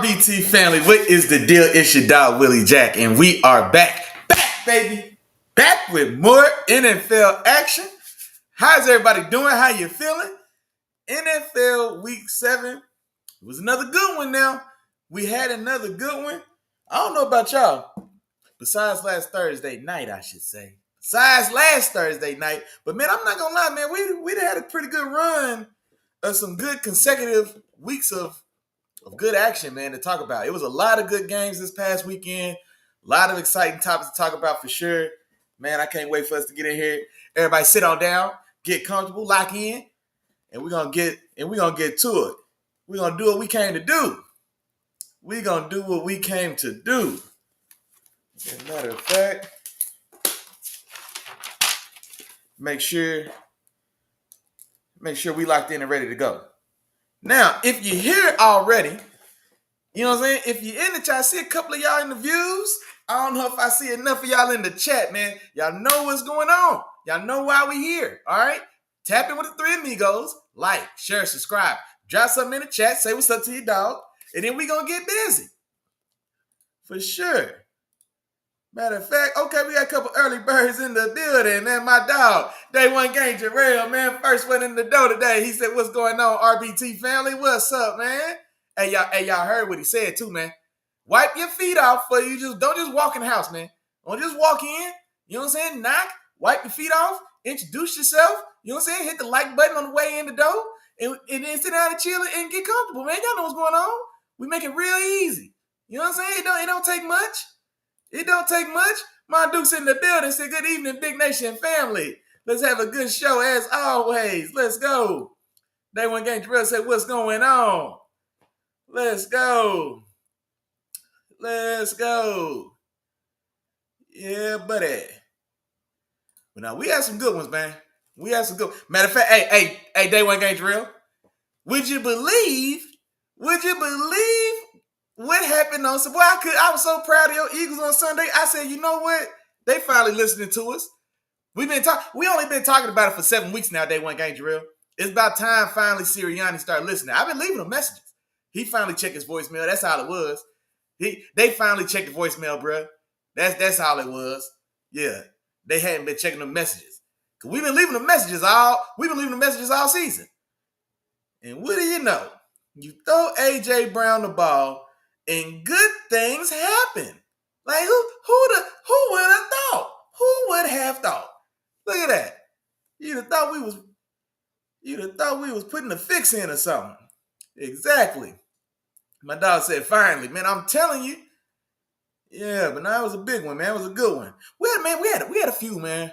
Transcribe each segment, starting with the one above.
RBT family, what is the deal? It's your dog Willie Jack, and we are back, baby, back with more NFL action. How's everybody doing? How you feeling? NFL Week 7 was another good one. Now we had another good one. I don't know about y'all. Besides last Thursday night, I should say. Besides last Thursday night, but man, I'm not gonna lie, man, we had a pretty good run of some good consecutive weeks of good action, man, to talk about. It was a lot of good games this past weekend. A lot of exciting topics to talk about for sure. Man, I can't wait for us to get in here. Everybody sit on down, get comfortable, lock in, and we're gonna get to it. We're gonna do what we came to do. We're gonna do what we came to do. As a matter of fact, make sure we locked in and ready to go. Now, if you're here already, you know what I'm saying? If you're in the chat, I see a couple of y'all in the views. I don't know if I see enough of y'all in the chat, man. Y'all know what's going on. Y'all know why we here, all right? Tap in with the three amigos. Like, share, subscribe. Drop something in the chat. Say what's up to your dog. And then we going to get busy. For sure. Matter of fact, okay, we got a couple early birds in the building, man. My dog, Day One Game Jarrell, man, first one in the door today. He said, "What's going on, RBT family? What's up, man?" Hey, y'all heard what he said too, man. Wipe your feet off for you. Don't just walk in the house, man. Don't just walk in. You know what I'm saying? Knock, wipe your feet off, introduce yourself. You know what I'm saying? Hit the like button on the way in the door, and then sit down and chill and get comfortable, man. Y'all know what's going on. We make it real easy. You know what I'm saying? It don't take much. It don't take much. My Duke's in the building. Say good evening, Big Nation family. Let's have a good show as always. Let's go. Day One Game Jarrell said, "What's going on?" Let's go. Let's go. Yeah, buddy. But now we had some good ones, man. We had some good. Matter of fact, hey, Day One Game Jarrell. Would you believe what happened on Sunday? I was so proud of your Eagles on Sunday. I said, you know what? They finally listening to us. We only been talking about it for 7 weeks now, Day One Game Jarrell. It's about time finally Sirianni started listening. I've been leaving him messages. He finally checked his voicemail. That's all it was. They finally checked the voicemail, bro. That's all it was. Yeah. They hadn't been checking the messages. Cause we've been leaving the messages all season. And what do you know? You throw AJ Brown the ball and good things happen. Like who would have thought? Who would have thought? Look at that. You'd have thought we was putting a fix in or something. Exactly. My dog said, finally, man, I'm telling you. Yeah, but now it was a big one, man. It was a good one. We had a few, man.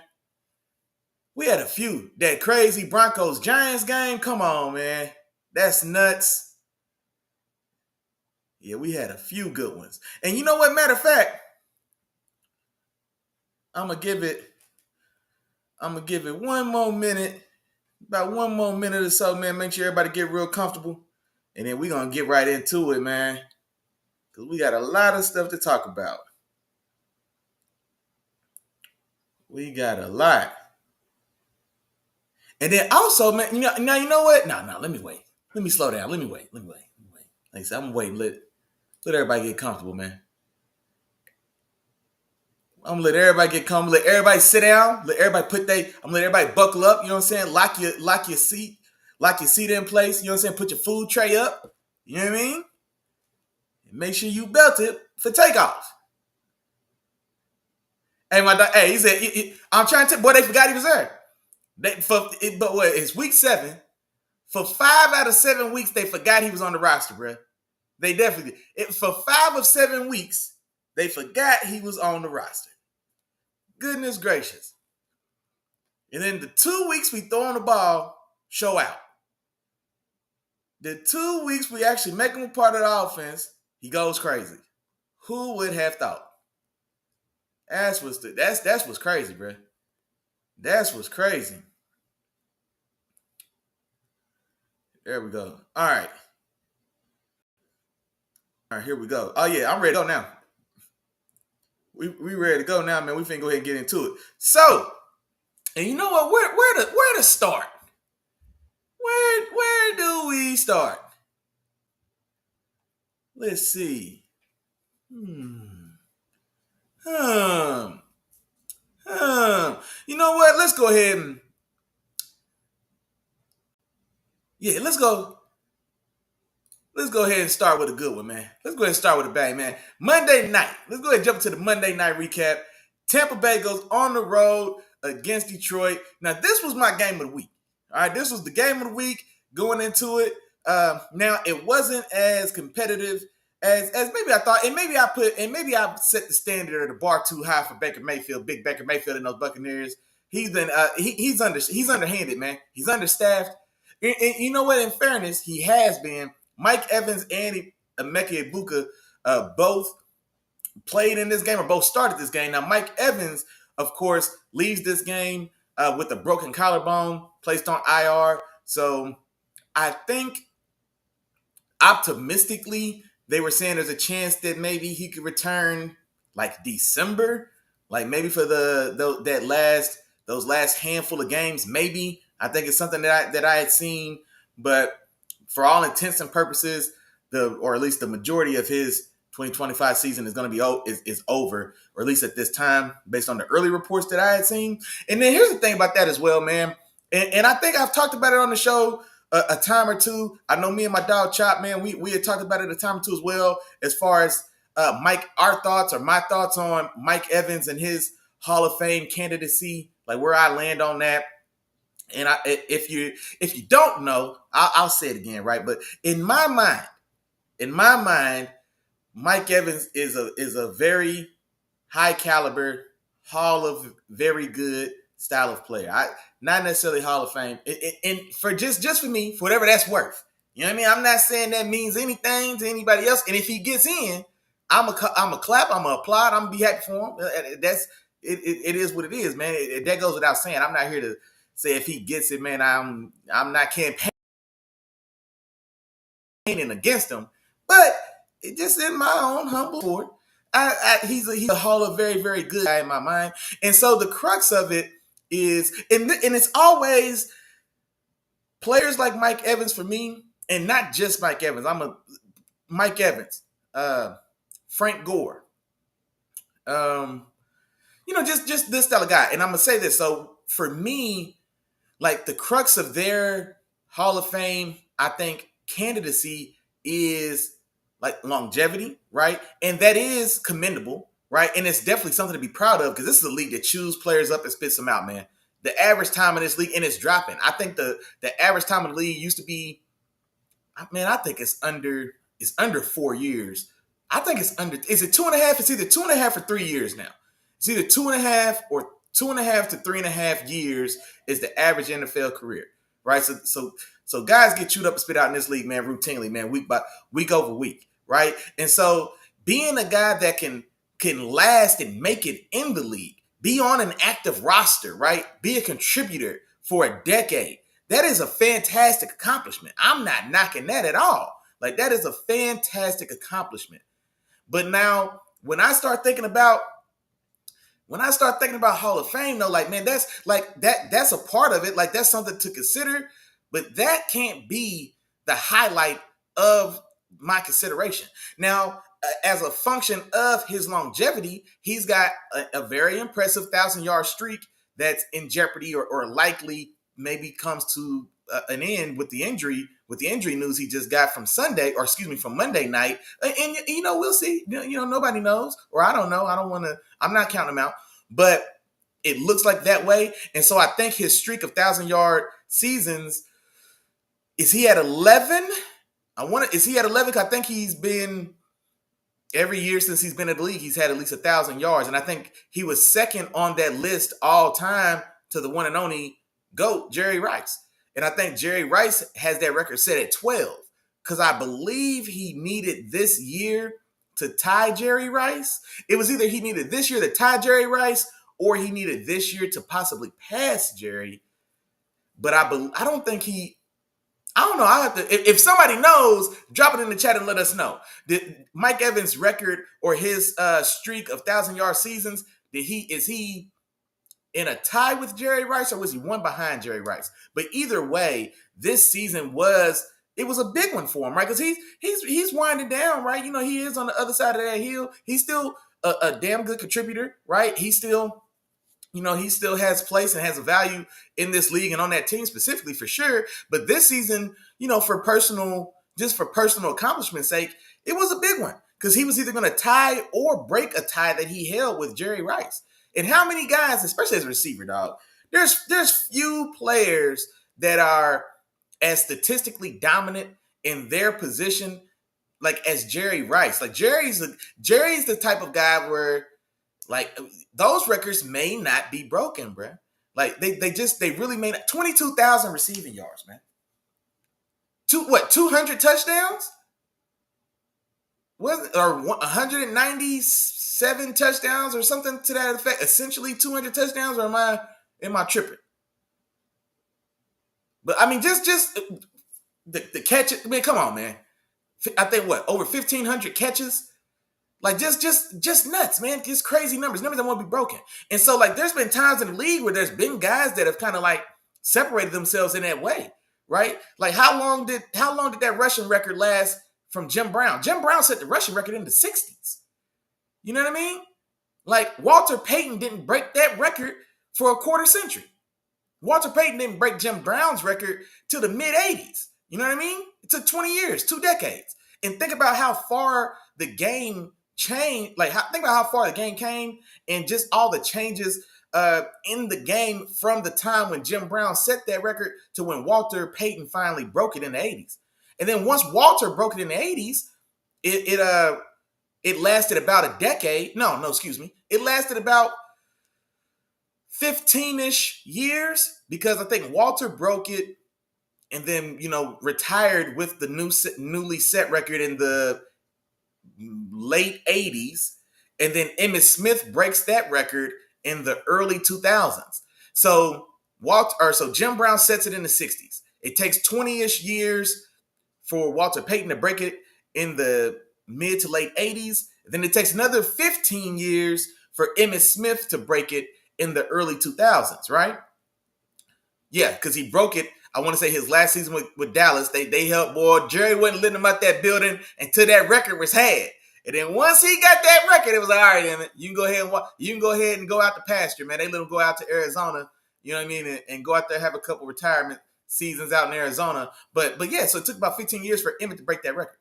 We had a few. That crazy Broncos-Giants game, come on, man. That's nuts. Yeah, we had a few good ones. And you know what? Matter of fact, I'm gonna give it one more minute, about one more minute or so, man. Make sure everybody get real comfortable. And then we're gonna get right into it, man. Because we got a lot of stuff to talk about. We got a lot. And then also, man, you know what? No, let me wait. Let me slow down. Let me wait. Like I said, I'm waiting. Let everybody get comfortable, man. I'm gonna let everybody get comfortable. Let everybody sit down. I'm gonna let everybody buckle up. You know what I'm saying? Lock your seat. Lock your seat in place. You know what I'm saying? Put your food tray up. You know what I mean? And make sure you belt it for takeoff. Hey, my dog. Hey, he said, I'm trying to. Boy, they forgot he was there. It's week 7. For 5 out of 7 weeks, they forgot he was on the roster, bro. They definitely did. For 5 of 7 weeks, they forgot he was on the roster. Goodness gracious. And then the 2 weeks we throw on the ball, show out. The 2 weeks we actually make him a part of the offense, he goes crazy. Who would have thought? That's what's crazy, bro. That's what's crazy. There we go. All right, here we go. Oh, yeah, I'm ready to go now. We ready to go now, man. We finna go ahead and get into it. So, and you know what? Where to start? Where do we start? Let's see. Hmm. You know what? Let's go ahead and let's go. Let's go ahead and start with a good one, man. Let's go ahead and start with a bang, man. Monday night. Let's go ahead and jump to the Monday night recap. Tampa Bay goes on the road against Detroit. Now, this was my game of the week. All right, this was the game of the week going into it. Now, it wasn't as competitive as maybe I thought, and maybe I set the standard or the bar too high for Baker Mayfield, big Baker Mayfield and those Buccaneers. He's he's underhanded, man. He's understaffed. And you know what? In fairness, he has been. Mike Evans and Emeka Egbuka both played in this game or both started this game. Now, Mike Evans, of course, leaves this game with a broken collarbone, placed on IR. So I think optimistically, they were saying there's a chance that maybe he could return like December, like maybe for those last handful of games. Maybe I think it's something that I had seen, but for all intents and purposes, or at least the majority of his 2025 season is going to be is over, or at least at this time, based on the early reports that I had seen. And then here's the thing about that as well, man. And I think I've talked about it on the show a time or two. I know me and my dog Chop, man, we had talked about it a time or two as well, as far as my thoughts on Mike Evans and his Hall of Fame candidacy, like where I land on that. And if you don't know, I'll say it again, right? But in my mind, Mike Evans is a very high caliber, Hall of very good style of player. Not necessarily Hall of Fame, and for just for me, for whatever that's worth. You know what I mean? I'm not saying that means anything to anybody else. And if he gets in, I'm a clap, I'm a applaud, I'm gonna be happy for him. It is what it is, man. That goes without saying. I'm not here to say if he gets it, man, I'm not campaigning against him, but it just in my own humble report, he's a Hall of very, very good guy in my mind. And so the crux of it is, and it's always players like Mike Evans for me, and not just Mike Evans. Mike Evans, Frank Gore, just this style of guy. And I'm gonna say this. So for me, like the crux of their Hall of Fame, I think candidacy is like longevity, right? And that is commendable, right? And it's definitely something to be proud of because this is a league that chews players up and spits them out, man. The average time in this league, and it's dropping. I think the average time in the league used to be, man, I think it's under 4 years. I think it's under, is it 2.5? It's either 2.5 or 3 years now. It's either 2.5 or 2.5 to 3.5 years is the average NFL career, right? So guys get chewed up and spit out in this league, man, routinely, man, week over week, right? And so being a guy that can last and make it in the league, be on an active roster, right? Be a contributor for a decade. That is a fantastic accomplishment. I'm not knocking that at all. Like that is a fantastic accomplishment. But now when I start thinking about Hall of Fame, though, like, man, that's a part of it. Like, that's something to consider, but that can't be the highlight of my consideration. Now, as a function of his longevity, he's got a very impressive 1,000-yard streak that's in jeopardy or likely maybe comes to an end with the injury news he just got from Monday night. And we'll see. Nobody knows, or I don't know. I'm not counting him out, but it looks like that way. And so I think his streak of 1,000-yard seasons, is he at 11? Is he at 11? Because I think he's been, every year since he's been in the league, he's had at least 1,000 yards. And I think he was second on that list all time to the one and only GOAT, Jerry Rice. And I think Jerry Rice has that record set at 12 because I believe he needed this year to tie Jerry Rice. It was either he needed this year to tie Jerry Rice or he needed this year to possibly pass Jerry. But I don't think I don't know. I have to. If somebody knows, drop it in the chat and let us know. Did Mike Evans' record or his streak of 1,000-yard seasons? Is he in a tie with Jerry Rice, or was he one behind Jerry Rice? But either way, this season was it was a big one for him, right? Because he's winding down, right? You know, he is on the other side of that hill. He's still a damn good contributor, right? He still has place and has a value in this league and on that team specifically for sure. But this season, for personal accomplishment's sake, it was a big one because he was either going to tie or break a tie that he held with Jerry Rice. And how many guys, especially as a receiver, dog, there's few players that are as statistically dominant in their position like as Jerry Rice. Like Jerry's the type of guy where like those records may not be broken, bro. Like they really made 22,000 receiving yards, man. 200 touchdowns? Or 197 touchdowns or something to that effect? Essentially 200 touchdowns, or am I tripping? But I mean, just the catch. I mean, come on, man. I think over 1,500 catches. Like just nuts, man. Just crazy numbers that won't be broken. And so like there's been times in the league where there's been guys that have kind of like separated themselves in that way, right? Like how long did that rushing record last from Jim Brown? Jim Brown set the rushing record in the 60s. You know what I mean? Like Walter Payton didn't break that record for a quarter century. Walter Payton didn't break Jim Brown's record till the mid 80s. You know what I mean? It took 20 years, 2 decades. And think about how far the game changed. Think about how far the game came and just all the changes in the game from the time when Jim Brown set that record to when Walter Payton finally broke it in the 80s. And then once Walter broke it in the 80s, it lasted about a decade. No, excuse me. It lasted about 15-ish years because I think Walter broke it and then, retired with the newly set record in the late 80s. And then Emmitt Smith breaks that record in the early 2000s. So Jim Brown sets it in the 60s. It takes 20-ish years for Walter Payton to break it in the mid to late 80s. Then it takes another 15 years for Emmitt Smith to break it in the early 2000s, right? Yeah, because he broke it, I want to say his last season with Dallas. They helped, boy. Jerry wasn't letting him out that building until that record was had. And then once he got that record, it was like, all right, Emmett, you can go ahead and go out to pasture, man. They let him go out to Arizona, you know what I mean, and go out there, have a couple retirement seasons out in Arizona. But yeah, so it took about 15 years for Emmett to break that record.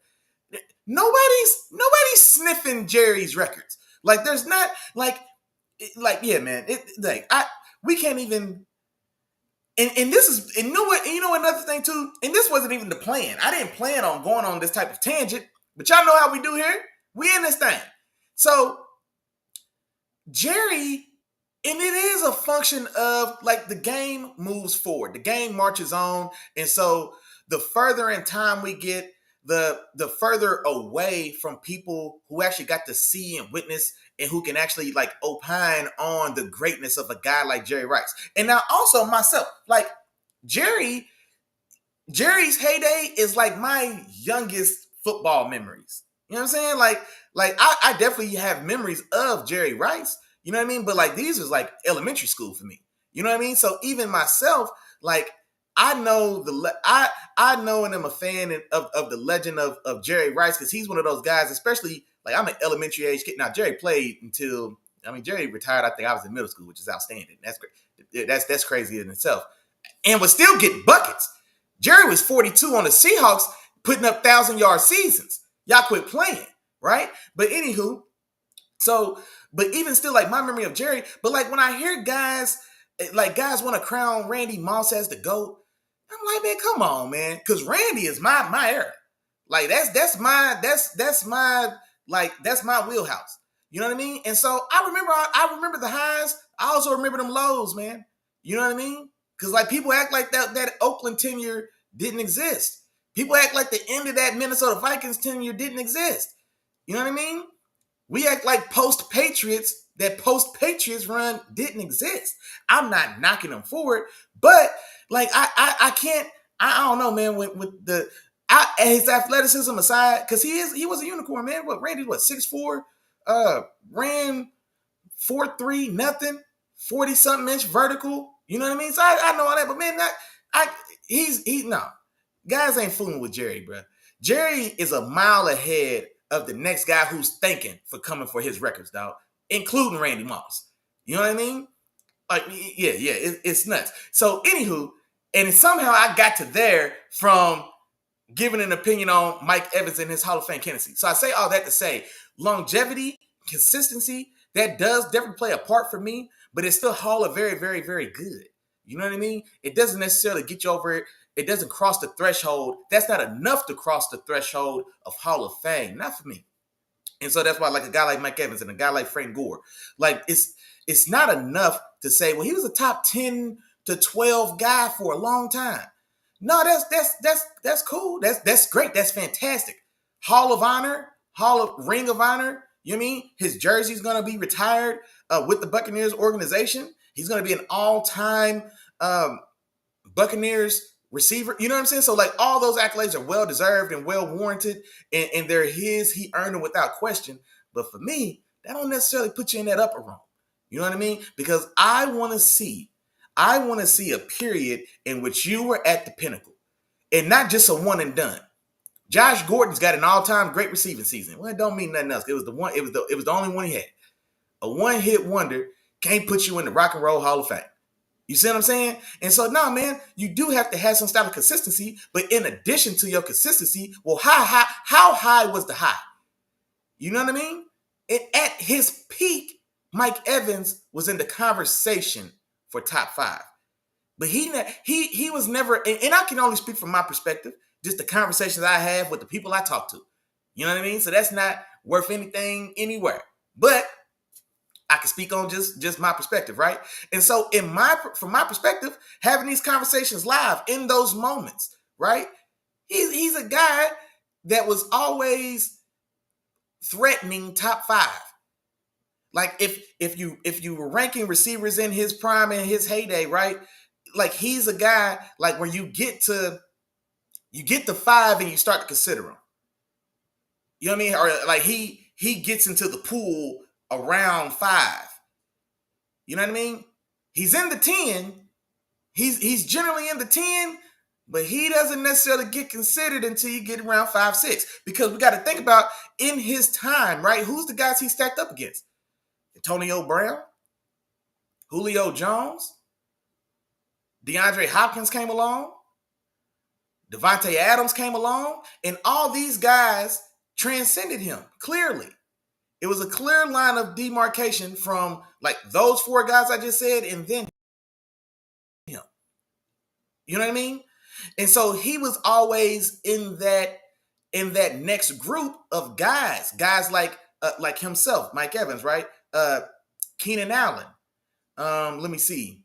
Nobody's sniffing Jerry's records. Like there's not yeah, man. We can't even. And this is, and you know another thing too, and this wasn't even the plan. I didn't plan on going on this type of tangent, but y'all know how we do here. We in this thing. So Jerry, and it is a function of like the game moves forward, the game marches on, and so the further in time we get, the further away from people who actually got to see and witness and who can actually like opine on the greatness of a guy like Jerry Rice. And now also myself, like Jerry's heyday is like my youngest football memories. You know what I'm saying? Like I definitely have memories of Jerry Rice, you know what I mean? But like these was like elementary school for me. You know what I mean? So even myself, like I know I know and I'm a fan of the legend of Jerry Rice because he's one of those guys, especially like I'm an elementary age kid. Now Jerry played until Jerry retired. I think I was in middle school, which is outstanding. That's great. That's crazy in itself, and was still getting buckets. Jerry was 42 on the Seahawks, putting up 1,000-yard seasons. Y'all quit playing, right? But anywho, but even still, like my memory of Jerry. But like when I hear guys want to crown Randy Moss as the GOAT. I'm like, man, come on, man. Because Randy is my era. Like, that's my wheelhouse. You know what I mean? And so I remember the highs. I also remember them lows, man. You know what I mean? Because like people act like that Oakland tenure didn't exist. People act like the end of that Minnesota Vikings tenure didn't exist. You know what I mean? We act like post-Patriots run didn't exist. I'm not knocking them for it, but like I can't. I don't know, man. With his athleticism aside, because he was a unicorn, man. What Randy? 6'4", ran 4.3 nothing, 40-something inch vertical. You know what I mean? So I know all that, but man, no. guys ain't fooling with Jerry, bro. Jerry is a mile ahead of the next guy who's thinking for coming for his records, dog, including Randy Moss. You know what I mean? Like, yeah, it's nuts. So, anywho, and somehow I got to there from giving an opinion on Mike Evans and his Hall of Fame candidacy. So I say all that to say longevity, consistency, that does definitely play a part for me, but it's still Hall of very, very, very good. You know what I mean? It doesn't necessarily get you over it. It doesn't cross the threshold. That's not enough to cross the threshold of Hall of Fame. Not for me. And so that's why, like, a guy like Mike Evans and a guy like Frank Gore, like, it's not enough to say, well, he was a top 10 to 12 guy for a long time. No, that's cool. That's great. That's fantastic. Hall of Honor, Ring of Honor. You know what I mean? His jersey's gonna be retired with the Buccaneers organization. He's gonna be an all-time Buccaneers receiver. You know what I'm saying? So, like, all those accolades are well deserved and well warranted, and they're his. He earned them without question. But for me, that don't necessarily put you in that upper room. You know what I mean? Because I want to see a period in which you were at the pinnacle, and not just a one and done. Josh Gordon's got an all-time great receiving season. Well, it don't mean nothing else. It was the one. It was the only one he had. A one-hit wonder can't put you in the Rock and Roll Hall of Fame. You see what I'm saying? And so, no, man, you do have to have some style of consistency. But in addition to your consistency, well, how high was the high? You know what I mean? At his peak, Mike Evans was in the conversation for top 5. But he was never, and I can only speak from my perspective, just the conversations I have with the people I talk to. You know what I mean? So that's not worth anything anywhere. But I can speak on just my perspective, right? And so from my perspective, having these conversations live in those moments, right? He's a guy that was always threatening top 5. Like, if you were ranking receivers in his prime and his heyday, right? Like, he's a guy like where you get to 5 and you start to consider him. You know what I mean? Or like he gets into the pool around 5. You know what I mean? He's in the 10. He's generally in the 10, but he doesn't necessarily get considered until you get around 5, 6. Because we got to think about in his time, right? Who's the guys he stacked up against? Antonio Brown, Julio Jones, DeAndre Hopkins came along, Devontae Adams came along, and all these guys transcended him clearly. It was a clear line of demarcation from, like, those 4 guys I just said, and then him. You know what I mean? And so he was always in that next group of guys like himself, Mike Evans, right? Keenan Allen. Let me see.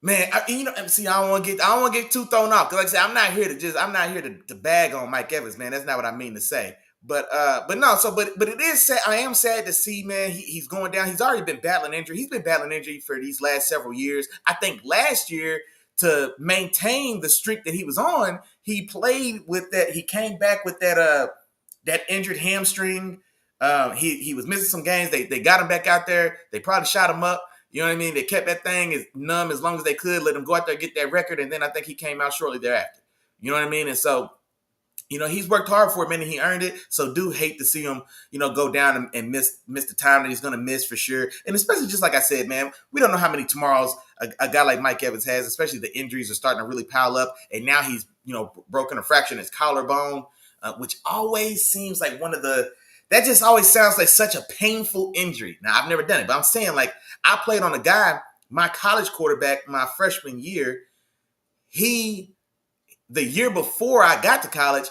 Man, I don't want to get too thrown off, because, like I said, I'm not here to bag on Mike Evans, man. That's not what I mean to say. But it is sad. I am sad to see, man, he's going down. He's already been battling injury. He's been battling injury for these last several years. I think last year, to maintain the streak that he was on, he played with that. He came back with that injured hamstring. He was missing some games. They got him back out there. They probably shot him up. You know what I mean? They kept that thing as numb as long as they could, let him go out there and get that record, and then I think he came out shortly thereafter. You know what I mean? And so, he's worked hard for a minute. He earned it. So do hate to see him, go down and miss the time that he's going to miss for sure. And especially, just like I said, man, we don't know how many tomorrows a guy like Mike Evans has, especially the injuries are starting to really pile up. And now he's, broken a fracture in his collarbone, which always seems like that just always sounds like such a painful injury. Now, I've never done it, but I'm saying, like, I played on a guy, my college quarterback, my freshman year. The year before I got to college,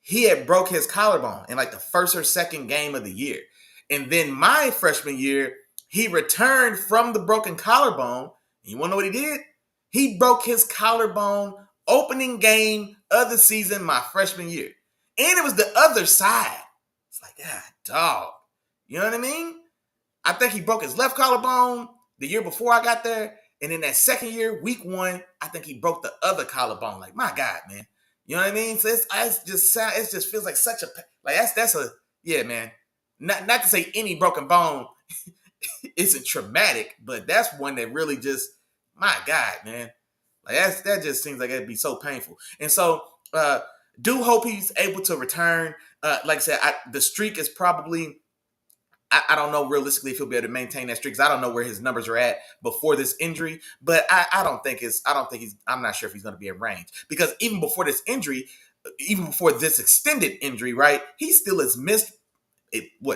he had broke his collarbone in like the first or second game of the year. And then my freshman year, he returned from the broken collarbone. And you want to know what he did? He broke his collarbone opening game of the season my freshman year. And it was the other side. It's like, God, dog. You know what I mean? I think he broke his left collarbone the year before I got there. And in that second year, week 1, I think he broke the other collarbone. Like, my God, man. You know what I mean? So it just feels like such a, like, yeah, man. Not to say any broken bone isn't traumatic, but that's one that really just, my God, man. Like that just seems like it'd be so painful. And so do hope he's able to return. Like I said, the streak is probably, I don't know realistically if he'll be able to maintain that streak, because I don't know where his numbers are at before this injury. But I'm not sure if he's going to be in range, because even before this injury, even before this extended injury, right, he still has missed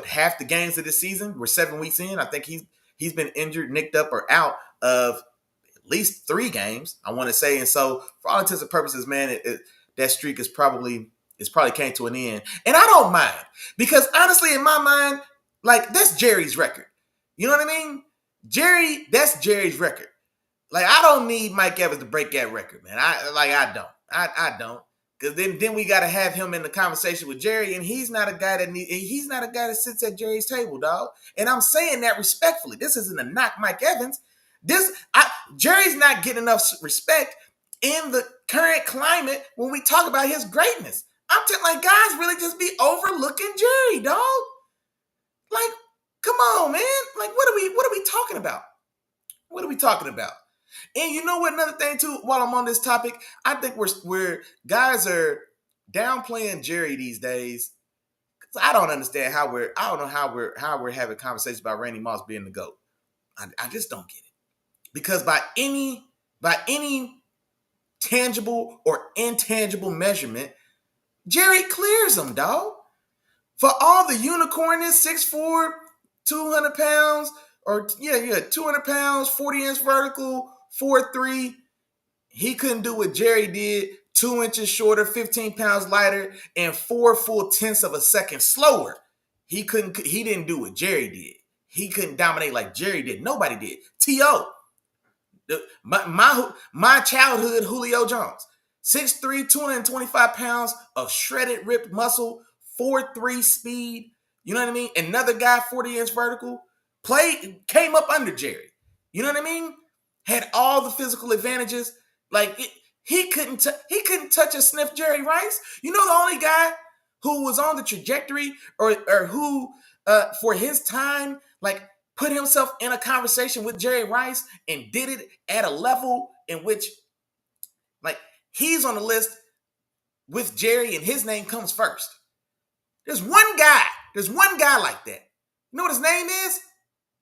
half the games of this season. We're 7 weeks in. I think he's been injured, nicked up, or out of at least 3 games, I want to say. And so for all intents and purposes, man, that streak is probably came to an end. And I don't mind, because honestly, in my mind, like, that's Jerry's record. You know what I mean? That's Jerry's record. Like, I don't need Mike Evans to break that record, man. I don't. Because then we got to have him in the conversation with Jerry, and he's not a guy that sits at Jerry's table, dog. And I'm saying that respectfully. This isn't a knock Mike Evans. Jerry's not getting enough respect in the current climate when we talk about his greatness. I'm telling, like, guys really just be overlooking Jerry, dog. Like, come on, man. Like, what are we talking about? What are we talking about? And you know what? Another thing too, while I'm on this topic, I think we're guys are downplaying Jerry these days. Cause I don't understand how we're having conversations about Randy Moss being the GOAT. I just don't get it. Because by any tangible or intangible measurement, Jerry clears him, dog. For all the unicornness, 6'4", 200 pounds, or 200 pounds, 40-inch vertical, 4'3", he couldn't do what Jerry did, 2 inches shorter, 15 pounds lighter, and 4 full tenths of a second slower. He didn't do what Jerry did. He couldn't dominate like Jerry did. Nobody did. T.O., my childhood Julio Jones, 6'3", 225 pounds of shredded, ripped muscle, 4'3" speed. You know what I mean? Another guy, 40-inch vertical, came up under Jerry. You know what I mean? Had all the physical advantages. Like, he couldn't touch or sniff Jerry Rice. You know, the only guy who was on the trajectory or who for his time, like, put himself in a conversation with Jerry Rice and did it at a level in which, like, he's on the list with Jerry and his name comes first. There's one guy like that. You know what his name is?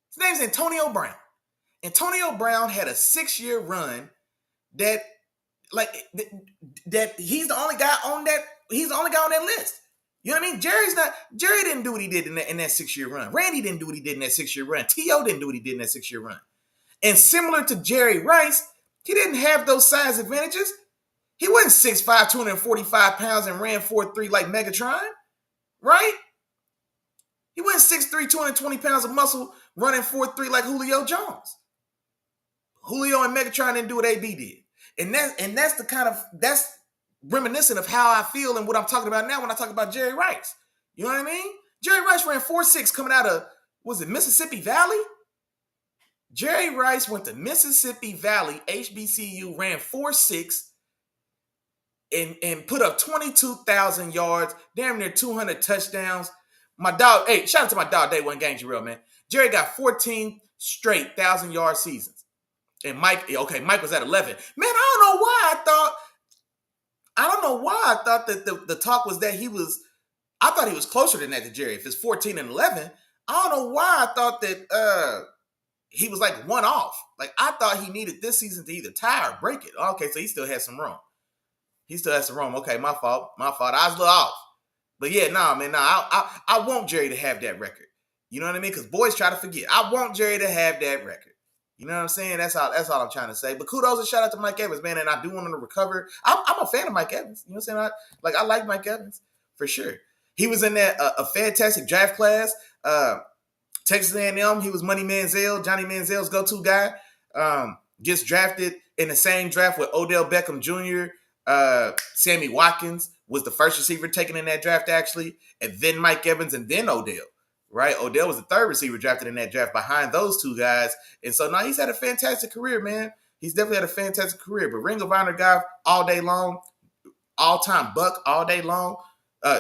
His name's Antonio Brown. Antonio Brown had a 6-year run that he's the only guy on that. He's the only guy on that list. You know what I mean? Jerry didn't do what he did in that 6-year run. Randy didn't do what he did in that 6-year run. T.O. didn't do what he did in that 6-year run. And similar to Jerry Rice, he didn't have those size advantages. He wasn't 6'5", 245 pounds and ran 4'3" like Megatron, right? He wasn't 6'3", 220 pounds of muscle running 4'3" like Julio Jones. Julio and Megatron didn't do what AB did. And that's reminiscent of how I feel and what I'm talking about now when I talk about Jerry Rice. You know what I mean? Jerry Rice ran 4'6" coming out of, Mississippi Valley? Jerry Rice went to Mississippi Valley, HBCU, ran 4'6", and put up 22,000 yards, damn near 200 touchdowns. My dog, hey, shout out to my dog, Day One Gang Jarrell, man. Jerry got 14 straight 1,000-yard seasons. And Mike was at 11. Man, I don't know why I thought that the talk was that I thought he was closer than that to Jerry. If it's 14 and 11, I don't know why I thought that he was like one off. Like, I thought he needed this season to either tie or break it. Okay, so he still has some room. Okay, my fault. I was a little off. But yeah, I want Jerry to have that record. You know what I mean? Because boys try to forget. I want Jerry to have that record. You know what I'm saying? That's all I'm trying to say. But kudos and shout out to Mike Evans, man. And I do want him to recover. I'm a fan of Mike Evans. You know what I'm saying? I like Mike Evans for sure. He was in that a fantastic draft class. Texas A&M. He was Johnny Manziel's go-to guy. Gets drafted in the same draft with Odell Beckham Jr. Sammy Watkins was the first receiver taken in that draft, actually, and then Mike Evans, and then Odell. Right? Odell was the third receiver drafted in that draft behind those two guys. And so now he's had a fantastic career, man. He's definitely had a fantastic career. But Ring of Honor guy all day long, all-time Buck all day long.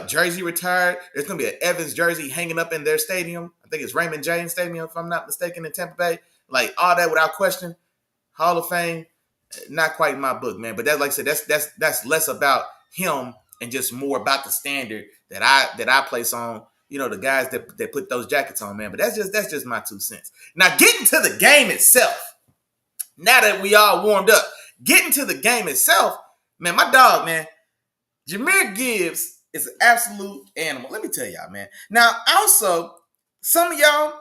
Jersey retired. There's going to be an Evans jersey hanging up in their stadium. I think it's Raymond James Stadium, if I'm not mistaken, in Tampa Bay. Like, all that without question. Hall of Fame. Not quite in my book, man. But that, like I said, that's less about him and just more about the standard that I place on, the guys that put those jackets on, man. But that's just my 2 cents. Now, getting to the game itself. Now that we all warmed up, getting to the game itself, man, my dog, man, Jamyr Gibbs is an absolute animal. Let me tell y'all, man. Now, also, some of y'all,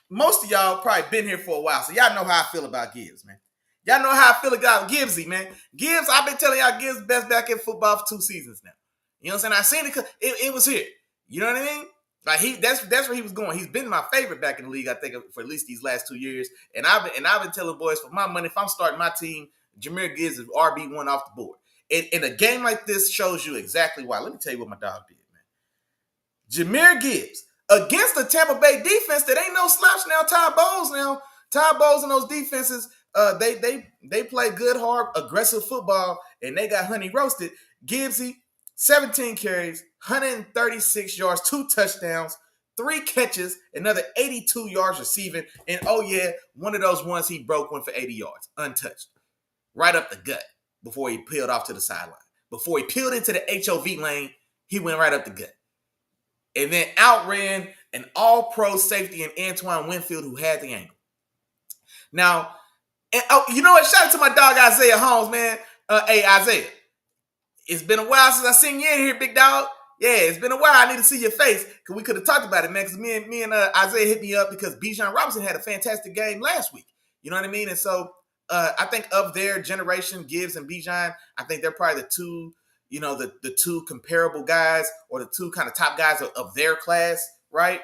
most of y'all probably been here for a while, so y'all know how I feel about Gibbs, man. Y'all know how I feel about Gibbsy, man. Gibbs, I've been telling y'all Gibbs best back in football for 2 seasons now. You know what I'm saying? I seen it because it was here. You know what I mean? Like that's where he was going. He's been my favorite back in the league, I think, for at least these last 2 years. And I've been telling boys, for my money, if I'm starting my team, Jamyr Gibbs is RB1 off the board. And a game like this shows you exactly why. Let me tell you what my dog did, man. Jamyr Gibbs against the Tampa Bay defense that ain't no slouch now. Todd Bowles and those defenses, they play good, hard, aggressive football, and they got honey roasted. Gibbsy, 17 carries, 136 yards, 2 touchdowns, 3 catches, another 82 yards receiving. And oh yeah, one of those ones he broke one for 80 yards, untouched. Right up the gut before he peeled off to the sideline. Before he peeled into the HOV lane, he went right up the gut. And then outran an all-pro safety in Antoine Winfield who had the angle. Now, and you know what? Shout out to my dog Isaiah Holmes, man. Hey, Isaiah. It's been a while since I seen you in here, big dog. Yeah, it's been a while. I need to see your face because we could have talked about it, man. Because me and Isaiah hit me up because Bijan Robinson had a fantastic game last week. You know what I mean? And so I think of their generation, Gibbs and Bijan, I think they're probably the two, the two comparable guys or the two kind of top guys of their class, right?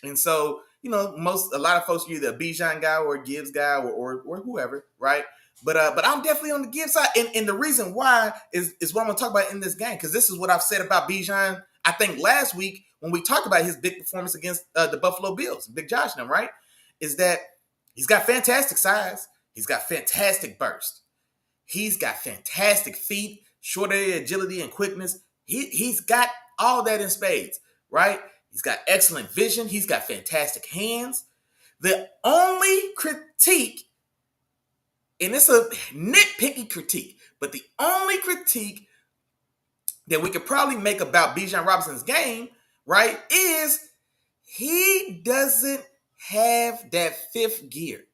And so, a lot of folks are either a Bijan guy or a Gibbs guy or whoever, right? But I'm definitely on the Gibbs side. And the reason why is what I'm going to talk about in this game, because this is what I've said about Bijan, I think last week when we talked about his big performance against the Buffalo Bills, Big Josh and them, right? Is that he's got fantastic size. He's got fantastic burst. He's got fantastic feet, short area agility and quickness. He's got all that in spades, right? He's got excellent vision. He's got fantastic hands. The only critique, and it's a nitpicky critique, but the only critique that we could probably make about Bijan Robinson's game, right, is he doesn't have that 5th gear,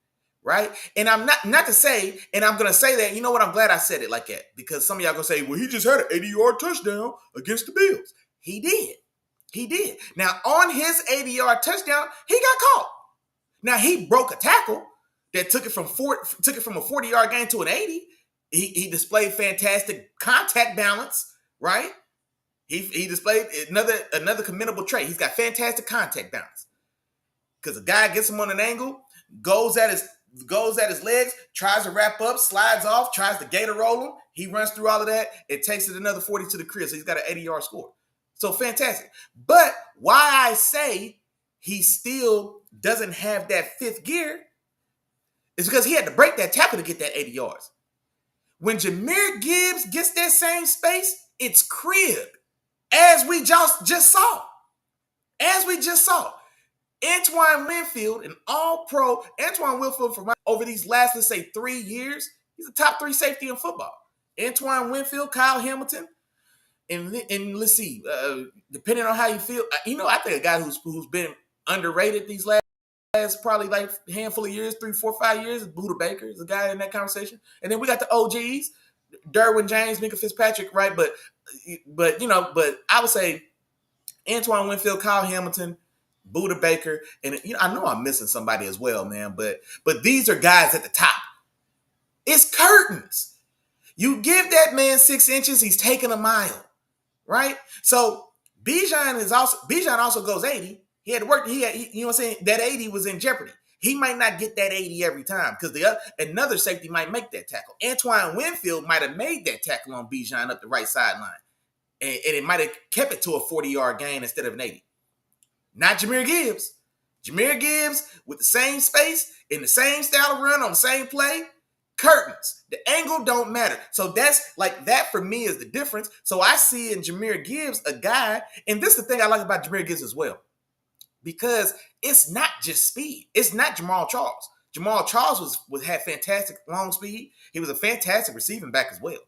right? And I'm not to say, and I'm going to say that, you know what, I'm glad I said it like that, because some of y'all going to say, well, he just had an 80-yard touchdown against the Bills. He did. Now, on his 80-yard touchdown, he got caught. Now, he broke a tackle that took it from a 40-yard gain to an 80. He displayed fantastic contact balance, right? He displayed another commendable trait. He's got fantastic contact balance. Because a guy gets him on an angle, goes at his legs, tries to wrap up, slides off, tries to gator roll him. He runs through all of that. It takes it another 40 to the crib. So he's got an 80-yard score. So fantastic. But why I say he still doesn't have that 5th gear is because he had to break that tackle to get that 80 yards. When Jamyr Gibbs gets that same space, it's crib. As we just saw. Antoine Winfield, an all-pro. Antoine Winfield, over these last, let's say, 3 years, he's a top 3 safety in football. Antoine Winfield, Kyle Hamilton, and let's see, depending on how you feel, I think a guy who's been underrated these last probably like a handful of years, 3, 4, 5 years, is Buda Baker is a guy in that conversation. And then we got the OGs, Derwin James, Micah Fitzpatrick, right? But I would say Antoine Winfield, Kyle Hamilton, Buda Baker, and I know I'm missing somebody as well, man. But these are guys at the top. It's curtains. You give that man 6 inches, he's taking a mile, right? So Bijan also goes 80. He had to work. You know what I'm saying? That 80 was in jeopardy. He might not get that 80 every time because another safety might make that tackle. Antoine Winfield might have made that tackle on Bijan up the right sideline, and it might have kept it to a 40-yard gain instead of an 80. Not Jamyr Gibbs. Jamyr Gibbs with the same space, in the same style of run, on the same play, curtains. The angle don't matter. So that's like that for me is the difference. So I see in Jamyr Gibbs a guy, and this is the thing I like about Jamyr Gibbs as well, because it's not just speed. It's not Jamal Charles. Jamal Charles had fantastic long speed. He was a fantastic receiving back as well.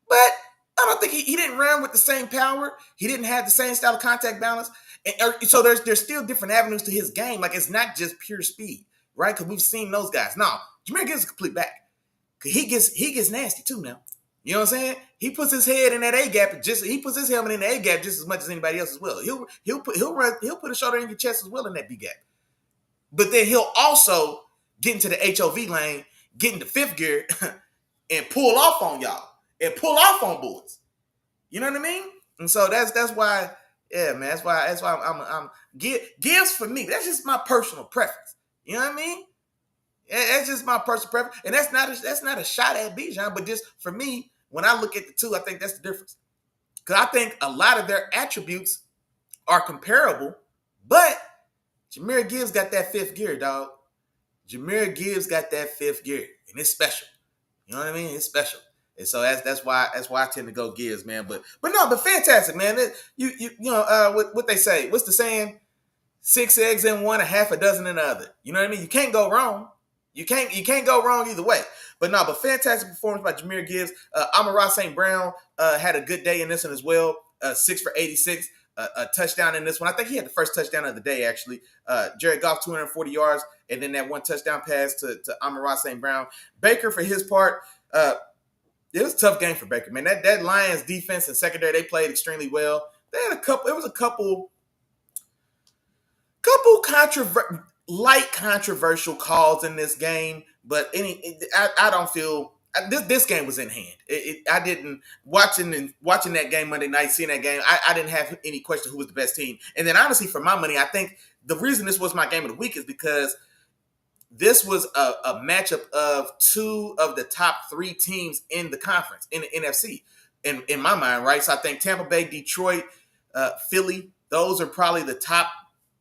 But I don't think he didn't run with the same power. He didn't have the same style of contact balance. And so there's still different avenues to his game. Like, it's not just pure speed, right? Because we've seen those guys. No, Jamyr Gibbs is a complete back. Because he gets nasty too now. You know what I'm saying? He puts his head in that A gap. He puts his helmet in the A gap just as much as anybody else as well. He'll put a shoulder in your chest as well in that B gap. But then he'll also get into the HOV lane, get into fifth gear, and pull off on y'all and pull off on boys. You know what I mean? And so that's why, yeah, man. That's why I'm Gibbs for me. That's just my personal preference. You know what I mean? That's just my personal preference, and that's not a shot at Bijan, but just for me, when I look at the two, I think that's the difference. Because I think a lot of their attributes are comparable, but Jamyr Gibbs got that fifth gear, dog. Jamyr Gibbs got that fifth gear, and it's special. You know what I mean? It's special, and so that's why I tend to go Gibbs, man. But fantastic, man. You know what they say? What's the saying? 6 eggs in one, a half a dozen in the other. You know what I mean? You can't go wrong. You can't go wrong either way. But fantastic performance by Jamyr Gibbs. Amon-Ra St. Brown had a good day in this one as well. 6 for 86, a touchdown in this one. I think he had the first touchdown of the day, actually. Jared Goff, 240 yards, and then that one touchdown pass to Amon-Ra St. Brown. Baker, for his part, it was a tough game for Baker, man. That Lions defense and secondary, they played extremely well. They had a couple controversial calls in this game, but I don't feel this game was in hand. I didn't watching that game Monday night, seeing that game. I didn't have any question who was the best team. And then honestly, for my money, I think the reason this was my game of the week is because this was a matchup of two of the top 3 teams in the conference in the NFC. In my mind, right? So I think Tampa Bay, Detroit, Philly, those are probably the top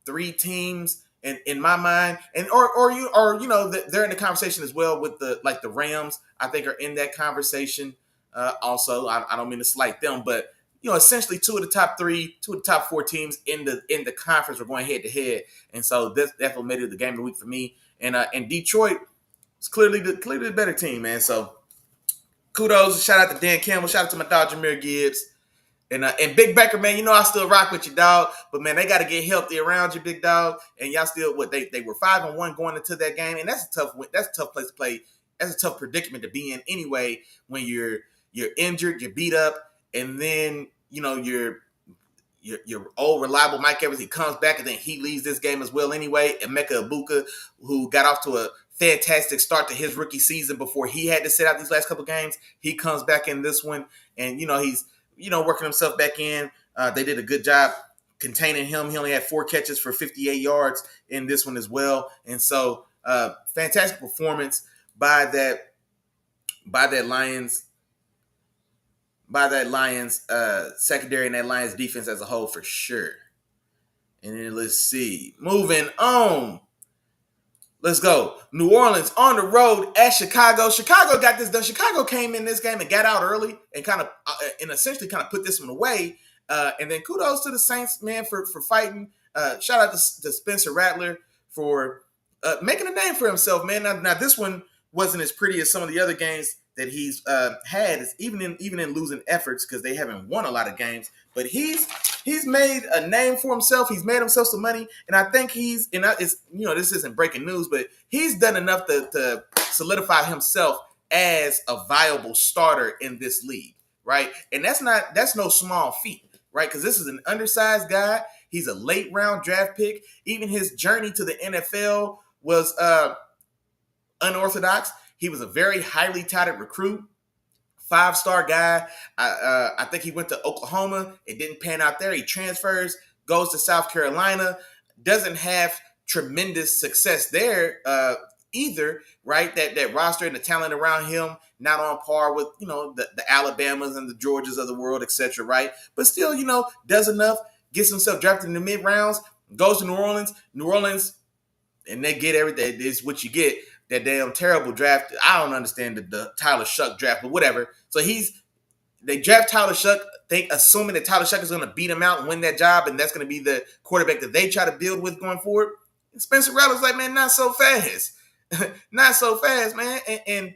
3 teams in my mind, and or they're in the conversation as well with the Rams. I think are in that conversation. Also, I don't mean to slight them, but essentially two of the top 4 teams in the conference were going head to head, and so this definitely made it the game of the week for me. And Detroit is clearly the better team, man. So kudos, shout out to Dan Campbell, shout out to my dog Jamyr Gibbs. And Big Baker, man, I still rock with you, dog. But man, they got to get healthy around you, big dog. And y'all still they were 5-1 going into that game, and that's a tough place to play. That's a tough predicament to be in anyway. When you're injured, you're beat up, and then your old reliable Mike Evans, he comes back, and then he leaves this game as well anyway. And Mecca Ibuka, who got off to a fantastic start to his rookie season before he had to sit out these last couple games, he comes back in this one, and he's working himself back in. They did a good job containing him. He only had 4 catches for 58 yards in this one as well. And so fantastic performance by that Lions secondary and that Lions defense as a whole for sure. And then let's see. Moving on. Let's go. New Orleans on the road at Chicago. Chicago got this done. Chicago came in this game and got out early and essentially put this one away. And then kudos to the Saints, man, for fighting. Shout out to Spencer Rattler for making a name for himself, man. Now this one wasn't as pretty as some of the other games that he's had, even in losing efforts, because they haven't won a lot of games. But he's made a name for himself. He's made himself some money, and I think this isn't breaking news, but he's done enough to solidify himself as a viable starter in this league, right? And that's no small feat, right? Because this is an undersized guy. He's a late round draft pick. Even his journey to the NFL was unorthodox. He was a very highly touted recruit, 5-star guy. I think he went to Oklahoma. It didn't pan out there. He transfers, goes to South Carolina, doesn't have tremendous success there either, right? That roster and the talent around him, not on par with, the Alabamas and the Georgias of the world, etc., right? But still, does enough, gets himself drafted in the mid-rounds, goes to New Orleans, and they get everything. This is what you get. That damn terrible draft. I don't understand the Tyler Shuck draft, but whatever. So they draft Tyler Shuck, assuming that Tyler Shuck is going to beat him out and win that job, and that's going to be the quarterback that they try to build with going forward. And Spencer Rattler's like, man, not so fast. Not so fast, man. And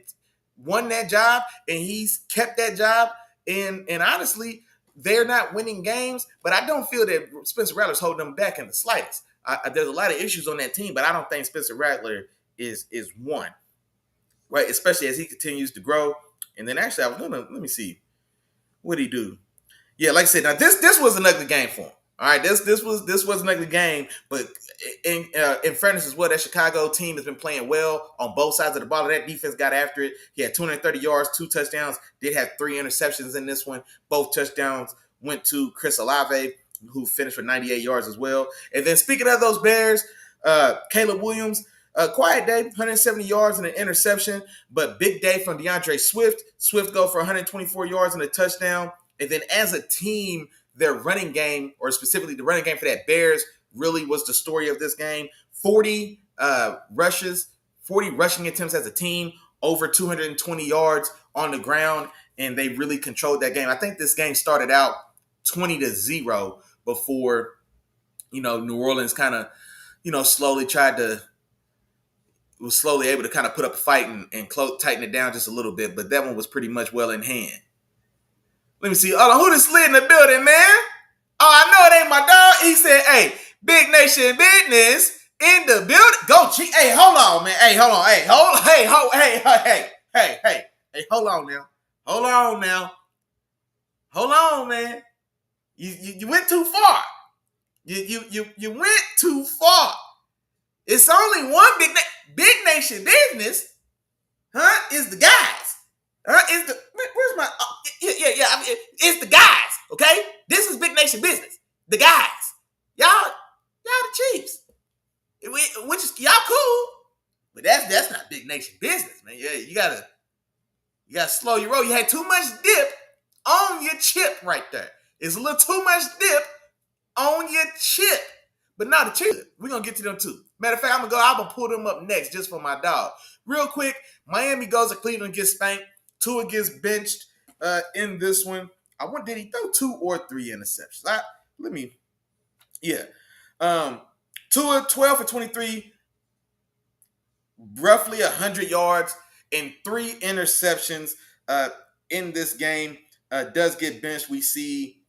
won that job, and he's kept that job. And honestly, they're not winning games, but I don't feel that Spencer Rattler's holding them back in the slightest. There's a lot of issues on that team, but I don't think Spencer Rattler is one, right? Especially as he continues to grow. And then actually, let me see, what did he do? Yeah, like I said, now this was an ugly game for him. All right, this was an ugly game, but in fairness as well, that Chicago team has been playing well on both sides of the ball. That defense got after it. He had 230 yards, 2 touchdowns. Did have 3 interceptions in this one. Both touchdowns went to Chris Olave, who finished with 98 yards as well. And then speaking of those Bears, Caleb Williams, quiet day, 170 yards and an interception, but big day from DeAndre Swift. Swift go for 124 yards and a touchdown. And then as a team, their running game, or specifically the running game for that Bears, really was the story of this game. 40 rushing attempts as a team, over 220 yards on the ground, and they really controlled that game. I think this game started out 20-0 before, New Orleans kind of, was slowly able to kind of put up a fight and tighten it down just a little bit, but that one was pretty much well in hand. Let me see. Hold on, who just slid in the building, man? Oh, I know it ain't my dog. He said, "Hey, Big Nation Business in the building." Go, Chief. Hey, hold on, man. Hey, hold on. Hey, hold on now. Hold on, man. You went too far. You went too far. It's only one Big Nation Business, is the guys. Where's my? I mean, it's the guys. Okay, this is Big Nation Business. The guys, y'all the Chiefs. Which is y'all cool, but that's not Big Nation Business, man. Yeah, you gotta slow your roll. You had too much dip on your chip right there. It's a little too much dip on your chip. But not the Chiefs. We're gonna get to them too. Matter of fact, I'm gonna pull them up next just for my dog. Real quick, Miami goes to Cleveland, gets spanked. Tua gets benched in this one. Did he throw 2 or 3 interceptions? Tua 12 for 23, roughly 100 yards and 3 interceptions in this game. Does get benched. We see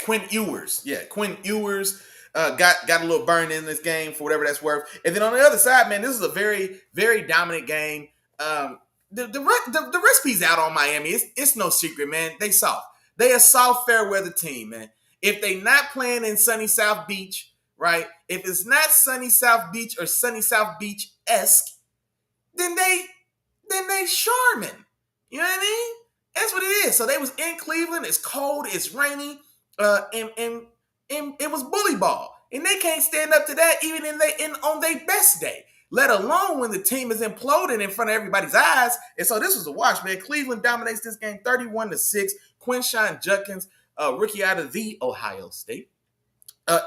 Quinn Ewers. Yeah, Quinn Ewers got a little burn in this game for whatever that's worth. And then on the other side, man, this is a very, very dominant game. The recipe's out on Miami. It's no secret, man. They soft. They a soft fair weather team, man. If they not playing in sunny South Beach, right? If it's not sunny South Beach or sunny South Beach-esque, then they Charmin. You know what I mean? That's what it is. So they was in Cleveland. It's cold. It's rainy. And it was bully ball. And they can't stand up to that even on their best day, let alone when the team is imploding in front of everybody's eyes. And so this was a wash, man. Cleveland dominates this game 31-6. Quinshon Judkins, rookie out of the Ohio State.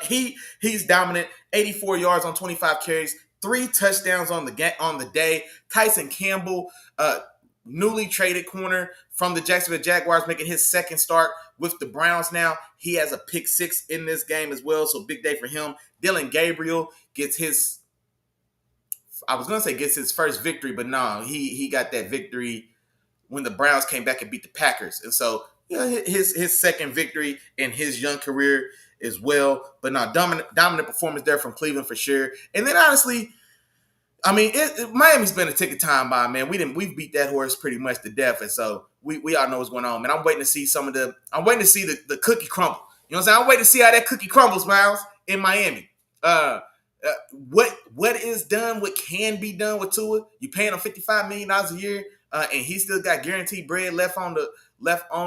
He's dominant, 84 yards on 25 carries, 3 touchdowns on the day. Tyson Campbell, newly traded corner from the Jacksonville Jaguars, making his second start with the Browns now. He has a pick 6 in this game as well, so big day for him. Dylan Gabriel gets his first victory, but no, he got that victory when the Browns came back and beat the Packers. And so, his second victory in his young career as well. But no, dominant performance there from Cleveland for sure. And then honestly, I mean, Miami's been a ticket time bomb, man. We've beat that horse pretty much to death, and so we all know what's going on, man. I'm waiting to see the cookie crumble. You know what I'm saying? I'm waiting to see how that cookie crumbles, Miles, in Miami. What is done, what can be done with Tua? You paying him $55 million a year, and he still got guaranteed bread left on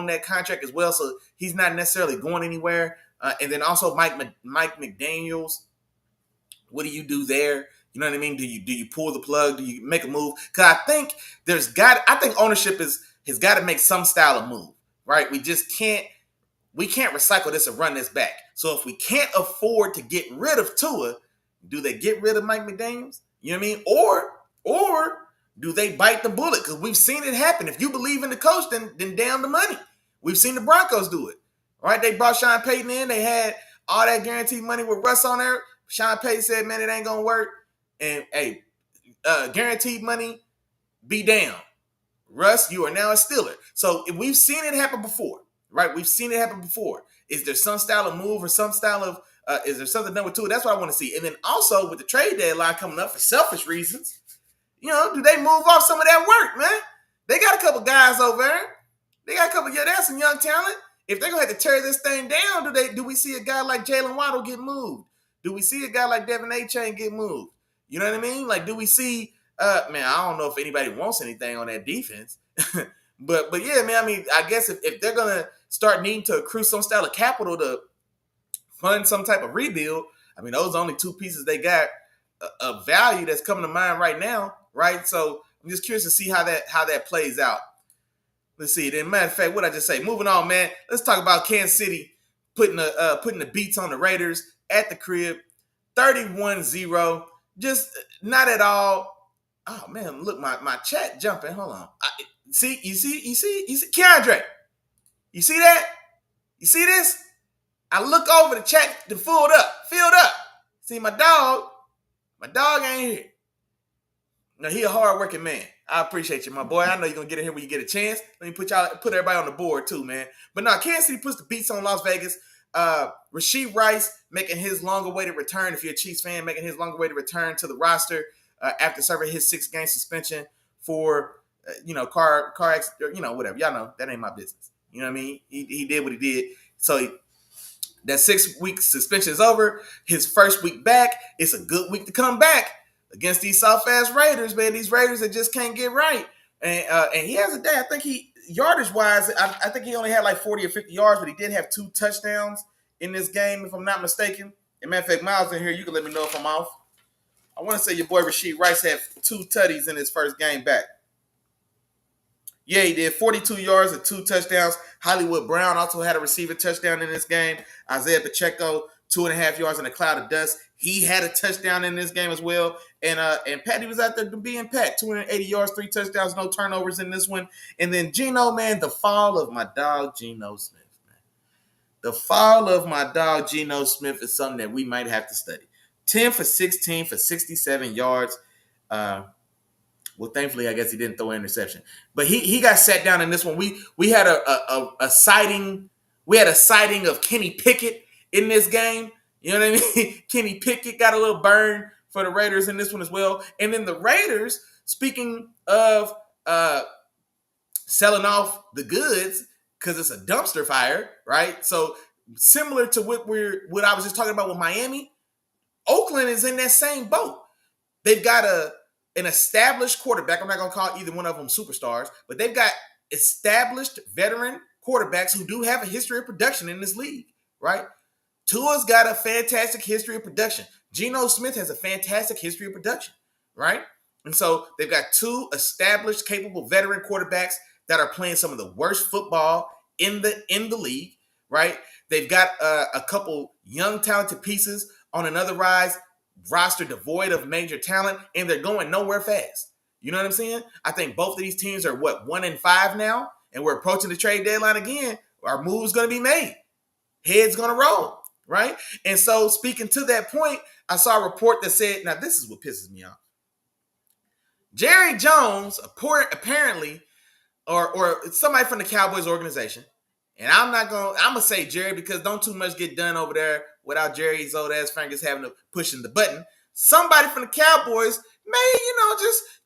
that contract as well, so he's not necessarily going anywhere. And then also Mike McDaniels, what do you do there? You know what I mean? Do you pull the plug? Do you make a move? Because I think ownership has got to make some style of move, right? We can't recycle this and run this back. So if we can't afford to get rid of Tua, do they get rid of Mike McDaniels? You know what I mean? Or do they bite the bullet? Because we've seen it happen. If you believe in the coach, then down the money. We've seen the Broncos do it. Right? They brought Sean Payton in. They had all that guaranteed money with Russ on there. Sean Payton said, man, it ain't gonna work. And hey, guaranteed money, be damn. Russ, you are now a Steeler. So if we've seen it happen before, right? We've seen it happen before. Is there some style of move or some style of is there something done with it? That's what I want to see. And then also with the trade deadline coming up for selfish reasons, do they move off some of that work, man? They got a couple guys over there. They got a couple, that's some young talent. If they're gonna have to tear this thing down, do we see a guy like Jalen Waddle get moved? Do we see a guy like Devin A-Chain get moved? You know what I mean? Like, do we see man, I don't know if anybody wants anything on that defense. but yeah, man, I mean, I guess if they're gonna start needing to accrue some style of capital to fund some type of rebuild, I mean, those are only two pieces they got of value that's coming to mind right now, right? So I'm just curious to see how that plays out. Let's see. Then, matter of fact, what I just say? Moving on, man. Let's talk about Kansas City putting the beats on the Raiders at the crib, 31-0. Just not at all. Oh man, look, my chat jumping. Hold on. You see, Keandre. You see that? You see this? I look over the chat, filled up. See my dog ain't here. No, he a hard-working man. I appreciate you, my boy. I know you're going to get in here when you get a chance. Let me put everybody on the board, too, man. But no, Kansas City puts the beats on Las Vegas. Rashee Rice making his long-awaited return, if you're a Chiefs fan, making his long-awaited return to the roster after serving his 6-game suspension for, car accident, whatever. Y'all know, that ain't my business. You know what I mean? He did what he did. So that 6-week suspension is over. His first week back, it's a good week to come back against these soft-ass Raiders, man. These Raiders that just can't get right. And he has a day. I think yardage-wise, I think he only had like 40 or 50 yards, but he did have 2 touchdowns in this game, if I'm not mistaken. And matter of fact, Miles in here, you can let me know if I'm off. I want to say your boy Rashee Rice had 2 tutties in his first game back. Yeah, he did 42 yards and 2 touchdowns. Hollywood Brown also had a receiver touchdown in this game. Isaiah Pacheco, 2.5 yards in a cloud of dust. He had a touchdown in this game as well. And Patty was out there being Pat, 280 yards, 3 touchdowns, no turnovers in this one. And then Geno, man, the fall of my dog Geno Smith, man. The fall of my dog Geno Smith is something that we might have to study. 10 for 16 for 67 yards. Well, thankfully, I guess he didn't throw an interception. But he got sat down in this one. We had a sighting. We had a sighting of Kenny Pickett in this game. You know what I mean? Kenny Pickett got a little burn for the Raiders in this one as well. And then the Raiders, speaking of selling off the goods because it's a dumpster fire, right? So similar to what I was just talking about with Miami, Oakland is in that same boat. They've got an established quarterback. I'm not going to call either one of them superstars, but they've got established veteran quarterbacks who do have a history of production in this league, right? Tua's got a fantastic history of production. Geno Smith has a fantastic history of production, right? And so they've got 2 established, capable veteran quarterbacks that are playing some of the worst football in the league, right? They've got a couple young, talented pieces on an otherwise roster devoid of major talent, and they're going nowhere fast. You know what I'm saying? I think both of these teams are 1-5 now, and we're approaching the trade deadline again. Our move's going to be made. Head's going to roll, right? And so speaking to that point, I saw a report that said, now this is what pisses me off. Jerry Jones apparently, or somebody from the Cowboys organization, and I'm gonna say Jerry because don't too much get done over there without Jerry's old ass fingers having to pushing the button. Somebody from the Cowboys may,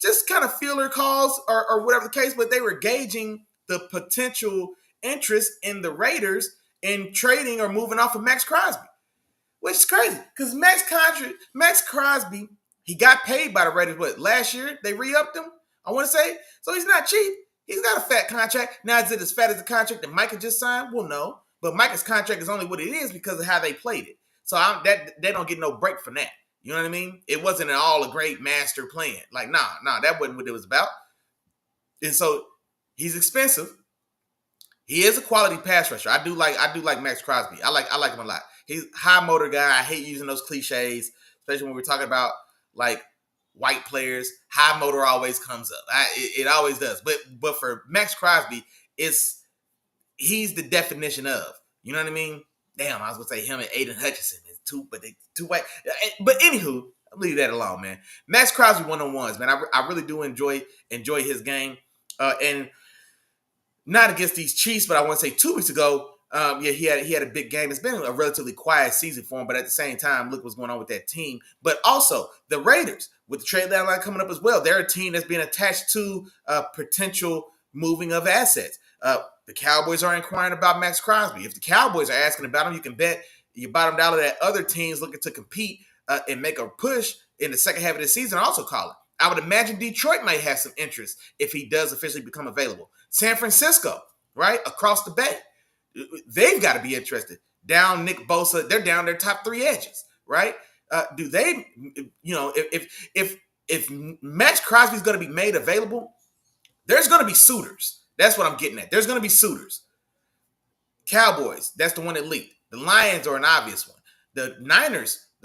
just kind of feeler calls or whatever the case, but they were gauging the potential interest in the Raiders in trading or moving off of Maxx Crosby, which is crazy because Maxx Crosby, he got paid by the Raiders, last year? They re-upped him, I want to say. So he's not cheap. He's got a fat contract. Now, is it as fat as the contract that Micah just signed? Well, no. But Micah's contract is only what it is because of how they played it. So they don't get no break from that. You know what I mean? It wasn't at all a great master plan. Like, nah, that wasn't what it was about. And so he's expensive. He is a quality pass rusher. I do like Maxx Crosby. I like him a lot. He's a high motor guy. I hate using those cliches, especially when we're talking about like white players. High motor always comes up. It always does. But for Maxx Crosby, he's the definition of. You know what I mean? Damn, I was gonna say him and Aiden Hutchinson. two, but they two white. But anywho, I'll leave that alone, man. Maxx Crosby one-on-ones, man. I really do enjoy his game. And not against these Chiefs, but I want to say 2 weeks ago, he had a big game. It's been a relatively quiet season for him, but at the same time, look what's going on with that team. But also the Raiders with the trade deadline coming up as well. They're a team that's being attached to potential moving of assets. The Cowboys are inquiring about Maxx Crosby. If the Cowboys are asking about him, you can bet your bottom dollar that other teams looking to compete and make a push in the second half of the season also call it. I would imagine Detroit might have some interest if he does officially become available. San Francisco, right, across the bay, they've got to be interested. Down Nick Bosa, they're down their top 3 edges, right? Do they, if Maxx Crosby is going to be made available, there's going to be suitors. That's what I'm getting at. There's going to be suitors. Cowboys, that's the one that leaked. The Lions are an obvious one. The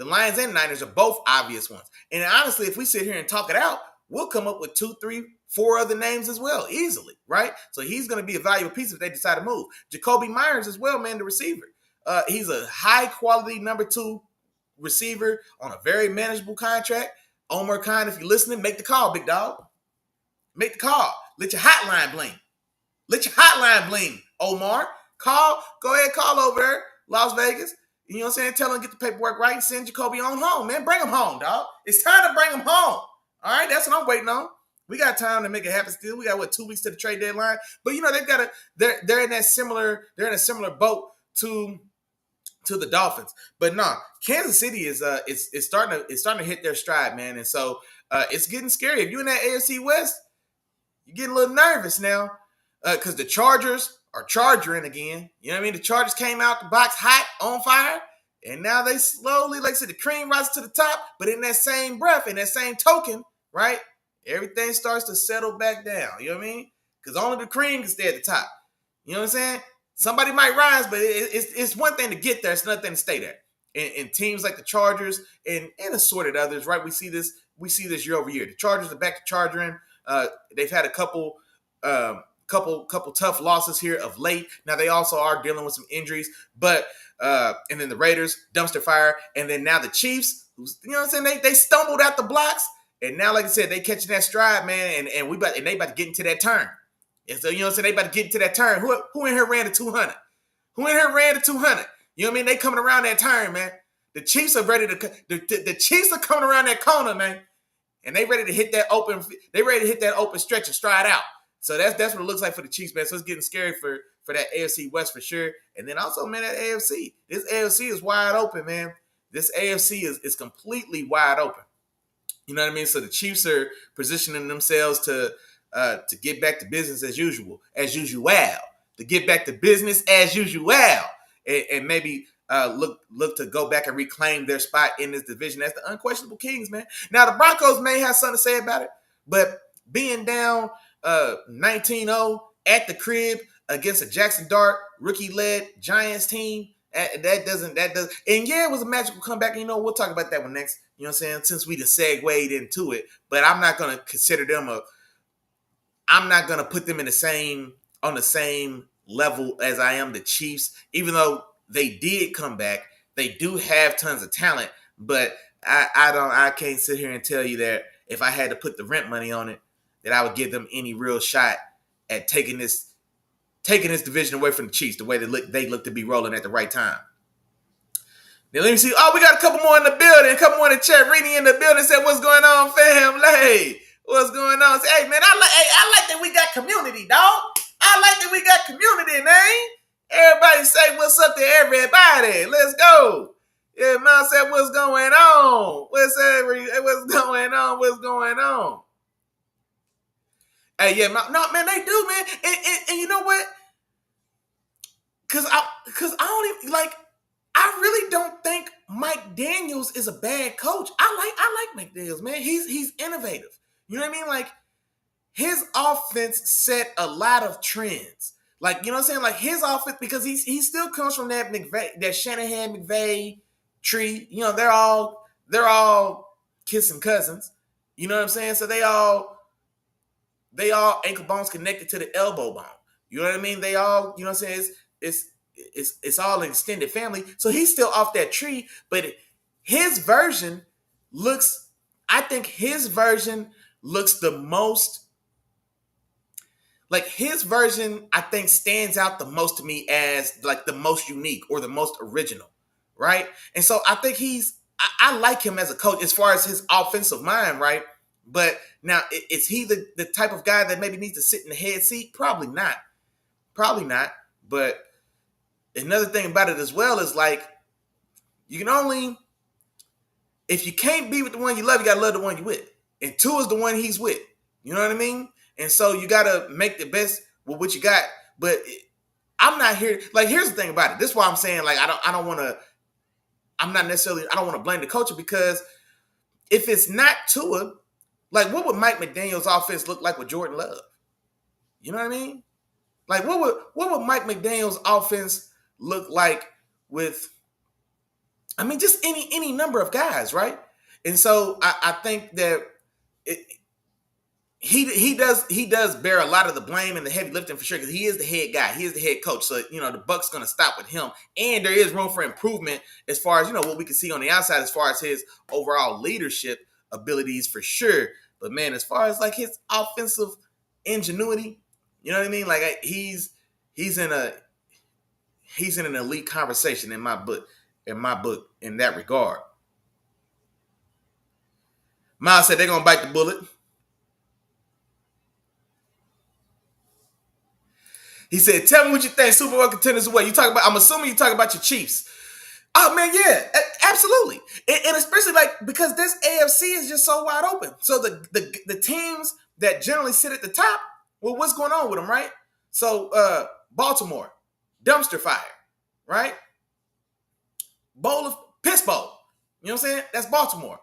Lions and Niners are both obvious ones. And honestly, if we sit here and talk it out, we'll come up with 2, 3, 4 other names as well, easily, right? So he's going to be a valuable piece if they decide to move. Jacoby Myers as well, man, the receiver. He's a high-quality number 2 receiver on a very manageable contract. Omar Khan, if you're listening, make the call, big dog. Make the call. Let your hotline bling. Let your hotline bling, Omar. Call. Go ahead, call over there, Las Vegas. You know what I'm saying? Tell him get the paperwork right and send Jacoby on home, man. Bring him home, dog. It's time to bring him home. All right, that's what I'm waiting on. We got time to make it happen still. We got 2 weeks to the trade deadline. But they're in a similar boat to the Dolphins. But no, Kansas City is starting to hit their stride, man. And so it's getting scary. If you're in that AFC West, you're getting a little nervous now. Because the Chargers are charging again. You know what I mean? The Chargers came out the box hot, on fire, and now they slowly, like I said, the cream rises to the top, but in that same breath, in that same token, right, everything starts to settle back down. You know what I mean? Because only the cream can stay at the top. You know what I'm saying? Somebody might rise, but it's one thing to get there. It's another thing to stay there. And teams like the Chargers and assorted others, right? We see this year over year. The Chargers are back to charging. They've had a couple tough losses here of late. Now they also are dealing with some injuries, but and then the Raiders, dumpster fire, and then now the Chiefs, you know what I'm saying? They stumbled out the blocks, and now, like I said, they catching that stride, man, and they about to get into that turn. And so, you know what I'm saying? They about to get into that turn. Who in here ran to 200? Who in here ran to 200? You know what I mean? They coming around that turn, man. The Chiefs are ready to. The Chiefs are coming around that corner, man, and they ready to hit that open. They ready to hit that open stretch and stride out. So that's what it looks like for the Chiefs, man. So it's getting scary for that AFC West for sure. And then also, man, that AFC. This AFC is wide open, man. This AFC is completely wide open. You know what I mean? So the Chiefs are positioning themselves to get back to business as usual. To get back to business as usual. And maybe look to go back and reclaim their spot in this division as the unquestionable kings, man. Now, the Broncos may have something to say about it, but being down 19-0 at the crib against a Jackson Dart rookie-led Giants team, that doesn't. And yeah, it was a magical comeback. And, we'll talk about that one next. You know what I'm saying? Since we just segued into it, but I'm not going to consider them I'm not going to put them on the same level as I am the Chiefs, even though they did come back. They do have tons of talent, but I can't sit here and tell you that if I had to put the rent money on it, that I would give them any real shot at taking this division away from the Chiefs the way they look to be rolling at the right time. Now let me see. Oh, we got a couple more in the building. A couple more in the chat. Reading in the building said, "What's going on, family? What's going on?" Say, hey, man, I like that we got community, dog. I like that we got community, man. Everybody say what's up to everybody. Let's go. Yeah, Mom said, "What's going on? What's going on? What's going on?" Hey, yeah, no, man, they do, man. And you know what? Cause I don't even I really don't think Mike Daniels is a bad coach. I like Mike Daniels, man. He's innovative. You know what I mean? Like, his offense set a lot of trends. Like, you know what I'm saying? Like, his offense, because he still comes from that Shanahan McVay tree. You know, they're all kissing cousins. You know what I'm saying? So they all ankle bones connected to the elbow bone. You know what I mean? They all, you know what I'm saying? it's all an extended family. So he's still off that tree, but his version looks, I think his version looks the most, like his version, I think stands out the most to me as like the most unique or the most original, right? And so I think I like him as a coach as far as his offensive mind, right? But now, is he the type of guy that maybe needs to sit in the head seat? Probably not. Probably not. But another thing about it as well is like, you can only, if you can't be with the one you love, you got to love the one you're with. And two is the one he's with. You know what I mean? And so you got to make the best with what you got. But I'm not here. Like, here's the thing about it. This is why I'm saying, like, I don't want to blame the coach, because if it's not Tua, like, what would Mike McDaniel's offense look like with Jordan Love? You know what I mean? Like, what would Mike McDaniel's offense look like with, I mean, just any number of guys, right? And so I think that he does bear a lot of the blame and the heavy lifting for sure, because he is the head guy, he is the head coach. So the buck's going to stop with him, and there is room for improvement as far as what we can see on the outside as far as his overall leadership abilities for sure. But man, as far as like his offensive ingenuity, you know what I mean? Like he's in an elite conversation in my book in that regard. Miles said they're gonna bite the bullet. He said, "Tell me what you think. Super Bowl contenders away. You talk about? I'm assuming you talk about your Chiefs." Oh man, yeah, absolutely, and especially like because this AFC is just so wide open. So the teams that generally sit at the top, well, what's going on with them, right? So Baltimore, dumpster fire, right? Piss bowl. You know what I'm saying? That's Baltimore.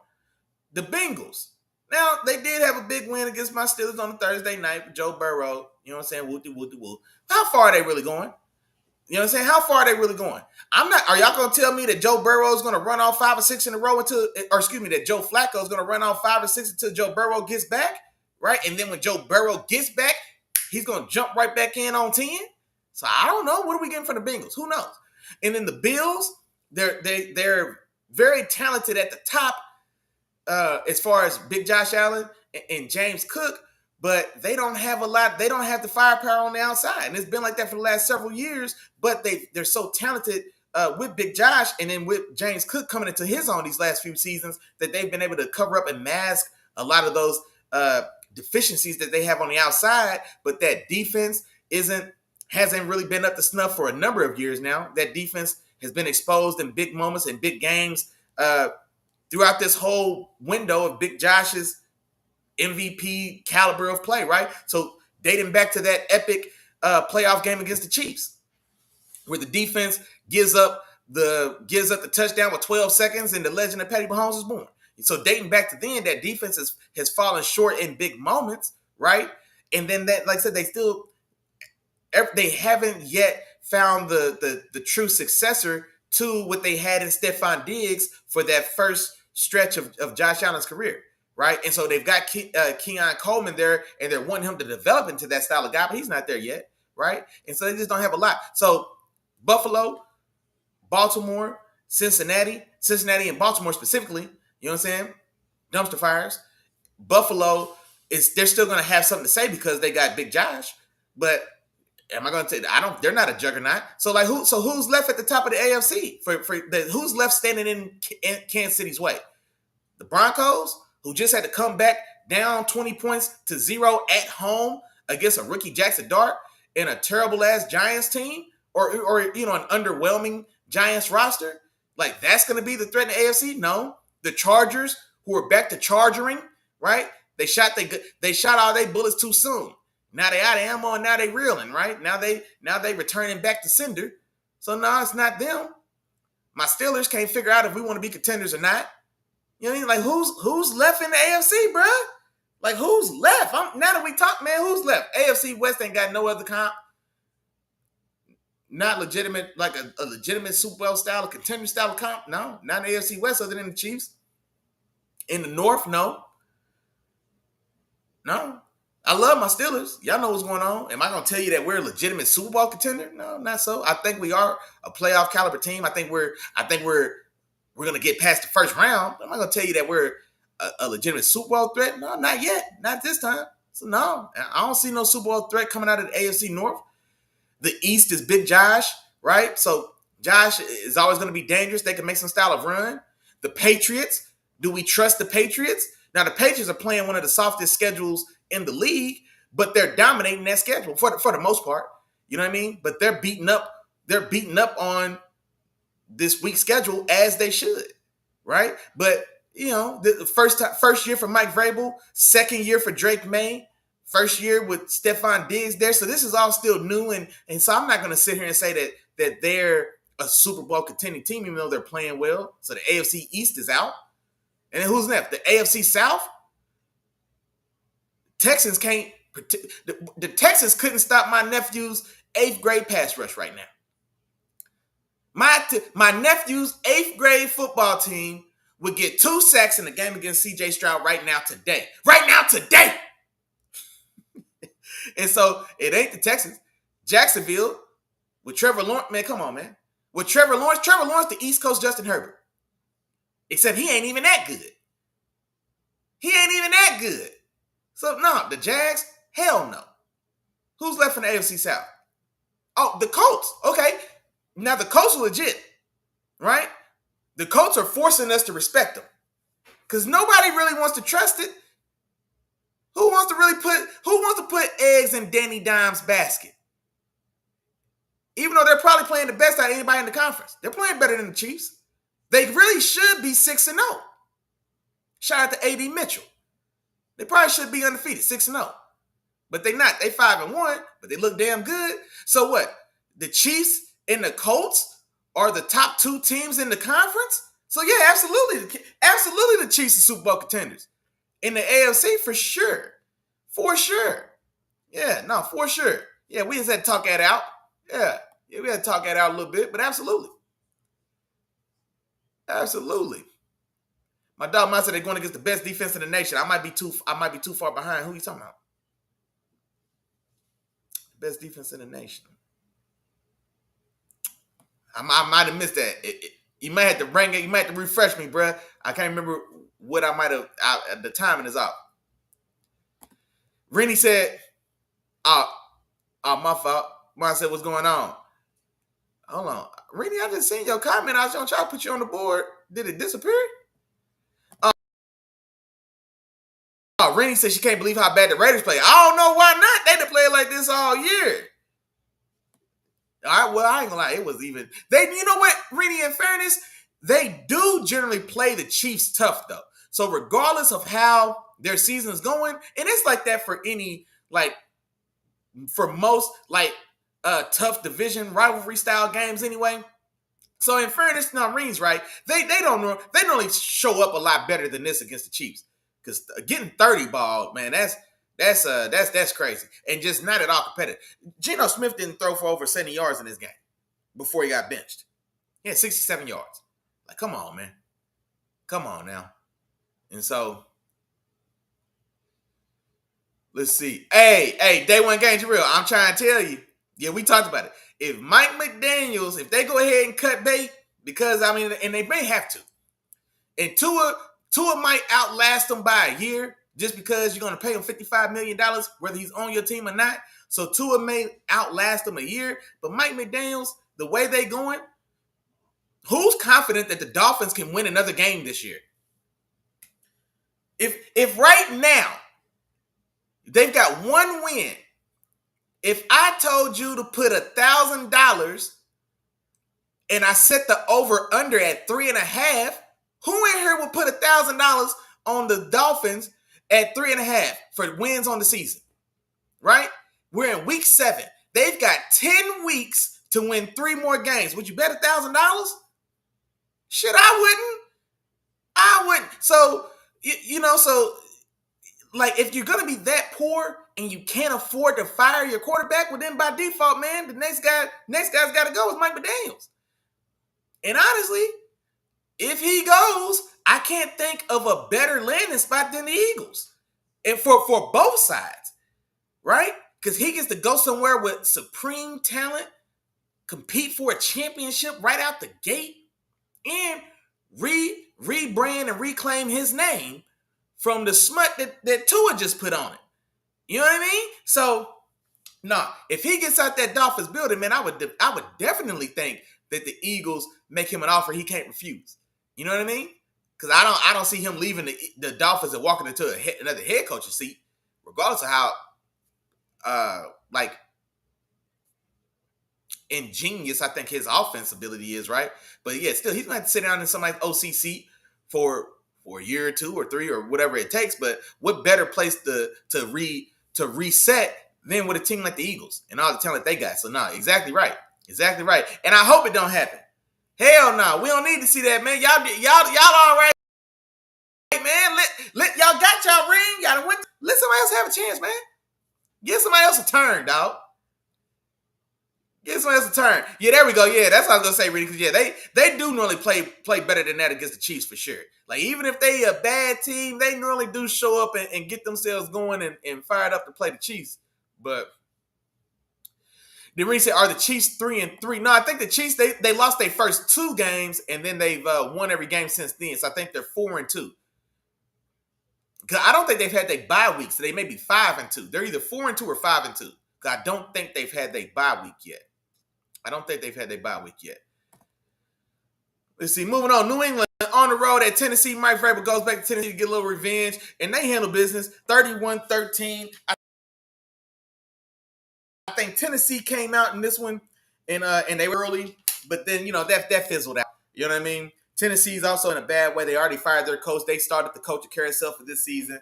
The Bengals. Now, they did have a big win against my Steelers on a Thursday night with Joe Burrow. You know what I'm saying? Woo-de-woo-de-woo. How far are they really going? You know what I'm saying? How far are they really going? Are y'all going to tell me that Joe Burrow is going to run off 5 or 6 in a row that Joe Flacco is going to run off 5 or 6 until Joe Burrow gets back, right? And then when Joe Burrow gets back, he's going to jump right back in on 10? So I don't know. What are we getting from the Bengals? Who knows? And then the Bills, they're very talented at the top as far as Big Josh Allen and James Cook, but they don't have a lot. They don't have the firepower on the outside, and it's been like that for the last several years. But they're so talented with Big Josh, and then with James Cook coming into his own these last few seasons, that they've been able to cover up and mask a lot of those deficiencies that they have on the outside. But that defense hasn't really been up to snuff for a number of years now. That defense has been exposed in big moments and big games throughout this whole window of Big Josh's MVP caliber of play, right? So dating back to that epic playoff game against the Chiefs, where the defense gives up the touchdown with 12 seconds and the legend of Patty Mahomes is born. So dating back to then, that defense has fallen short in big moments, right? And then that, like I said, they haven't yet found the true successor to what they had in Stephon Diggs for that first stretch of Josh Allen's career, right? And so they've got Keon Coleman there, and they're wanting him to develop into that style of guy, but he's not there yet, right? And so they just don't have a lot. So Buffalo, Baltimore, Cincinnati and Baltimore specifically, you know what I'm saying? Dumpster fires. Buffalo they're still going to have something to say because they got Big Josh, but am I going to say they're not a juggernaut. So like who's left at the top of the AFC who's left standing in Kansas City's way? The Broncos, who just had to come back down 20 points to 0 at home against a rookie Jackson Dart and a terrible ass Giants team, or an underwhelming Giants roster. Like that's going to be the threat in the AFC? No. The Chargers, who are back to charging, right? They shot all their bullets too soon. Now they out of ammo and now they reeling, right? Now they returning back to sender. So no, it's not them. My Steelers can't figure out if we want to be contenders or not. You know what I mean? Like who's left in the AFC, bro? Like who's left? Now that we talk, man, who's left? AFC West ain't got no other comp. Not legitimate, like a legitimate Super Bowl style, a contender style of comp. No, not the AFC West other than the Chiefs. In the North, no. I love my Steelers. Y'all know what's going on. Am I going to tell you that we're a legitimate Super Bowl contender? No, not so. I think we are a playoff caliber team. I think we're going to get past the first round. I'm not going to tell you that we're a legitimate Super Bowl threat. No, not yet. Not this time. So no, I don't see no Super Bowl threat coming out of the AFC North. The East is Big Josh, right? So Josh is always going to be dangerous. They can make some style of run. The Patriots. Do we trust the Patriots? Now, the Patriots are playing one of the softest schedules in the league, but they're dominating that schedule for the most part. You know what I mean? But they're beating up on this week's schedule as they should, right? But you know, the first year for Mike Vrabel, second year for Drake May, first year with Stephon Diggs there. So this is all still new, and so I'm not going to sit here and say that they're a Super Bowl contending team, even though they're playing well. So the AFC East is out. And then who's next? The AFC South? Texans can't – the Texans couldn't stop my nephew's 8th grade pass rush right now. My nephew's 8th grade football team would get 2 sacks in the game against C.J. Stroud right now today. Right now today! And so it ain't the Texans. Jacksonville with Trevor Lawrence – man, come on, man. With Trevor Lawrence, the East Coast Justin Herbert. Except he ain't even that good. So, no, the Jags, hell no. Who's left in the AFC South? Oh, the Colts. Okay. Now, the Colts are legit, right? The Colts are forcing us to respect them because nobody really wants to trust it. Who wants to put eggs in Danny Dimes' basket? Even though they're probably playing the best out of anybody in the conference. They're playing better than the Chiefs. They really should be 6-0. Shout out to A.D. Mitchell. They probably should be undefeated, 6-0. But they're not. They 5-1, but they look damn good. So what? The Chiefs and the Colts are the top 2 teams in the conference? So yeah, absolutely. Absolutely the Chiefs are Super Bowl contenders. In the AFC, for sure. For sure. Yeah, no, for sure. Yeah, we just had to talk that out. Yeah, we had to talk that out a little bit, but absolutely. Absolutely. My dog might say they're going against the best defense in the nation. I might be too far behind. Who are you talking about? Best defense in the nation. I might have missed that. You might have to bring it. You might have to refresh me, bruh. I can't remember what I might have. The timing is off. Rennie said, my fault. Mine said, what's going on? Hold on. Rennie, I just seen your comment. I was going to try to put you on the board. Did it disappear? Rennie said she can't believe how bad the Raiders play. I don't know why not. They done played like this all year. All right, well, I ain't gonna lie. It was even. You know what, Rennie, in fairness, they do generally play the Chiefs tough, though. So regardless of how their season is going, and it's like that for any, for most, tough division rivalry style games anyway. So in fairness, now Rennie's right. They don't really show up a lot better than this against the Chiefs. Because getting 30 ball, man, that's crazy. And just not at all competitive. Geno Smith didn't throw for over 70 yards in this game before he got benched. He had 67 yards. Like, come on, man. Come on now. And so, let's see. Hey, day one game, Jamyr. I'm trying to tell you. Yeah, we talked about it. If Mike McDaniels, if they go ahead and cut bait, because, and they may have to, and Tua might outlast them by a year just because you're going to pay him $55 million, whether he's on your team or not. So Tua may outlast them a year. But Mike McDaniels, the way they going, who's confident that the Dolphins can win another game this year? If right now they've got one win, if I told you to put $1,000 and I set the over-under at 3.5, who in here will put $1,000 on the Dolphins at 3.5 for wins on the season? Right? We're in week 7. They've got 10 weeks to win 3 more games. Would you bet $1,000? Shit, I wouldn't. So, if you're going to be that poor and you can't afford to fire your quarterback, well, then by default, man, the next guy's got to go is Mike McDaniels. And honestly, if he goes, I can't think of a better landing spot than the Eagles. And for both sides. right? Because he gets to go somewhere with supreme talent, compete for a championship right out the gate, and rebrand and reclaim his name from the smut that Tua just put on it. You know what I mean? So, if he gets out that Dolphins building, man, I would definitely think that the Eagles make him an offer he can't refuse. You know what I mean? Because I don't see him leaving the Dolphins and walking into another head coaching seat, regardless of how ingenious I think his offense ability is, right? But yeah, still he's gonna have to sit down in somebody's OC seat for a year or 2 or 3 or whatever it takes. But what better place to reset than with a team like the Eagles and all the talent they got? So exactly right. And I hope it don't happen. Hell no, we don't need to see that, man. Y'all all right, man. Let y'all got y'all ring. Y'all win. Let somebody else have a chance, man. Give somebody else a turn, dog. Give somebody else a turn. Yeah, there we go. Yeah, that's what I was gonna say, really. Because yeah, they do normally play better than that against the Chiefs for sure. Like even if they a bad team, they normally do show up and get themselves going and fired up to play the Chiefs. But then Reed said, "Are the Chiefs 3-3?" No, I think the Chiefs they lost their first 2 games and then they've won every game since then. So I think they're 4-2. Because I don't think they've had their bye week, so they may be 5-2. They're either 4-2 or 5-2. Because I don't think they've had their bye week yet. Let's see. Moving on. New England on the road at Tennessee. Mike Vrabel goes back to Tennessee to get a little revenge, and they handle business 31-13. I think Tennessee came out in this one, and they were early, but then that fizzled out. You know what I mean? Tennessee's also in a bad way. They already fired their coach. They started the coaching carousel for this season.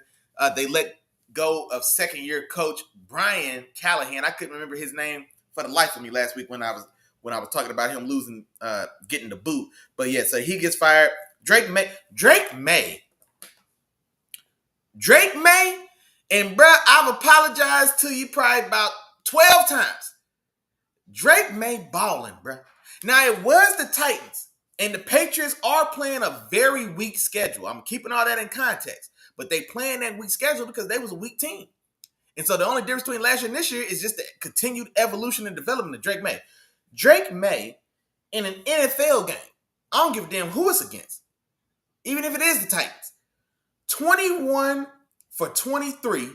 They let go of second-year coach Brian Callahan. I couldn't remember his name for the life of me last week when I was talking about him losing, getting the boot. But yeah, so he gets fired. Drake May, and bruh, I've apologized to you probably about 12 times. Drake May balling, bruh. Now it was the Titans, and the Patriots are playing a very weak schedule. I'm keeping all that in context, but they playing that weak schedule because they was a weak team. And so the only difference between last year and this year is just the continued evolution and development of Drake May. Drake May in an NFL game, I don't give a damn who it's against, even if it is the Titans, 21 for 23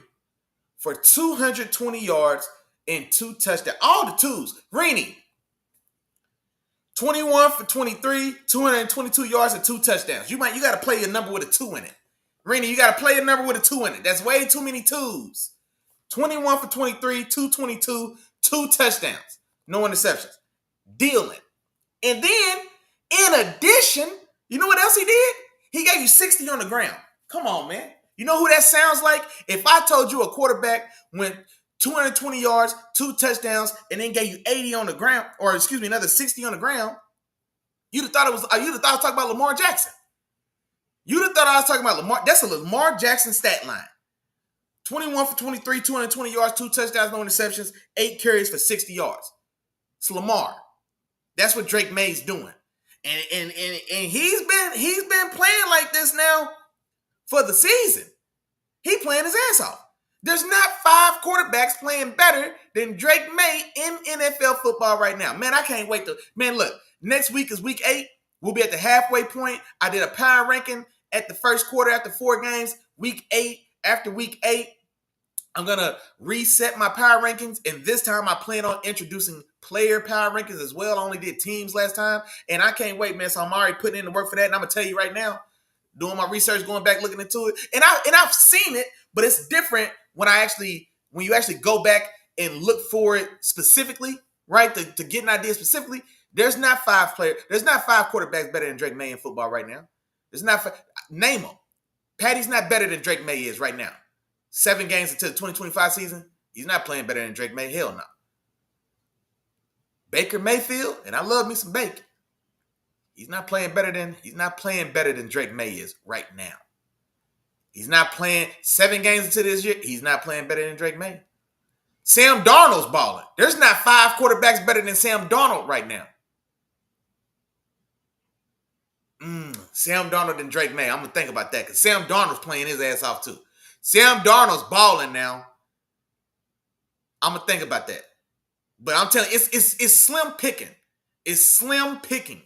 for 220 yards and 2 touchdowns. All the twos. Greeny, 21 for 23, 222 yards and 2 touchdowns. You got to play a number with a 2 in it. Greeny, you got to play a number with a 2 in it. That's way too many twos. 21 for 23, 222, 2 touchdowns. No interceptions. Dealing. And then, in addition, you know what else he did? He gave you 60 on the ground. Come on, man. You know who that sounds like? If I told you a quarterback went 220 yards, 2 touchdowns, and then gave you 80 on the ground, or excuse me, another 60 on the ground, you'd have thought I was talking about Lamar Jackson. You'd have thought I was talking about Lamar. That's a Lamar Jackson stat line. 21 for 23, 220 yards, 2 touchdowns, no interceptions, 8 carries for 60 yards. It's Lamar. That's what Drake May's doing. And he's been playing like this now for the season. He playing his ass off. There's not 5 quarterbacks playing better than Drake May in NFL football right now. Man, I can't wait look, next week is week 8. We'll be at the halfway point. I did a power ranking at the first quarter after 4 games. Week 8, after week 8, I'm going to reset my power rankings, and this time I plan on introducing player power rankings as well. I only did teams last time, and I can't wait, man. So I'm already putting in the work for that, and I'm going to tell you right now, doing my research, going back, looking into it, and I've seen it, but it's different when you actually go back and look for it specifically, right, to get an idea specifically. There's not 5 quarterbacks better than Drake May in football right now. Name them. Patty's not better than Drake May is right now. 7 games into the 2025 season, he's not playing better than Drake May. Hell no. Baker Mayfield, and I love me some Baker. He's not playing better than Drake May is right now. He's not playing 7 games into this year. He's not playing better than Drake May. Sam Darnold's balling. There's not 5 quarterbacks better than Sam Darnold right now. Sam Darnold and Drake May. I'm going to think about that because Sam Darnold's playing his ass off too. Sam Darnold's balling now. I'm gonna think about that. But I'm telling you, it's slim picking. It's slim picking.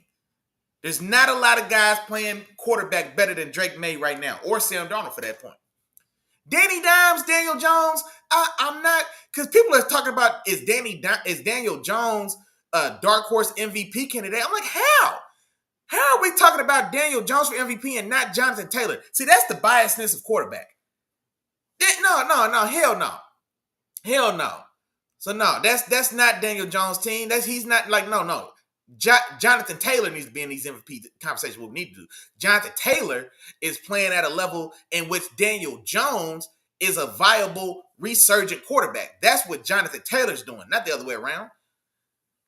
There's not a lot of guys playing quarterback better than Drake May right now, or Sam Darnold for that point. Danny Dimes, Daniel Jones, I'm not, because people are talking about is Daniel Jones a dark horse MVP candidate? I'm like, how? How are we talking about Daniel Jones for MVP and not Jonathan Taylor? See, that's the biasness of quarterback. No, hell no. Hell no. So no, that's not Daniel Jones' team. He's not like no. Jonathan Taylor needs to be in these MVP conversations. What we need to do. Jonathan Taylor is playing at a level in which Daniel Jones is a viable, resurgent quarterback. That's what Jonathan Taylor's doing, not the other way around.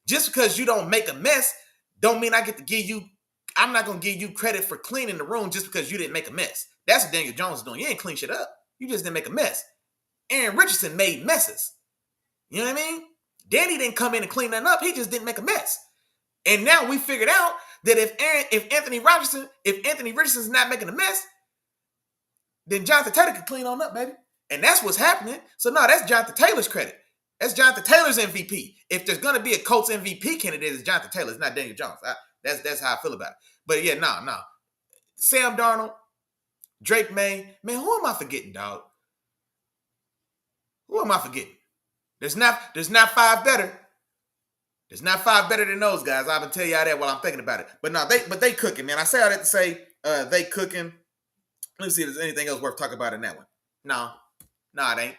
Just because you don't make a mess, don't mean I get to give you. I'm not gonna give you credit for cleaning the room just because you didn't make a mess. That's what Daniel Jones is doing. You ain't clean shit up. You just didn't make a mess. Aaron Richardson made messes. You know what I mean? Danny didn't come in and clean nothing up. He just didn't make a mess. And now we figured out that if Anthony Richardson's not making a mess, then Jonathan Taylor can clean on up, baby. And that's what's happening. So no, that's Jonathan Taylor's credit. That's Jonathan Taylor's MVP. If there's going to be a Colts MVP candidate, it's Jonathan Taylor. It's not Daniel Jones. That's how I feel about it. But yeah, no. Sam Darnold, Drake May. Man, who am I forgetting, dog? Who am I forgetting? There's not five better. There's not five better than those guys. I'm gonna tell y'all that while I'm thinking about it. But no, they cooking, man. I say all that to say they cooking. Let me see if there's anything else worth talking about in that one. No, it ain't.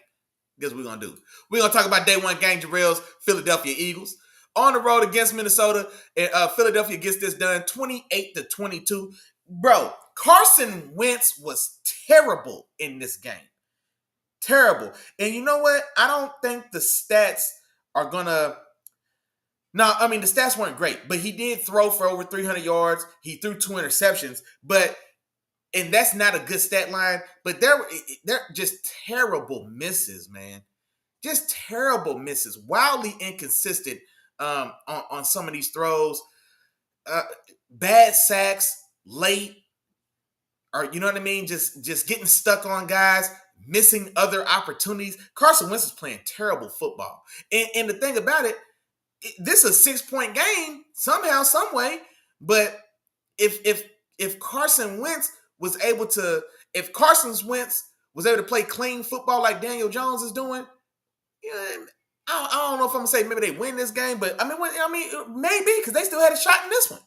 Guess what we're gonna do? We're gonna talk about day one gang Jarrell's Philadelphia Eagles. On the road against Minnesota, and Philadelphia gets this done 28-22. Bro, Carson Wentz was terrible in this game. Terrible. And you know what? I don't think the stats are gonna. No, I mean the stats weren't great, but he did throw for over 300 yards. He threw 2 interceptions, and that's not a good stat line. But they're just terrible misses, man. Just terrible misses. Wildly inconsistent on some of these throws. Bad sacks late, or you know what I mean? Just getting stuck on guys. Missing other opportunities. Carson Wentz is playing terrible football. And the thing about it, this is a 6-point game somehow, some way. But if Carson Wentz was able to, was able to play clean football like Daniel Jones is doing, I don't know if I'm gonna say maybe they win this game, but I mean maybe because they still had a shot in this one,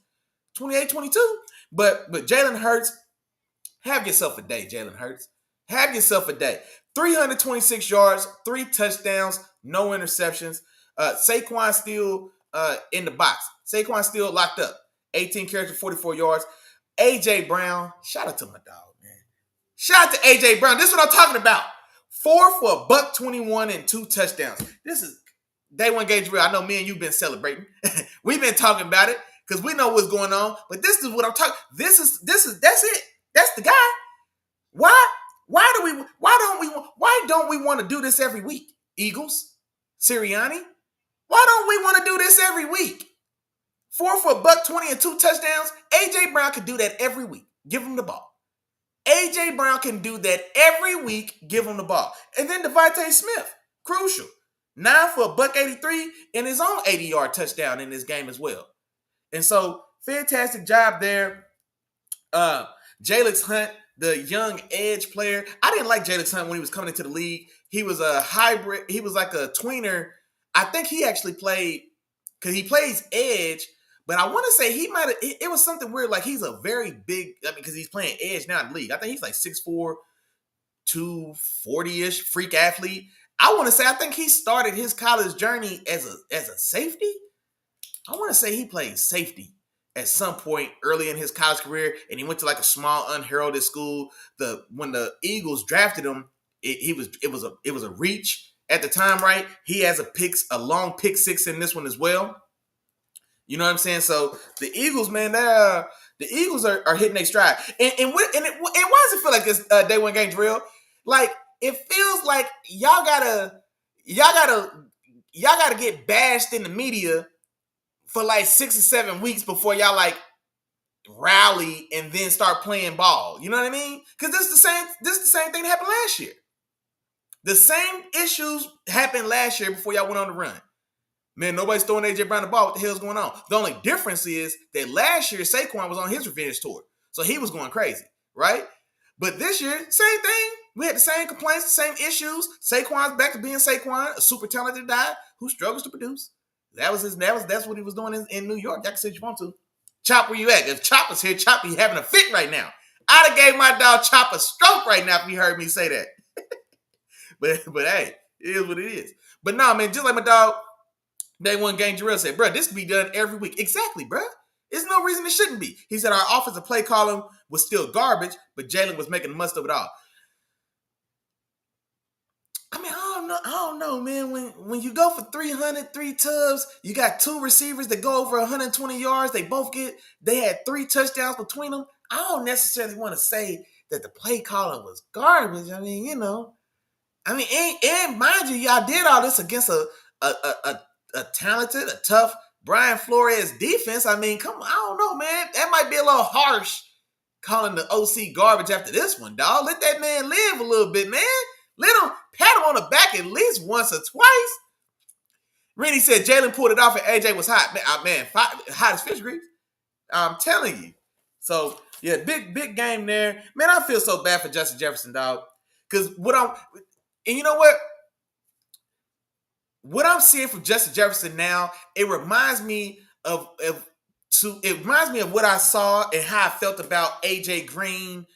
28-22. But Jalen Hurts, have yourself a day, Jalen Hurts. Have yourself a day. 326 yards, 3 touchdowns, no interceptions. Saquon still in the box. Saquon still locked up. 18 carries for 44 yards. A.J. Brown, shout out to my dog, man. Shout out to A.J. Brown. This is what I'm talking about. 4 for $121 and 2 touchdowns. This is day one game real. I know me and you've been celebrating. We've been talking about it because we know what's going on. But this is what I'm talking. That's it. That's the guy. Why don't we want to do this every week? Eagles, Sirianni, why don't we want to do this every week? 4 for $120 and 2 touchdowns. A.J. Brown can do that every week. Give him the ball. A.J. Brown can do that every week. Give him the ball. And then Devontae Smith, crucial. 9 for $183 and his own 80-yard touchdown in this game as well. And so, fantastic job there. Jalen Hunt, the young edge player. I didn't like Jalen Hunt when he was coming into the league. He was a hybrid. He was like a tweener. I think he actually played, because he plays edge, but I want to say he might have, it was something weird. Like he's a very big, because he's playing edge now in the league. I think he's like 6'4", 240-ish, freak athlete. I want to say, I think he started his college journey as a safety. I want to say he played safety at some point early in his college career, and he went to like a small unheralded school. When the Eagles drafted him, it was a reach at the time, right? He has a long pick 6 in this one as well. You know what I'm saying? So the Eagles, man, the Eagles are hitting their stride. And why does it feel like this day one game drill? Like it feels like y'all gotta get bashed in the media for like 6 or 7 weeks before y'all like rally and then start playing ball. You know what I mean? Because this is the same thing that happened last year. The same issues happened last year before y'all went on the run. Man, nobody's throwing AJ Brown the ball. What the hell's going on? The only difference is that last year Saquon was on his revenge tour, so he was going crazy, right? But this year, same thing. We had the same complaints, the same issues. Saquon's back to being Saquon, a super talented guy who struggles to produce. That's what he was doing in New York. Y'all can say what you want to. Chop, where you at? If Chop was here, Chop be having a fit right now. I'd have gave my dog Chop a stroke right now if he heard me say that. But hey, it is what it is. But no, man, just like my dog, Day One Game Jarrell said, bro, this can be done every week. Exactly, bro. There's no reason it shouldn't be. He said our offensive play column was still garbage, but Jalen was making the most of it all. I mean, I don't know, man. When you go for 300, 3 tubs, you got 2 receivers that go over 120 yards. They had 3 touchdowns between them. I don't necessarily want to say that the play calling was garbage. I mean, and mind you, y'all did all this against a talented, a tough Brian Flores defense. I mean, come on, I don't know, man. That might be a little harsh calling the OC garbage after this one, dog. Let that man live a little bit, man. Let him pat him on the back at least once or twice. Rennie said Jalen pulled it off and AJ was hot. Man, hot as fish grease. I'm telling you. So, yeah, big game there. Man, I feel so bad for Justin Jefferson, dog. Because and you know what? What I'm seeing from Justin Jefferson now, it reminds me of what I saw and how I felt about AJ Green,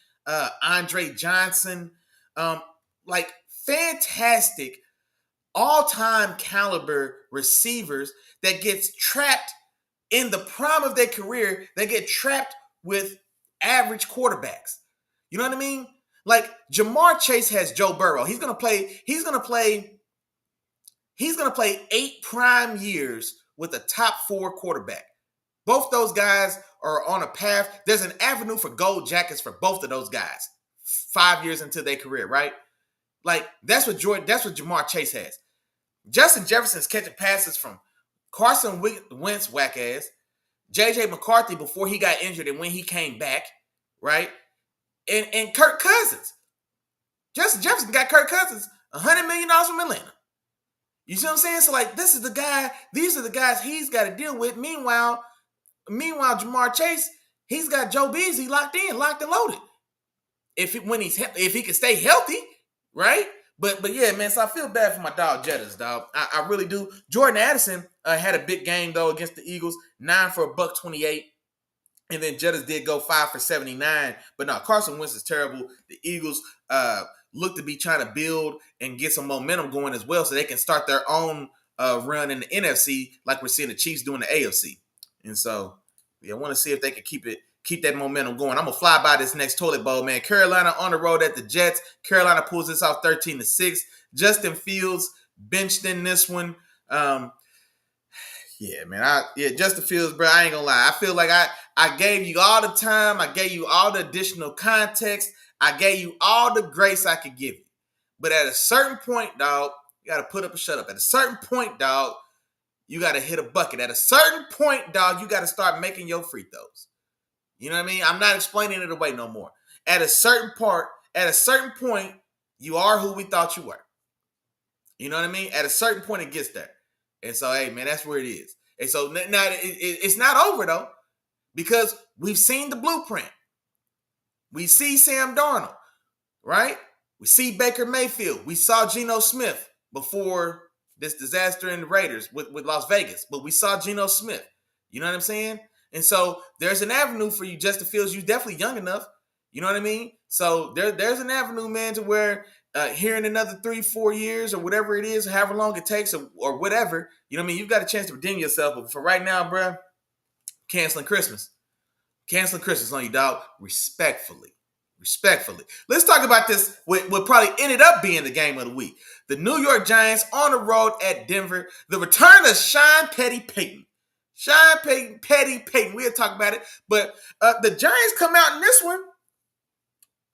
Andre Johnson, like fantastic all-time caliber receivers that gets trapped in the prime of their career. They get trapped with average quarterbacks. You know what I mean? Like Jamar Chase has Joe Burrow. He's gonna play 8 prime years with a top 4 quarterback. Both those guys are on a path. There's an avenue for gold jackets for both of those guys 5 years into their career, right? Like that's what Jamar Chase has. Justin Jefferson's catching passes from Carson Wentz, whack ass, JJ McCarthy before he got injured and when he came back, right? And Kirk Cousins. Justin Jefferson got Kirk Cousins $100 million from Atlanta. You see what I'm saying? So like, these are the guys he's got to deal with. Meanwhile, Jamar Chase, he's got Joe Beasley locked and loaded. If he can stay healthy, right? But yeah, man. So I feel bad for my dog Jettas, dog. I really do. Jordan Addison had a big game though against the Eagles, 9 for $128. And then Jettas did go 5 for 79. But no, Carson Wentz is terrible. The Eagles look to be trying to build and get some momentum going as well so they can start their own run in the NFC like we're seeing the Chiefs doing the AFC. And so, yeah, I want to see if they can keep that momentum going. I'm going to fly by this next toilet bowl, man. Carolina on the road at the Jets. Carolina pulls this off 13-6. Justin Fields benched in this one. Yeah, man. Justin Fields, bro, I ain't gonna lie. I feel like I gave you all the time. I gave you all the additional context. I gave you all the grace I could give you. But at a certain point, dog, you got to put up or shut up. At a certain point, dog, you got to hit a bucket. At a certain point, dog, you got to start making your free throws. You know what I mean? I'm not explaining it away no more. At a certain point, you are who we thought you were. You know what I mean? At a certain point, it gets there. And so, hey, man, that's where it is. And so now it's not over, though, because we've seen the blueprint. We see Sam Darnold, right? We see Baker Mayfield. We saw Geno Smith before this disaster in the Raiders with Las Vegas. But we saw Geno Smith. You know what I'm saying? And so there's an avenue for you, Justin Fields. You're definitely young enough. You know what I mean? So there's an avenue, man, to where here in another 3-4 years or whatever it is, however long it takes or whatever, you know what I mean? You've got a chance to redeem yourself. But for right now, bro, canceling Christmas. Canceling Christmas on you, dog. Respectfully. Let's talk about this, what probably ended up being the game of the week. The New York Giants on the road at Denver. The return of Sean Petty Payton. We'll talk about it. But the Giants come out in this one,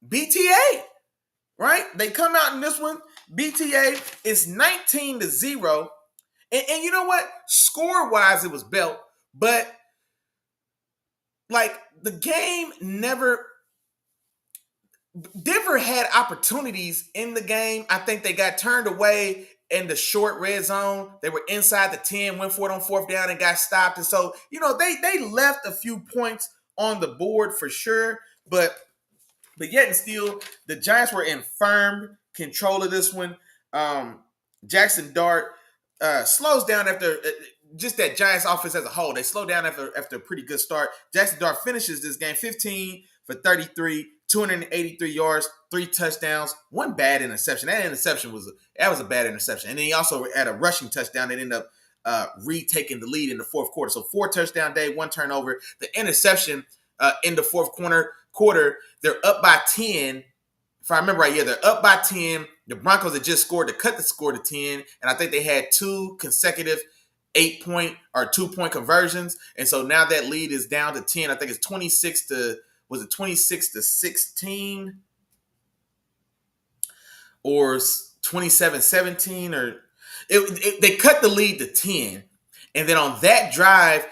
BTA, right? They come out in this one, BTA. It's 19-0. And you know what? Score-wise, it was belt. But, like, the game never... Denver had opportunities in the game. I think they got turned away in the short red zone. They were inside the 10, went for it on fourth down and got stopped. And so, they left a few points on the board for sure. But yet and still, the Giants were in firm control of this one. Jackson Dart slows down after just that Giants offense as a whole. They slow down after a pretty good start. Jackson Dart finishes this game 15 for 33, 283 yards, 3 touchdowns, 1 bad interception. That interception was a bad interception. And then he also had a rushing touchdown that ended up retaking the lead in the fourth quarter. So 4 touchdown day, 1 turnover. The interception in the fourth quarter, they're up by 10. If I remember right, yeah, they're up by 10. The Broncos had just scored to cut the score to 10, and I think they had 2 consecutive 8-point or 2-point conversions, and so now that lead is down to 10. I think it's 26 to 16 or 27-17 or they cut the lead to 10, and then on that drive,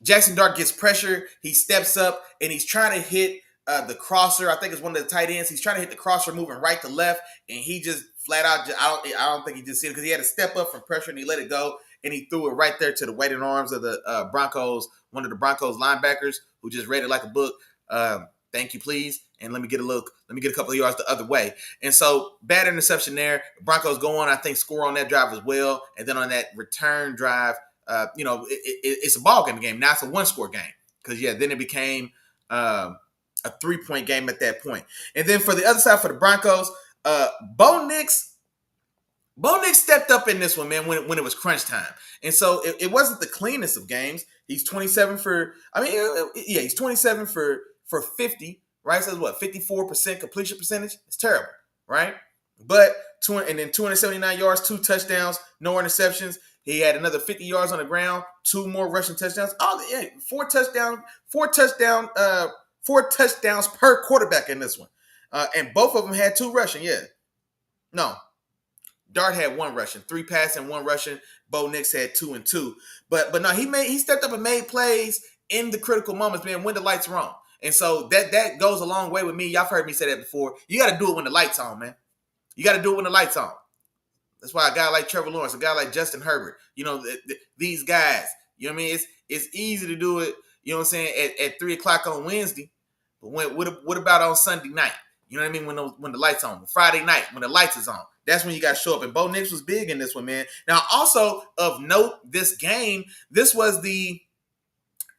Jackson Dart gets pressure. He steps up and he's trying to hit the crosser. I think it's one of the tight ends. He's trying to hit the crosser moving right to left, and he just flat out, I don't think he just hit it because he had to step up from pressure and he let it go, and he threw it right there to the waiting arms of the Broncos, one of the Broncos linebackers who just read it like a book. Thank you, please. And let me get a couple of yards the other way. And so bad interception there. The Broncos go on, I think, score on that drive as well. And then on that return drive, it's a ball game. Now it's a 1-score game because then it became a 3-point game at that point. And then for the other side for the Broncos, Bo Nix stepped up in this one, man, when it was crunch time. And so it wasn't the cleanest of games. He's 27 for 50, right? So what, 54% completion percentage? It's terrible, right? But 279 yards, 2 touchdowns, no interceptions. He had another 50 yards on the ground, 2 more rushing touchdowns. 4 touchdowns per quarterback in this one. And both of them had 2 rushing, No. Dart had 1 rushing, 3 passing, 1 rushing. Bo Nix had 2 and 2. But no, he stepped up and made plays in the critical moments, man, when the lights are on. And so that goes a long way with me. Y'all have heard me say that before. You got to do it when the lights on, man. You got to do it when the lights on. That's why a guy like Trevor Lawrence, a guy like Justin Herbert, these guys, you know what I mean? It's easy to do it, you know what I'm saying, at 3 o'clock on Wednesday. But what about on Sunday night? You know what I mean? When the lights on. Friday night, when the lights is on. That's when you got to show up. And Bo Nix was big in this one, man. Now, also of note, this game, this was the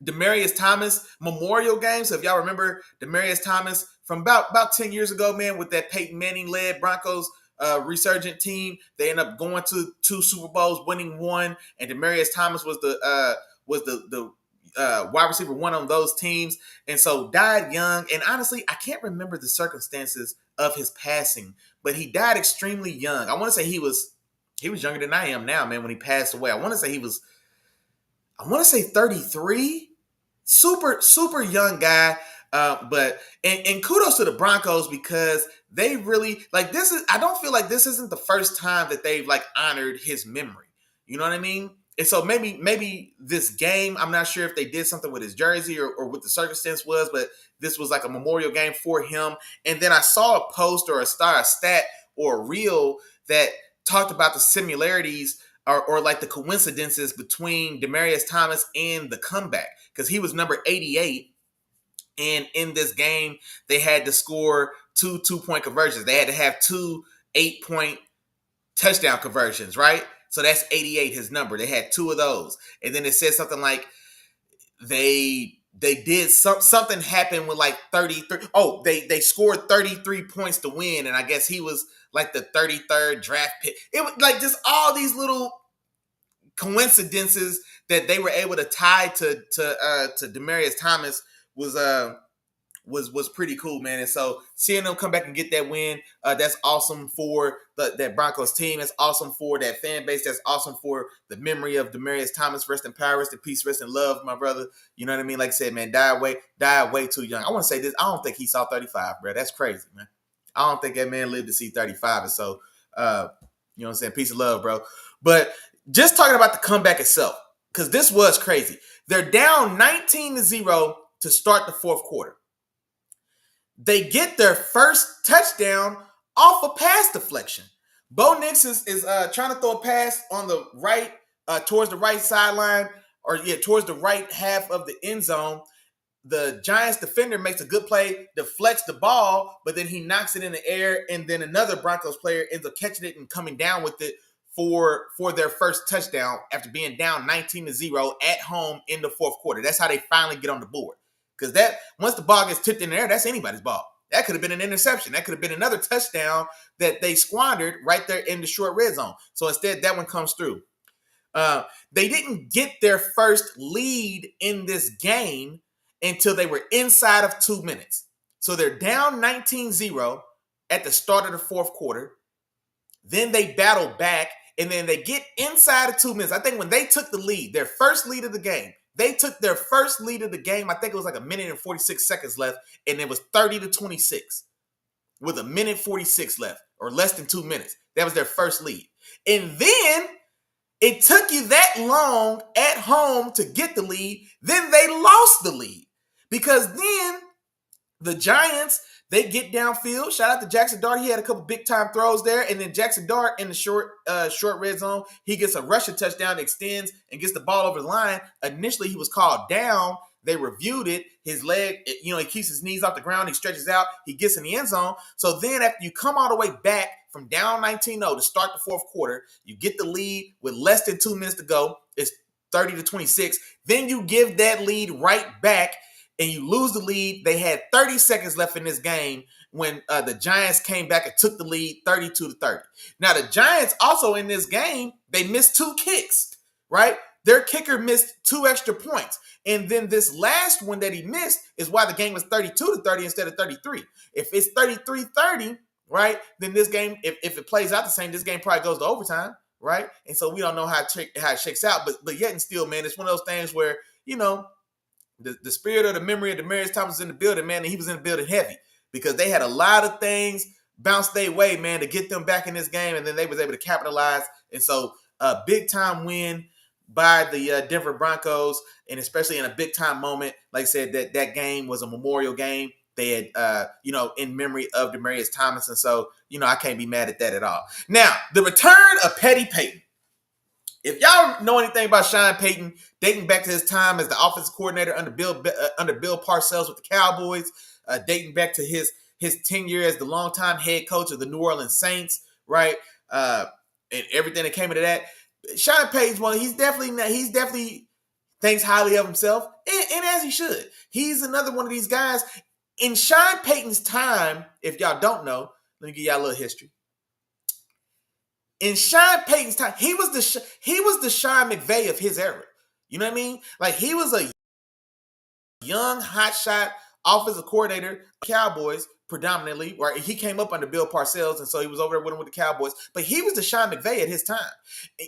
Demaryius Thomas Memorial game. So if y'all remember Demaryius Thomas from about 10 years ago, man, with that Peyton Manning-led Broncos resurgent team, they ended up going to 2 Super Bowls, winning 1, and Demaryius Thomas was the wide receiver 1 on those teams, and so died young. And honestly, I can't remember the circumstances of his passing, but he died extremely young. I want to say he was younger than I am now, man, when he passed away. I want to say 33, super young guy. But kudos to the Broncos because they really I don't feel like this isn't the first time that they've honored his memory. You know what I mean? And so maybe this game, I'm not sure if they did something with his jersey or what the circumstance was, but this was like a memorial game for him. And then I saw a post or a stat or a reel that talked about the similarities or the coincidences between Demaryius Thomas and the comeback, because he was number 88. And in this game, they had to score 2 2-point conversions. They had to have 2 8-point touchdown conversions, right? So that's 88, his number. They had 2 of those. And then it said something like they did something happened with 33. Oh, they scored 33 points to win. And I guess he was the 33rd draft pick. It was just all these little coincidences that they were able to tie to Demaryius Thomas was pretty cool, man. And so seeing them come back and get that win, that's awesome for that Broncos team. That's awesome for that fan base. That's awesome for the memory of Demaryius Thomas. Rest in power, rest in peace, rest in love, my brother. You know what I mean? Like I said, man, died way too young. I want to say this. I don't think he saw 35, bro. That's crazy, man. I don't think that man lived to see 35. And so, you know what I'm saying? Peace of love, bro. But just talking about the comeback itself, because this was crazy. They're down 19-0 to start the fourth quarter. they get their first touchdown off a pass deflection. Bo Nix is trying to throw a pass on the right, towards the right sideline, or towards the right half of the end zone. The Giants defender makes a good play, deflects the ball, but then he knocks it in the air, and then another Broncos player ends up catching it and coming down with it for their first touchdown after being down 19-0 at home in the fourth quarter. That's how they finally get on the board. Because that once the ball gets tipped in the air, that's anybody's ball. That could have been an interception. That could have been another touchdown that they squandered right there in the short red zone. So instead, that one comes through. They didn't get their first lead in this game until they were inside of 2 minutes. So they're down 19-0 at the start of the fourth quarter. Then they battle back, and then they get inside of 2 minutes. I think when they took the lead, their first lead of the game, I think it was like a minute and 46 seconds left, and it was 30-26 with a minute 46 left, or less than 2 minutes. That was their first lead. And then it took you that long at home to get the lead. Then they lost the lead because then the Giants, they get downfield. Shout out to Jackson Dart. He had a couple big-time throws there. And then Jackson Dart in the short red zone, he gets a rushing touchdown, extends, and gets the ball over the line. Initially, he was called down. They reviewed it. His leg, he keeps his knees off the ground. He stretches out. He gets in the end zone. So then after you come all the way back from down 19-0 to start the fourth quarter, you get the lead with less than 2 minutes to go. It's 30-26. Then you give that lead right back, and you lose the lead. They had 30 seconds left in this game when the Giants came back and took the lead 32-30. Now, the Giants also in this game, they missed 2 kicks, right? Their kicker missed 2 extra points. And then this last one that he missed is why the game was 32-30 instead of 33. If it's 33-30, right, then this game, if it plays out the same, this game probably goes to overtime, right? And so we don't know how it shakes out. But yet and still, man, it's one of those things where, the spirit of the memory of Demaryius Thomas was in the building, man, and he was in the building heavy because they had a lot of things bounce their way, man, to get them back in this game, and then they was able to capitalize. And so a big-time win by the Denver Broncos, and especially in a big-time moment. Like I said, that game was a memorial game. They had, in memory of Demaryius Thomas, and so, I can't be mad at that at all. Now, the return of Petty Payton. If y'all know anything about Sean Payton, dating back to his time as the offensive coordinator under Bill Parcells with the Cowboys, dating back to his tenure as the longtime head coach of the New Orleans Saints, right, and everything that came into that, Sean Payton's he's definitely thinks highly of himself, and as he should. He's another one of these guys. In Sean Payton's time, if y'all don't know, let me give y'all a little history. In Sean Payton's time, he was the Sean McVay of his era. You know what I mean? Like, he was a young, hotshot offensive coordinator, Cowboys predominantly, where he came up under Bill Parcells, and so he was over there with him with the Cowboys. But he was the Sean McVay at his time.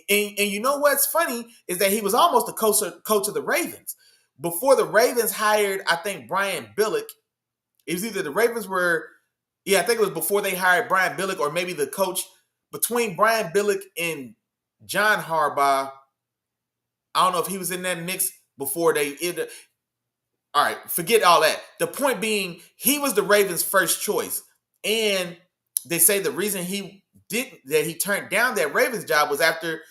And you know what's funny is that he was almost the coach of the Ravens. Before the Ravens hired, I think, Brian Billick, it was either the Ravens were, I think it was before they hired Brian Billick, or maybe the coach between Brian Billick and John Harbaugh. I don't know if he was in that mix before they either. All right, forget all that. The point being, he was the Ravens' first choice. And they say the reason he turned down that Ravens job was after,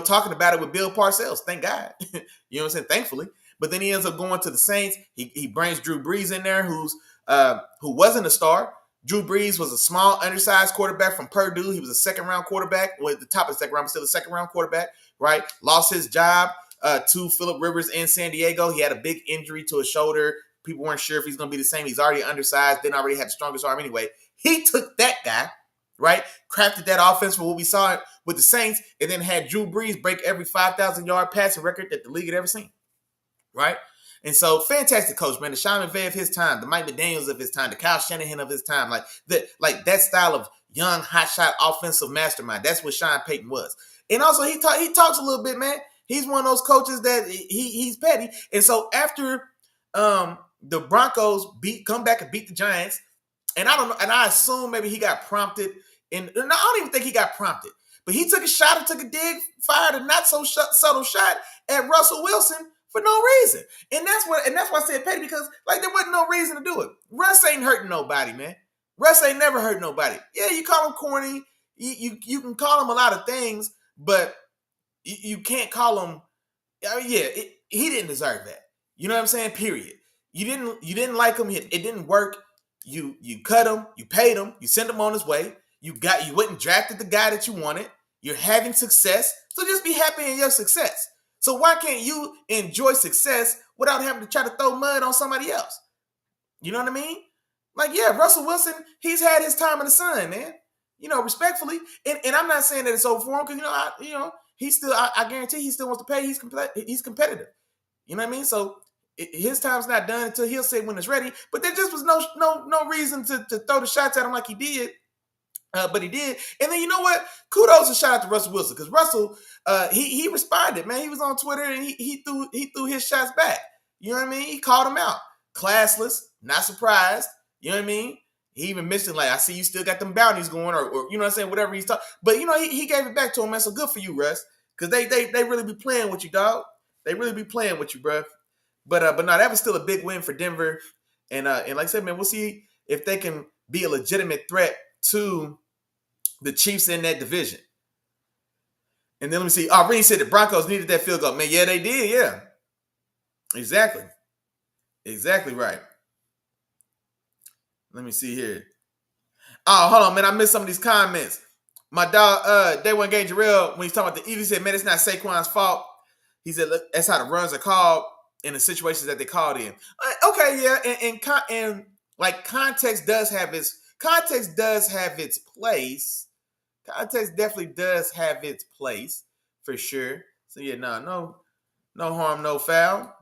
talking about it with Bill Parcells. Thank God. You know what I'm saying? Thankfully. But then he ends up going to the Saints. He brings Drew Brees in there, who wasn't a star. Drew Brees was a small, undersized quarterback from Purdue. He was a second-round quarterback. Well, at the top of the second round, but still a second-round quarterback, right? Lost his job to Phillip Rivers in San Diego. He had a big injury to his shoulder. People weren't sure if he's going to be the same. He's already undersized, then already had the strongest arm anyway. He took that guy, right? Crafted that offense for what we saw with the Saints, and then had Drew Brees break every 5,000-yard passing record that the league had ever seen, right? And so, fantastic coach, man. The Sean McVay of his time, the Mike McDaniels of his time, the Kyle Shanahan of his time, like that style of young, hotshot offensive mastermind. That's what Sean Payton was. And also, he talks a little bit, man. He's one of those coaches that he's petty. And so, after the Broncos come back and beat the Giants, and I don't know, and I assume maybe he got prompted. No, I don't even think he got prompted. But he took a shot and took a dig, fired a not so subtle shot at Russell Wilson for no reason. And that's why I said petty, because like there wasn't no reason to do it. Russ ain't hurting nobody, man. Russ ain't never hurt nobody. Yeah, you call him corny. You can call him a lot of things, but you can't call him. He didn't deserve that. You know what I'm saying? Period. You didn't like him. It didn't work. You cut him. You paid him. You sent him on his way. You went and drafted the guy that you wanted. You're having success. So just be happy in your success. So why can't you enjoy success without having to try to throw mud on somebody else? You know what I mean? Like, yeah, Russell Wilson, he's had his time in the sun, man. You know, respectfully. And I'm not saying that it's over for him, because, he still, I guarantee he still wants to pay. He's competitive. You know what I mean? So his time's not done until he'll say when it's ready. But there just was no reason to throw the shots at him like he did. But he did. And then you know what? Kudos and shout out to Russell Wilson, because Russell, he responded, man. He was on Twitter and he threw his shots back. You know what I mean? He called him out. Classless, not surprised. You know what I mean? He even mentioned, like, I see you still got them bounties going, or you know what I'm saying, whatever he's talking. But he gave it back to him, man. So good for you, Russ, because they really be playing with you, dog. They really be playing with you, bro. But no, that was still a big win for Denver. And like I said, man, we'll see if they can be a legitimate threat to the Chiefs in that division. And then let me see. Oh, Reed said the Broncos needed that field goal. Man, yeah, they did. Yeah. Exactly right. Let me see here. Oh, hold on, man. I missed some of these comments. My dog, Day One Game Jarrell, when he's talking about the Eagles, he said, man, it's not Saquon's fault. He said, look, that's how the runs are called in the situations that they called in. Okay, yeah. And like context does have its place. Context definitely does have its place, for sure. So yeah, no harm, no foul.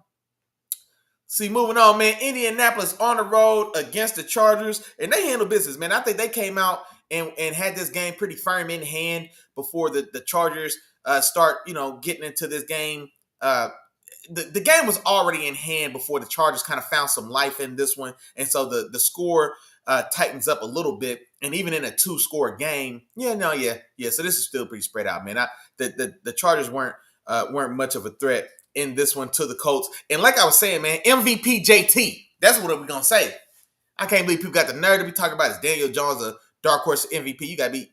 See, moving on, man. Indianapolis on the road against the Chargers, and they handle business, man. I think they came out and had this game pretty firm in hand before the Chargers start, getting into this game. The game was already in hand before the Chargers kind of found some life in this one, and so the score tightens up a little bit. And even in a 2-score game, So this is still pretty spread out, man. The Chargers weren't much of a threat in this one to the Colts. And like I was saying, man, MVP JT. That's what we're going to say. I can't believe people got the nerve to be talking about this Daniel Jones, a dark horse MVP. You got to be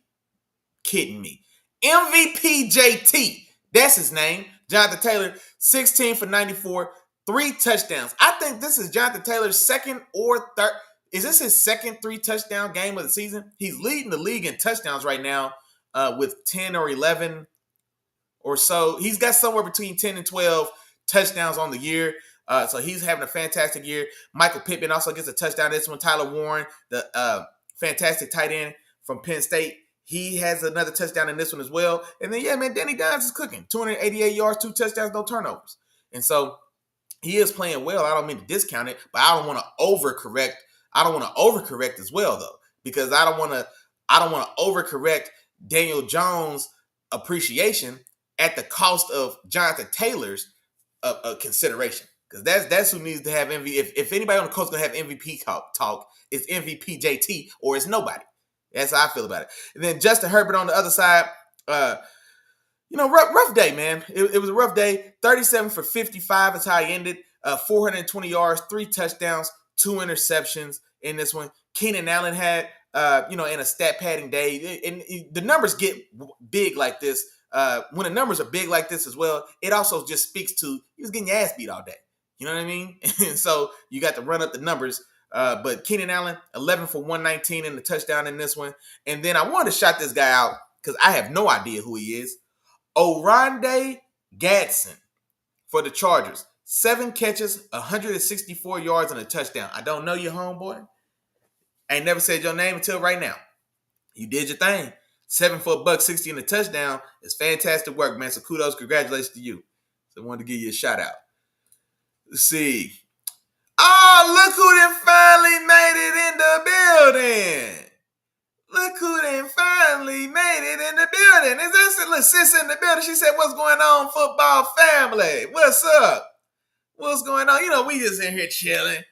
kidding me. MVP JT. That's his name. Jonathan Taylor, 16 for 94, 3 touchdowns. I think this is Jonathan Taylor's second or third. Is this his second 3-touchdown game of the season? He's leading the league in touchdowns right now with 10 or 11 or so. He's got somewhere between 10 and 12 touchdowns on the year. So he's having a fantastic year. Michael Pittman also gets a touchdown this one. Tyler Warren, the fantastic tight end from Penn State, he has another touchdown in this one as well. And then, yeah, man, Danny Dimes is cooking. 288 yards, 2 touchdowns, no turnovers. And so he is playing well. I don't mean to discount it, but I don't want to overcorrect. I don't want to overcorrect as well, though, because I don't want to overcorrect Daniel Jones' appreciation at the cost of Jonathan Taylor's consideration. Because that's who needs to have MVP. If anybody on the coast gonna have MVP talk, it's MVP JT or it's nobody. That's how I feel about it. And then Justin Herbert on the other side, rough day, man. It was a rough day. 37 for 55 is how he ended. 420 yards, 3 touchdowns, 2 interceptions in this one. Keenan Allen had, in a stat padding day. And the numbers get big like this. When the numbers are big like this as well, it also just speaks to he was getting your ass beat all day. You know what I mean? And so you got to run up the numbers. But Keenan Allen, 11 for 119 in the touchdown in this one. And then I wanted to shout this guy out because I have no idea who he is. Oronde Gadsden for the Chargers. 7 catches, 164 yards, and a touchdown. I don't know you, homeboy. I ain't never said your name until right now. You did your thing. 7 for $160 and a touchdown. It's fantastic work, man. So kudos, congratulations to you. So I wanted to give you a shout out. Let's see. Oh, look who then finally made it in the building. Look who then finally made it in the building. Is this little sis in the building? She said, what's going on, football family? What's up? What's going on? We just in here chilling.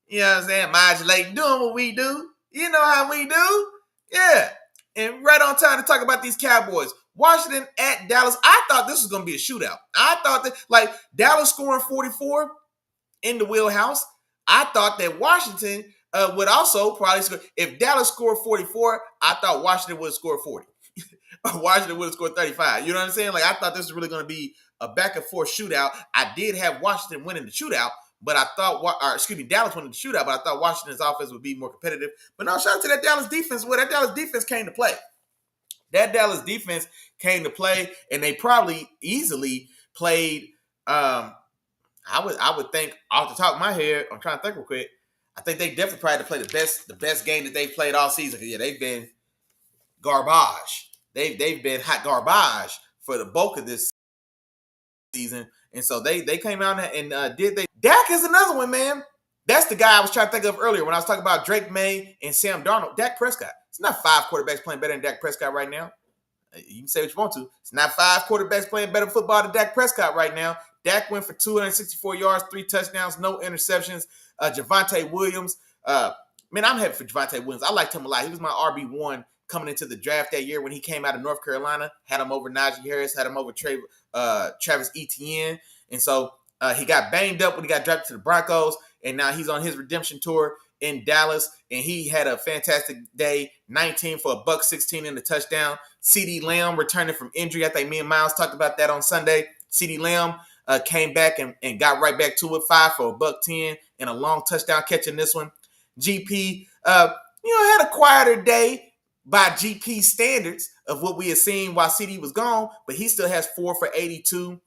You know what I'm saying? Modulating, doing what we do. You know how we do. Yeah. And right on time to talk about these Cowboys. Washington at Dallas. I thought this was going to be a shootout. I thought that, like, Dallas scoring 44 in the wheelhouse. I thought that Washington would also probably score. If Dallas scored 44, I thought Washington would have scored 40. Washington would have scored 35. You know what I'm saying? Like, I thought this was really going to be a back and forth shootout. I did have Washington winning the shootout, but I thought, Dallas winning the shootout, but I thought Washington's offense would be more competitive. But no, shout out to that Dallas defense. Well, that Dallas defense came to play. That Dallas defense came to play, and they probably easily played. I would think off the top of my head. I'm trying to think real quick. I think they definitely probably played the best game that they've played all season. Yeah, they've been garbage. They've been hot garbage for the bulk of this season, and so they came out and did they. Dak is another one, man. That's the guy I was trying to think of earlier when I was talking about Drake May and Sam Darnold. Dak Prescott. It's not 5 quarterbacks playing better than Dak Prescott right now. You can say what you want to. It's not 5 quarterbacks playing better football than Dak Prescott right now. Dak went for 264 yards, 3 touchdowns, no interceptions. Javonte Williams. Man, I'm happy for Javonte Williams. I liked him a lot. He was my RB1 coming into the draft that year when he came out of North Carolina. Had him over Najee Harris, had him over Travis Etienne. And so he got banged up when he got drafted to the Broncos, and now he's on his redemption tour in Dallas, and he had a fantastic day, 19 for $116 in the touchdown. CeeDee Lamb returning from injury. I think me and Miles talked about that on Sunday. CeeDee Lamb came back and got right back to it, 5 for $110 and a long touchdown catch in this one. GP, had a quieter day by GP standards of what we had seen while CeeDee was gone, but he still has 4 for 82.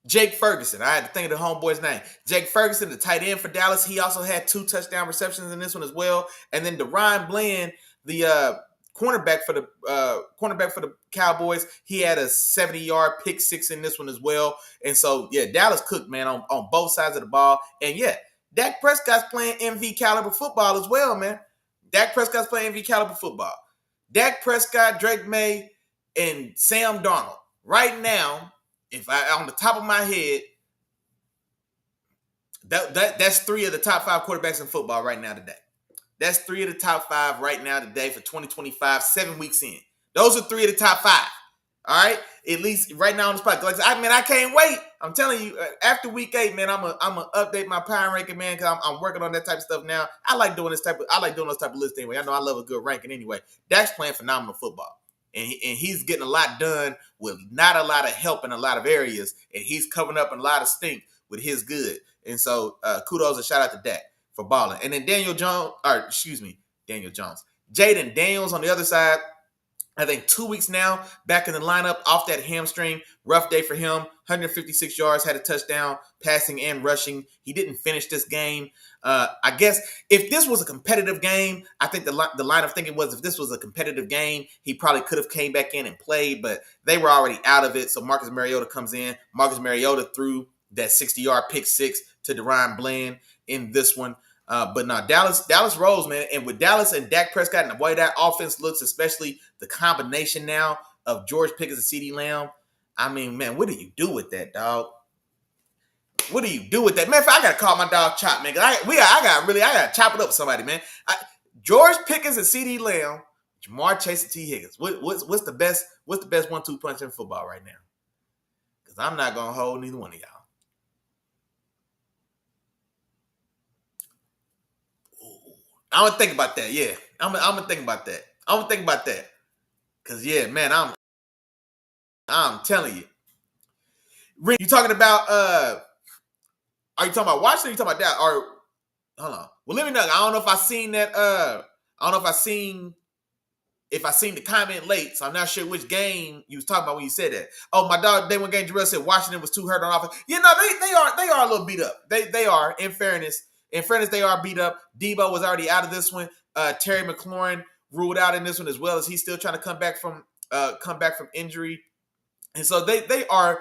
Jake Ferguson. I had to think of the homeboy's name. Jake Ferguson, the tight end for Dallas. He also had 2 touchdown receptions in this one as well. And then DeRon Bland, the cornerback for the Cowboys, he had a 70-yard pick 6 in this one as well. And so, yeah, Dallas cooked, man, on both sides of the ball. And yeah, Dak Prescott's playing MV caliber football as well, man. Dak Prescott's playing MV caliber football. Dak Prescott, Drake May, and Sam Darnold. Right now, if I on the top of my head, that's 3 of the top 5 quarterbacks in football right now today. That's 3 of the top 5 right now today for 2025, 7 weeks in. Those are 3 of the top 5. All right, at least right now on the spot. I can't wait. I'm telling you, after week 8, man, I'm gonna update my power ranking, man, because I'm working on that type of stuff now. I like doing those type of lists anyway. I know I love a good ranking anyway. Dak's playing phenomenal football. And he's getting a lot done with not a lot of help in a lot of areas. And he's covering up a lot of stink with his good. And so kudos and shout out to Dak for balling. And then Daniel Jones. Jaden Daniels on the other side. I think 2 weeks now, back in the lineup, off that hamstring. Rough day for him. 156 yards, had a touchdown, passing and rushing. He didn't finish this game. I guess if this was a competitive game, I think the line of thinking was if this was a competitive game, he probably could have came back in and played, but they were already out of it. So Marcus Mariota comes in. Marcus Mariota threw that 60-yard pick 6 to DeRon Bland in this one. But no, Dallas rolls, man. And with Dallas and Dak Prescott and the way that offense looks, especially the combination now of George Pickens and CeeDee Lamb, I mean, man, what do you do with that, dog? What do you do with that? Man, I got to call my dog Chop, man. I got to chop it up with somebody, man. George Pickens and CeeDee Lamb, Jamar Chase and T. Higgins. What's the best 1-2 punch in football right now? Because I'm not going to hold neither one of y'all. I'm gonna think about that. Yeah, I'm gonna think about that. I'm gonna think about that. Cause yeah, man, I'm telling you. You talking about? Are you talking about Washington? Or you talking about that? Or hold on. Well, let me know. I don't know if I seen that. I don't know if I seen the comment late, so I'm not sure which game you was talking about when you said that. Oh, my dog, day one game, Jarrell said Washington was too hurt on offense. You know, they are a little beat up. They are, in fairness, they are beat up. Debo was already out of this one. Terry McLaurin ruled out in this one as well, as he's still trying to come back from injury. And so they are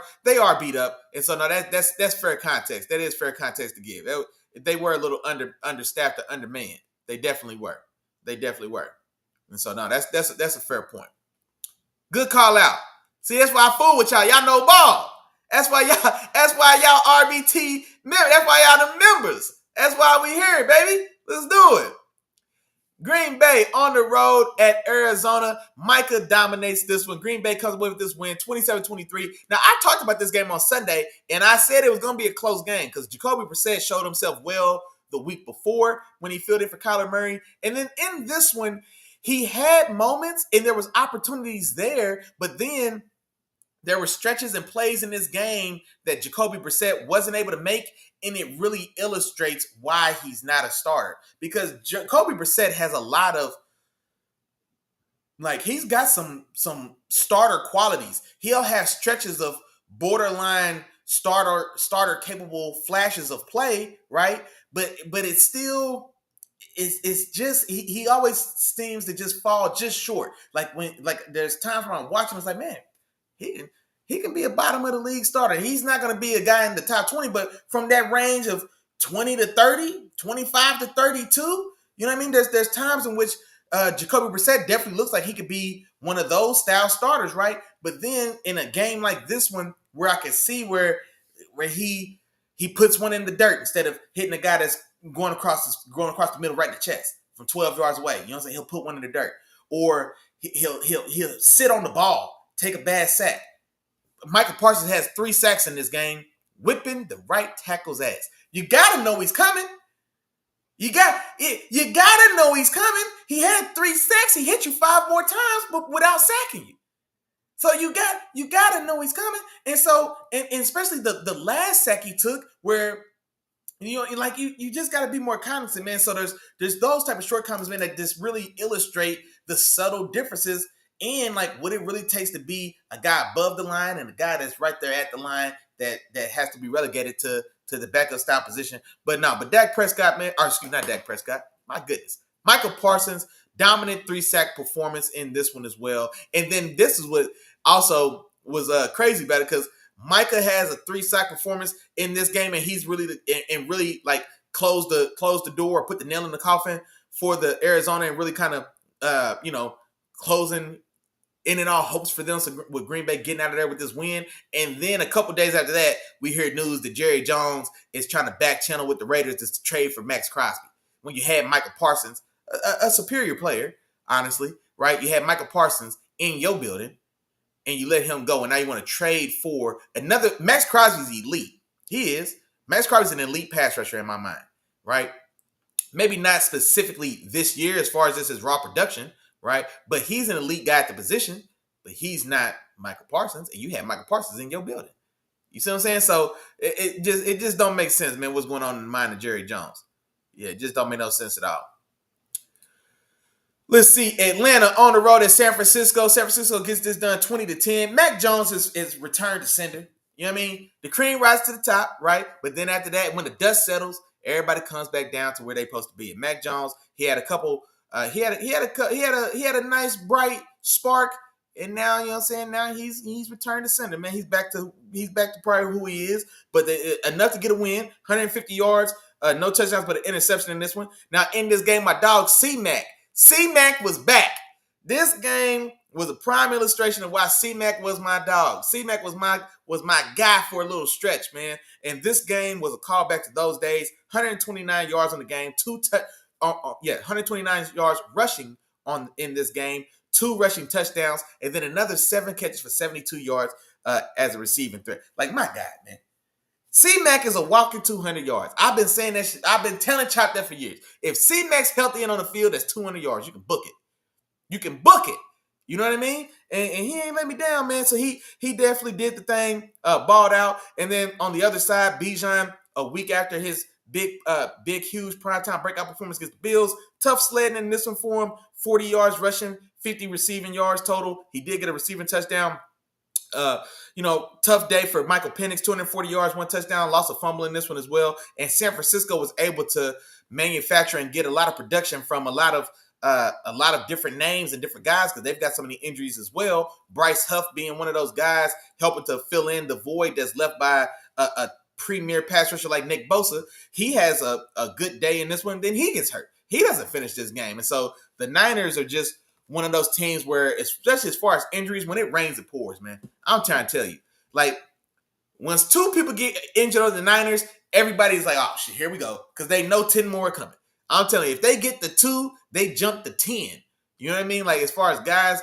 beat up. And so now that's fair context. That is fair context to give. They were a little understaffed or undermanned. They definitely were. And so no, that's a fair point. Good call out. See, that's why I fool with y'all. Y'all know ball. That's why y'all RBT members. That's why y'all the members. That's why we here, baby. Let's do it. Green Bay on the road at Arizona. Micah dominates this one. Green Bay comes away with this win, 27-23. Now, I talked about this game on Sunday, and I said it was going to be a close game because Jacoby Brissett showed himself well the week before when he fielded for Kyler Murray. And then in this one, he had moments and there was opportunities there, but then there were stretches and plays in this game that Jacoby Brissett wasn't able to make, and it really illustrates why he's not a starter. Because Jacoby Brissett has a lot of, he's got some starter qualities. He'll have stretches of borderline starter capable flashes of play, right? But it's still it's just he always seems to just fall just short. There's times when I'm watching, it's like, man, he can be a bottom of the league starter. He's not going to be a guy in the top 20, but from that range of 20 to 30, 25 to 32, you know what I mean? There's times in which Jacoby Brissett definitely looks like he could be one of those style starters, right? But then in a game like this one, where I can see where he puts one in the dirt instead of hitting a guy that's going across the middle right in the chest from 12 yards away. You know what I'm saying? He'll put one in the dirt, or he'll sit on the ball, take a bad sack. Micah Parsons has 3 sacks in this game, whipping the right tackle's ass. You gotta know he's coming. You gotta know he's coming. He had 3 sacks. He hit you 5 more times, but without sacking you. So you gotta know he's coming. And so, and especially the last sack he took, where you just gotta be more cognizant, man. So there's those type of shortcomings, man, that just really illustrate the subtle differences and what it really takes to be a guy above the line and a guy that's right there at the line that has to be relegated to the backup style position. But Dak Prescott, man, not Dak Prescott, my goodness. Micah Parsons, dominant 3-sack performance in this one as well. And then this is what also was crazy about it, because Micah has a 3-sack performance in this game, and he's really closed the door, or put the nail in the coffin for the Arizona, and really kind of closing in and all hopes for them, so with Green Bay getting out of there with this win. And then a couple days after that, we hear news that Jerry Jones is trying to back channel with the Raiders to trade for Maxx Crosby. When you had Micah Parsons, a superior player, honestly, right? You had Micah Parsons in your building, and you let him go, and now you want to trade for another. Maxx Crosby's elite. He is. Maxx Crosby's an elite pass rusher in my mind, right? Maybe not specifically this year as far as this is raw production, right? But he's an elite guy at the position, but he's not Micah Parsons, and you have Micah Parsons in your building. You see what I'm saying? So it just don't make sense, man, what's going on in the mind of Jerry Jones. Yeah, it just don't make no sense at all. Let's see. Atlanta on the road at San Francisco. San Francisco gets this done 20-10. Mac Jones is returned to sender. You know what I mean? The cream rises to the top, right? But then after that, when the dust settles, everybody comes back down to where they're supposed to be. And Mac Jones, he had a couple. He had a nice bright spark, and now, you know what I'm saying, now he's returned to sender, man. He's back to probably who he is, but enough to get a win, 150 yards, no touchdowns, but an interception in this one. Now in this game, my dog C-Mac was back. This game was a prime illustration of why C-Mac was my dog. C-Mac was my guy for a little stretch, man. And this game was a callback to those days. 129 yards on the game, 129 yards rushing in this game, 2 rushing touchdowns, and then another 7 catches for 72 yards as a receiving threat. Like, my God, man. C-Mac is a walking 200 yards. I've been saying that shit. I've been telling Chop that for years. If C-Mac's healthy and on the field, that's 200 yards. You can book it. You know what I mean? And he ain't let me down, man. So he definitely did the thing, balled out. And then on the other side, Bijan, a week after his big, huge primetime breakout performance against the Bills, tough sledding in this one for him. 40 yards rushing, 50 receiving yards total. He did get a receiving touchdown. Tough day for Michael Penix, 240 yards, 1 touchdown, lost a fumble in this one as well. And San Francisco was able to manufacture and get a lot of production from a lot of different names and different guys, because they've got so many injuries as well. Bryce Huff being one of those guys, helping to fill in the void that's left by a premier pass rusher like Nick Bosa. He has a good day in this one, then he gets hurt. He doesn't finish this game. And so the Niners are just one of those teams where, especially as far as injuries, when it rains, it pours, man. I'm trying to tell you. Like, once 2 people get injured on the Niners, everybody's like, oh, shit, here we go. Because they know 10 more are coming. I'm telling you, if they get the 2, they jump to 10. You know what I mean? Like, as far as guys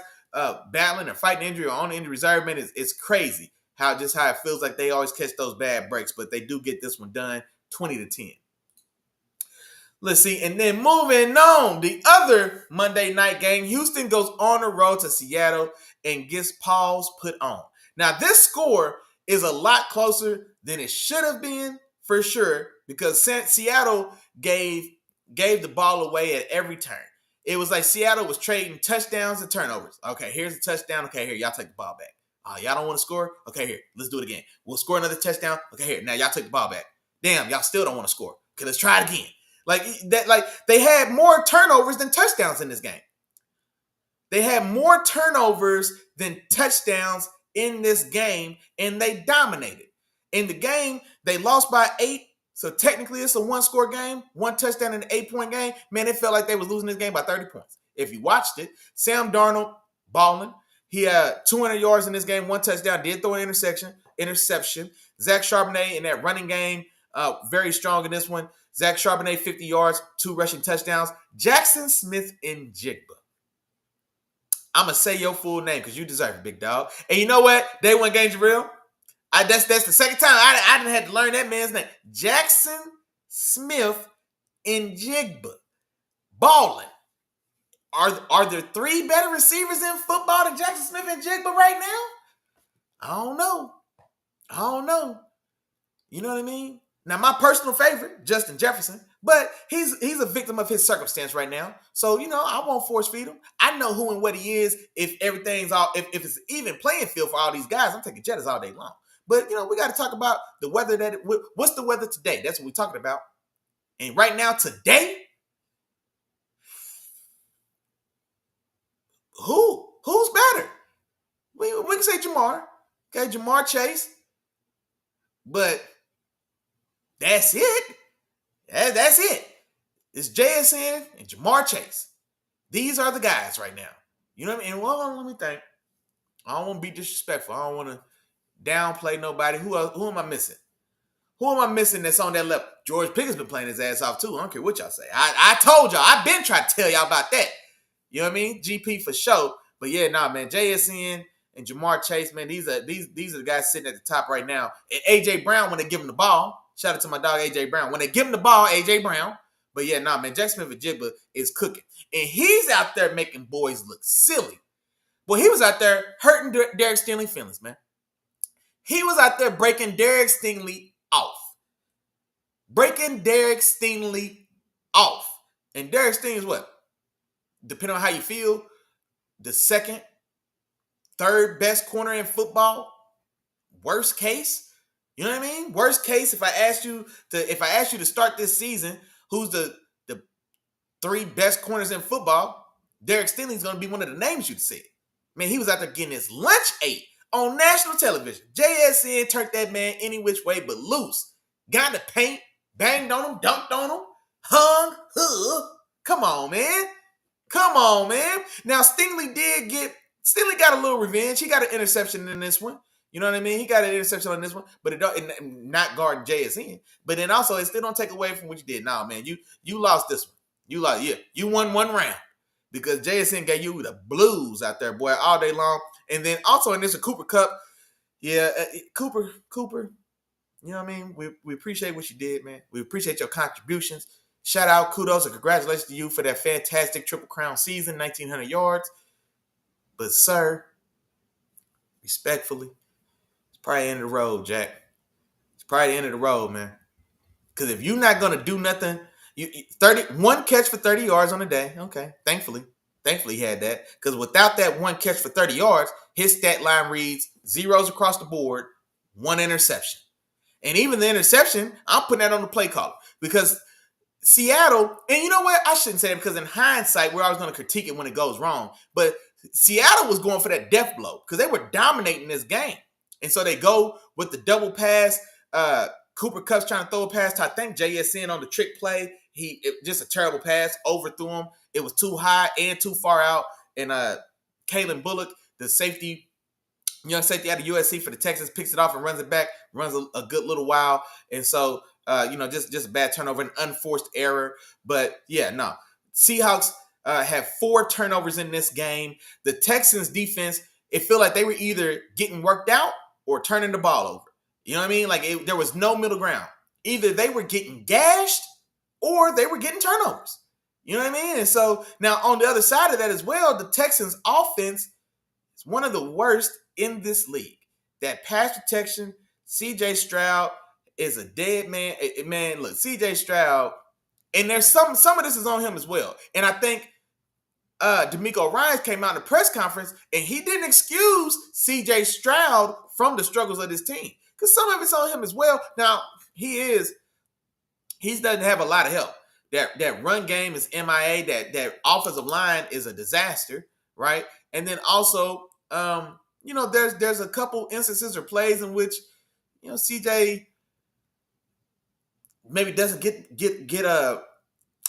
battling or fighting injury or on injury reserve, man, it's crazy how it feels like they always catch those bad breaks, but they do get this one done 20-10. Let's see. And then moving on, the other Monday night game, Houston goes on the road to Seattle and gets paws put on. Now, this score is a lot closer than it should have been, for sure, because Seattle gave the ball away at every turn. It was like Seattle was trading touchdowns and turnovers. Okay, here's a touchdown. Okay, here, y'all take the ball back. Y'all don't want to score? Okay, here, let's do it again. We'll score another touchdown. Okay, here, now y'all take the ball back. Damn, y'all still don't want to score. Okay, let's try it again. Like they had more turnovers than touchdowns in this game. They had more turnovers than touchdowns in this game, and they dominated. In the game, they lost by 8, so technically it's a 1-score game, 1 touchdown in an 8-point game. Man, it felt like they was losing this game by 30 points. If you watched it, Sam Darnold balling. He had 200 yards in this game, 1 touchdown, did throw an interception. Zach Charbonnet in that running game, very strong in this one. Zach Charbonnet, 50 yards, 2 rushing touchdowns. Jackson Smith-Njigba. I'm going to say your full name because you deserve it, big dog. And you know what? Day one games are real. That's the second time I didn't have to learn that man's name. Jackson Smith-Njigba. Balling. Are there 3 better receivers in football than Jackson Smith-Njigba right now? I don't know. You know what I mean? Now, my personal favorite, Justin Jefferson, but he's a victim of his circumstance right now. So, I won't force feed him. I know who and what he is. If everything's if it's even playing field for all these guys, I'm taking Jettas all day long. But, we got to talk about the weather what's the weather today? That's what we're talking about. And right now, today, who's better? We can say Jamar. Okay, Jamar Chase. But that's it. That's it. It's JSN and Jamar Chase. These are the guys right now. You know what I mean? And well, let me think. I don't want to be disrespectful. I don't want to downplay nobody. Who am I missing? Who am I missing that's on that level? George Pickett's been playing his ass off too. I don't care what y'all say. I told y'all. I've been trying to tell y'all about that. You know what I mean? GP for sure. But yeah, man. JSN and Jamar Chase, man, these are the guys sitting at the top right now. And A.J. Brown, when they give him the ball, shout out to my dog A.J. Brown. When they give him the ball, A.J. Brown. But yeah, man, Jackson Smith-Njigba is cooking. And he's out there making boys look silly. Well, he was out there hurting Derek Stingley's feelings, man. He was out there breaking Derek Stingley off. And Derek Stingley is what? Depending on how you feel, the second, third best corner in football. Worst case. You know what I mean? Worst case, if I asked you to start this season, who's the 3 best corners in football, Derek Stingley's going to be one of the names you'd say. Man, he was out there getting his lunch ate on national television. JSN turned that man any which way but loose. Got in the paint, banged on him, dunked on him, hung. Come on, man. Now, Stingley got a little revenge. He got an interception in this one. You know what I mean? He got an interception on this one, but it not guarding JSN. But then also, it still don't take away from what you did. Nah, man, you lost this one. You won 1 round because JSN gave you the blues out there, boy, all day long. And then also in this Cooper Kupp, Cooper. You know what I mean? We appreciate what you did, man. We appreciate your contributions. Shout out, kudos, and congratulations to you for that fantastic Triple Crown season, 1,900 yards. But, sir, respectfully, it's probably the end of the road, Jack. It's probably the end of the road, man. Because if you're not going to do nothing, 1 catch for 30 yards on the day. Okay, thankfully he had that. Because without that 1 catch for 30 yards, his stat line reads 0s across the board, 1 interception. And even the interception, I'm putting that on the play caller. Because Seattle, and you know what? I shouldn't say that because in hindsight, we're always going to critique it when it goes wrong. But Seattle was going for that death blow because they were dominating this game. And so they go with the double pass. Cooper Kupp's trying to throw a pass to, I think, JSN on the trick play. Just a terrible pass, overthrew him. It was too high and too far out. And Kalen Bullock, the young safety out of USC for the Texans, picks it off and runs it back, runs a good little while. And so Just a bad turnover, an unforced error. But yeah, no. Seahawks had 4 turnovers in this game. The Texans defense, it felt like they were either getting worked out or turning the ball over. You know what I mean? Like there was no middle ground. Either they were getting gashed or they were getting turnovers. You know what I mean? And so now on the other side of that as well, the Texans offense is one of the worst in this league. That pass protection, CJ Stroud is a dead man. Man, look, CJ Stroud, and there's some of this is on him as well. And I think D'Amico Ryans came out in the press conference and he didn't excuse CJ Stroud from the struggles of this team. Because some of it's on him as well. Now, he doesn't have a lot of help. That run game is MIA. That offensive line is a disaster, right? And then also, there's a couple instances or plays in which, CJ maybe doesn't get you got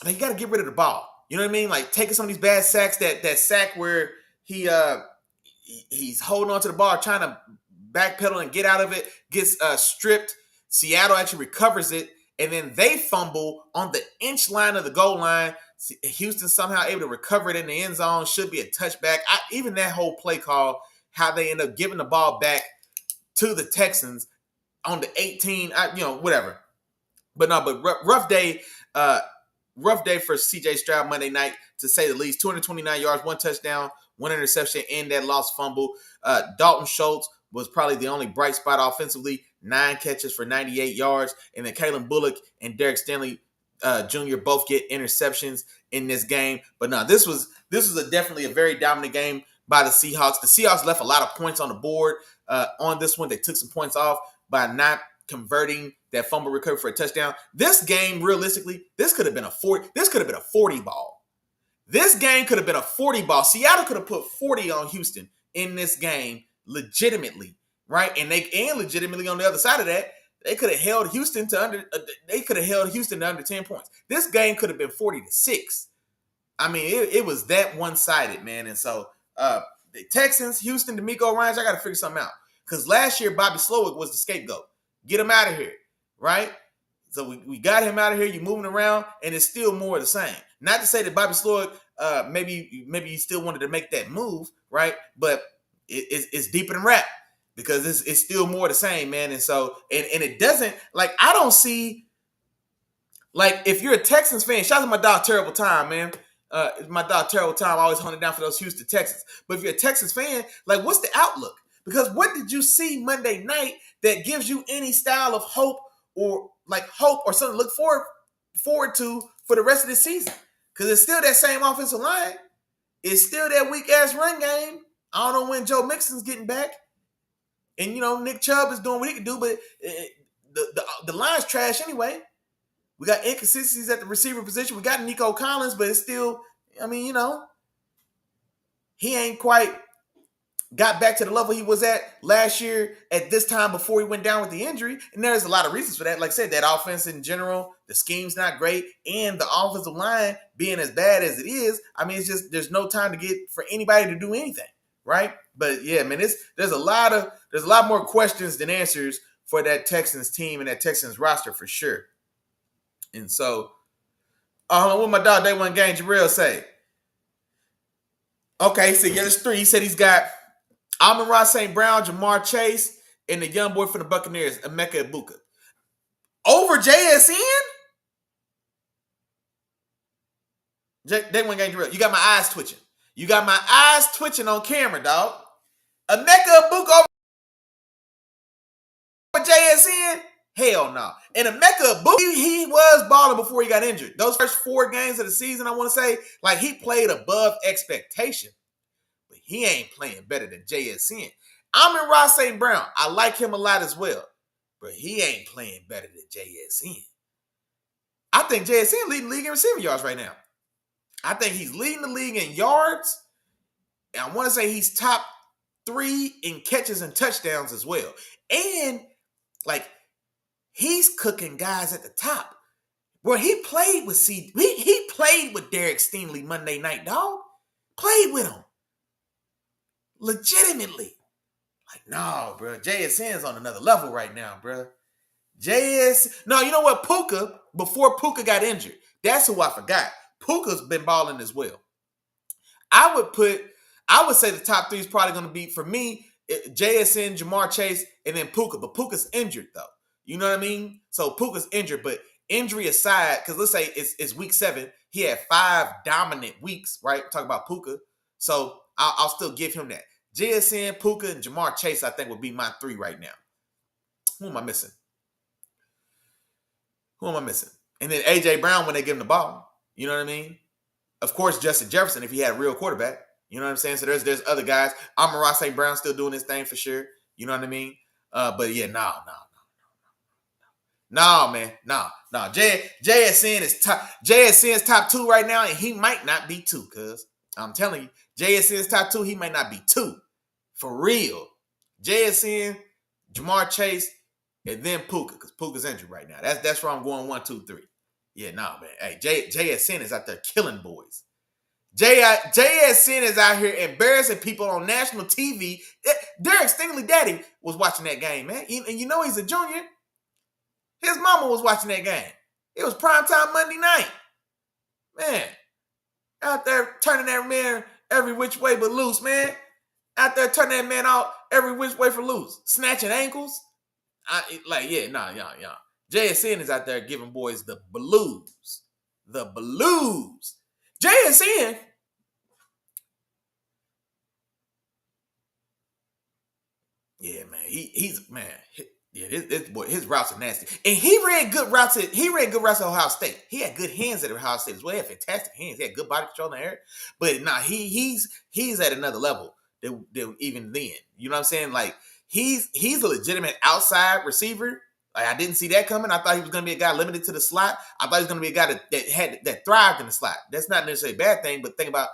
to get rid of the ball. You know what I mean? Like taking some of these bad sacks, that sack where he's holding on to the ball, trying to backpedal and get out of it, gets stripped. Seattle actually recovers it, and then they fumble on the inch line of the goal line. Houston somehow able to recover it in the end zone. Should be a touchback. Even that whole play call, how they end up giving the ball back to the Texans on the 18, whatever. But rough day for CJ Stroud Monday night, to say the least. 229 yards, 1 touchdown, 1 interception, and that lost fumble. Dalton Schultz was probably the only bright spot offensively. 9 catches for 98 yards. And then Kalen Bullock and Derek Stanley Jr. both get interceptions in this game. But no, this was definitely a very dominant game by the Seahawks. The Seahawks left a lot of points on the board on this one. They took some points off by not converting that fumble recovery for a touchdown. This game, realistically, this could have been a 40 ball. This game could have been a 40 ball. Seattle could have put 40 on Houston in this game legitimately, right? And legitimately on the other side of that, they could have held Houston to under 10 points. This game could have been 40-6. I mean, it was that one-sided, man. And so the Texans, Houston, D'Amico Ryans, I got to figure something out. Because last year, Bobby Slowick was the scapegoat. Get him out of here, right? So we got him out of here. You're moving around, and it's still more of the same. Not to say that Bobby Slowick, maybe you still wanted to make that move, right? But it's deeper than rap, because it's still more of the same, man. And so, and it doesn't, like, I don't see, like, if you're a Texans fan, shout out to my dog Terrible Time, man. My dog Terrible Time always hunting down for those Houston Texans. But if you're a Texans fan, like, what's the outlook? Because what did you see Monday night that gives you any style of hope or something to look forward to for the rest of this season? Because it's still that same offensive line. It's still that weak-ass run game. I don't know when Joe Mixon's getting back. And, Nick Chubb is doing what he can do, but the line's trash anyway. We got inconsistencies at the receiver position. We got Nico Collins, but it's still, he ain't quite got back to the level he was at last year at this time before he went down with the injury. And there's a lot of reasons for that. Like I said, that offense in general, the scheme's not great, and the offensive line being as bad as it is, I mean, it's just, there's no time to get for anybody to do anything, right? But yeah, man, there's a lot more questions than answers for that Texans team and that Texans roster for sure. And so, what my dog Day One Game Jamyr say? Okay, so yeah, there's 3. He said he's got Amon-Ra St. Brown, Jamar Chase, and the young boy from the Buccaneers, Emeka Egbuka. Over JSN? Day One Game Jamyr. You got my eyes twitching. You got my eyes twitching on camera, dog. Emeka Egbuka over JSN? Hell no. And Emeka Egbuka, he was balling before he got injured. Those first 4 games of the season, I want to say, like, he played above expectation. But he ain't playing better than JSN. Amon-Ra St. Brown, I like him a lot as well. But he ain't playing better than JSN. I think JSN leading the league in receiving yards right now. I think he's leading the league in yards. And I want to say he's top 3 in catches and touchdowns as well. And, like, he's cooking guys at the top. Bro, he played with he played with Derek Stingley Monday night, dog. Played with him. Legitimately. Like, no, bro. JSN's on another level right now, bro. No, you know what? Puka, before Puka got injured, that's who I forgot. Puka's been balling as well. I would say the top three is probably going to be, for me, JSN, Jamar Chase, and then Puka. But Puka's injured, though. You know what I mean? So Puka's injured, but injury aside, because let's say it's week 7, he had 5 dominant weeks, right? Talk about Puka. So I'll still give him that. JSN, Puka, and Jamar Chase, I think, would be my 3 right now. Who am I missing? And then A.J. Brown when they give him the ball. You know what I mean? Of course, Justin Jefferson, if he had a real quarterback. You know what I'm saying? So there's other guys. Amon-Ra St. Brown still doing his thing for sure. You know what I mean? But yeah, no, man. No. JSN is top. JSN's top 2 right now, and he might not be 2, cuz I'm telling you, JSN's top 2, he might not be 2. For real. JSN, Jamar Chase, and then Puka, because Puka's injured right now. That's where I'm going 1, 2, 3. Yeah, man. Hey, JSN is out there killing boys. JSN is out here embarrassing people on national TV. Derek Stingley Daddy was watching that game, man. And you know he's a junior. His mama was watching that game. It was primetime Monday night. Man, out there turning that man every which way but loose, man. Out there turning that man out every which way for loose. Snatching ankles. JSN is out there giving boys the blues. JSN. Yeah, man. He's man. This boy, his routes are nasty, and he ran good routes at Ohio State. He had good hands at Ohio State as well. He had fantastic hands. He had good body control in the air. But he's at another level than even then. You know what I'm saying? Like he's a legitimate outside receiver. Like I didn't see that coming. I thought he was going to be a guy limited to the slot. I thought he was going to be a guy that thrived in the slot. That's not necessarily a bad thing, but think about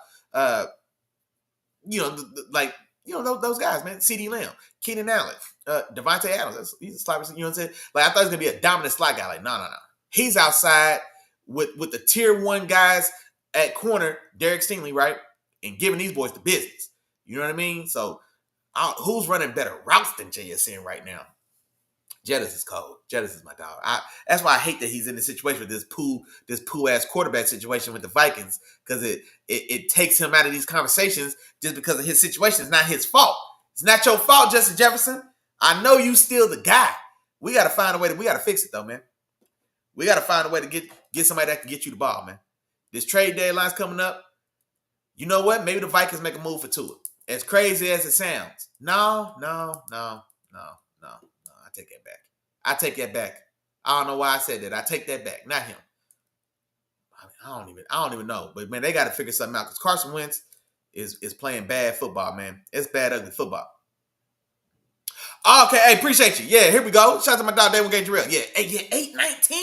those guys, man. C.D. Lamb, Keenan Allen, Devontae Adams. He's a slot receiver. You know what I'm saying? Like I thought he was going to be a dominant slot guy. Like no. He's outside with the tier 1 guys at corner, Derek Stingley, right, and giving these boys the business. You know what I mean? So who's running better routes than JSN right now? Jettis is cold. Jettis is my dog. That's why I hate that he's in this situation with this poo ass quarterback situation with the Vikings, because it takes him out of these conversations just because of his situation. It's not his fault. It's not your fault, Justin Jefferson. I know you still the guy. We got to find a way we got to fix it though, man. We got to find a way to get somebody that can get you the ball, man. This trade deadline's coming up. You know what? Maybe the Vikings make a move for Tua. As crazy as it sounds. No. I take that back. I don't know why I said that. I take that back. Not him. I don't even know. But man, they got to figure something out because Carson Wentz is playing bad football, man. It's bad, ugly football. Okay, hey, appreciate you. Yeah, here we go. Shout out to my dog, David Jamyr. Yeah, 819.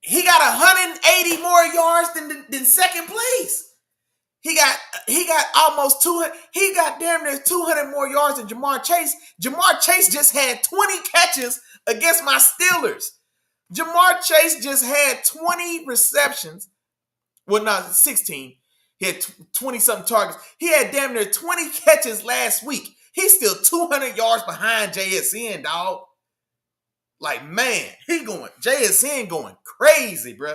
He got 180 more yards than second place. He got almost 200. He got damn near 200 more yards than Jamar Chase. Jamar Chase just had 20 catches against my Steelers. Jamar Chase just had 20 receptions. Well, no, 16. He had 20-something targets. He had damn near 20 catches last week. He's still 200 yards behind JSN, dog. Like, man, JSN going crazy, bro.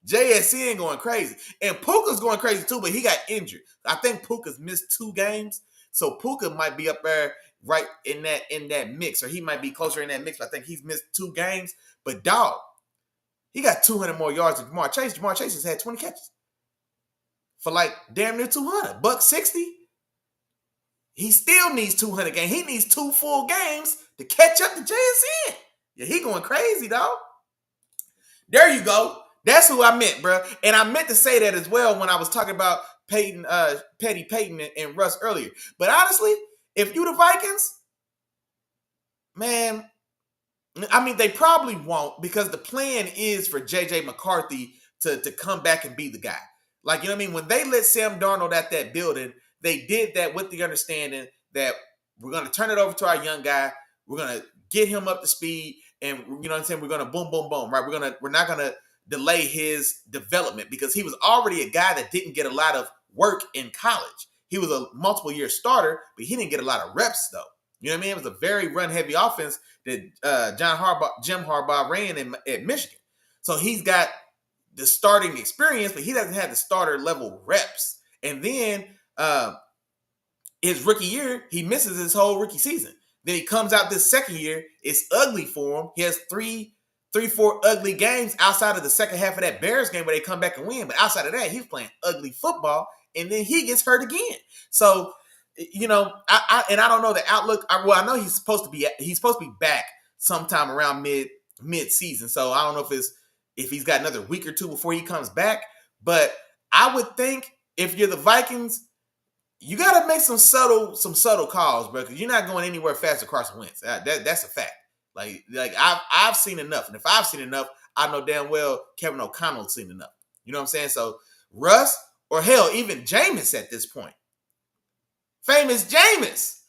JSN going crazy. And Puka's going crazy too, but he got injured. I think Puka's missed 2 games. So Puka might be up there right in that mix, or he might be closer in that mix. But I think he's missed 2 games. But dog, he got 200 more yards than Jamar Chase. Jamar Chase has had 20 catches for like damn near 200. $160. He still needs 200 games. He needs 2 full games to catch up to JSN. Yeah, he going crazy, dog. There you go. That's who I meant, bro. And I meant to say that as well when I was talking about Petty Payton and Russ earlier. But honestly, if you the Vikings, man, I mean, they probably won't, because the plan is for J.J. McCarthy to come back and be the guy. Like, you know what I mean? When they let Sam Darnold at that building, they did that with the understanding that we're going to turn it over to our young guy. We're going to get him up to speed. And, you know what I'm saying? We're going to boom, boom, boom, right? We're not going to delay his development, because he was already a guy that didn't get a lot of work in college. He was a multiple year starter, but he didn't get a lot of reps though. You know what I mean? It was a very run-heavy offense that Jim Harbaugh ran at Michigan. So he's got the starting experience, but he doesn't have the starter level reps. And then his rookie year, he misses his whole rookie season. Then he comes out this second year. It's ugly for him. He has four ugly games outside of the second half of that Bears game where they come back and win. But outside of that, he's playing ugly football, and then he gets hurt again. So, you know, I don't know the outlook. I know he's supposed to be back sometime around mid season. So I don't know if he's got another week or two before he comes back. But I would think if you're the Vikings, you got to make some subtle calls, bro, because you're not going anywhere fast across the Wentz. That's a fact. Like I've seen enough, and if I've seen enough, I know damn well Kevin O'Connell's seen enough. You know what I'm saying? So Russ, or hell, even Jameis at this point, famous Jameis.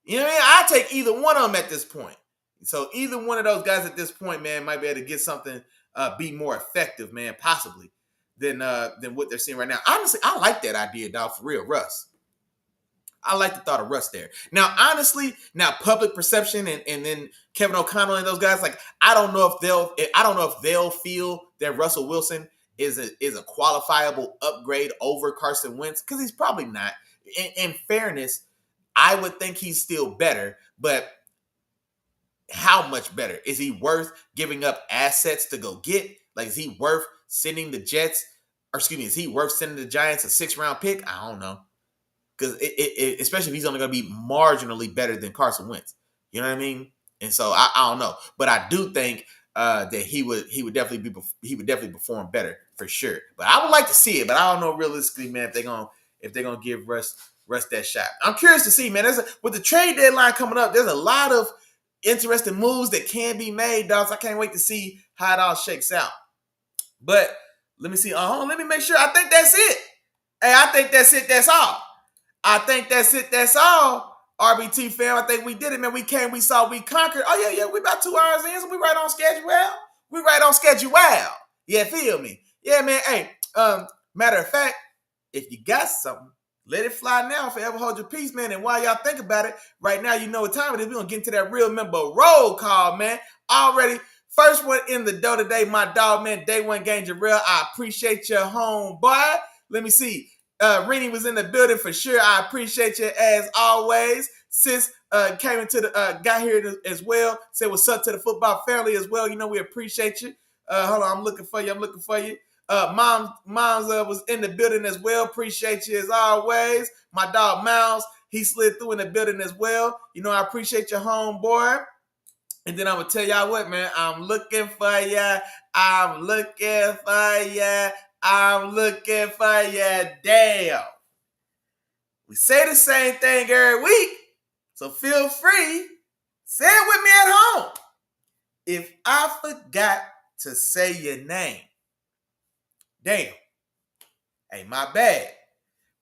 You know what I mean? I take either one of them at this point. So either one of those guys at this point, man, might be able to get something, be more effective, man, possibly than what they're seeing right now. Honestly, I like that idea, dog, for real, Russ. I like the thought of Russ there. Now, honestly, public perception and then Kevin O'Connell and those guys, like, I don't know if they'll feel that Russell Wilson is a qualifiable upgrade over Carson Wentz, because he's probably not. In fairness, I would think he's still better, but how much better? Is he worth giving up assets to go get? Like, is he worth sending the Giants a 6th-round pick? I don't know. Because especially if he's only going to be marginally better than Carson Wentz. You know what I mean? And so I don't know. But I do think that he would definitely perform better for sure. But I would like to see it. But I don't know realistically, man, if they're gonna give Russ that shot. I'm curious to see, man. With the trade deadline coming up, there's a lot of interesting moves that can be made, dogs. I can't wait to see how it all shakes out. But let me see. Let me make sure. I think that's it. Hey, I think that's it. That's all. I think that's it. That's all. RBT fam, I think we did it, man. We came, we saw, we conquered. Oh, yeah. We about 2 hours in, so we right on schedule. Yeah, feel me? Yeah, man. Hey, matter of fact, if you got something, let it fly now. Forever hold your peace, man. And while y'all think about it, right now, you know what time it is. We're going to get into that real member roll call, man. Already, first one in the door today, my dog, man, Day One Game Jamyr. I appreciate your home, boy. Let me see. Rennie was in the building for sure. I appreciate you as always. Sis came into got here as well. Said what's up to the football family as well. You know, we appreciate you. Hold on, I'm looking for you. Mom's was in the building as well. Appreciate you as always. My dog Miles, he slid through in the building as well. You know, I appreciate your homeboy. And then I'm gonna tell y'all what, man. I'm looking for ya. Damn. We say the same thing every week, so feel free. Say it with me at home. If I forgot to say your name, damn. Hey, my bad.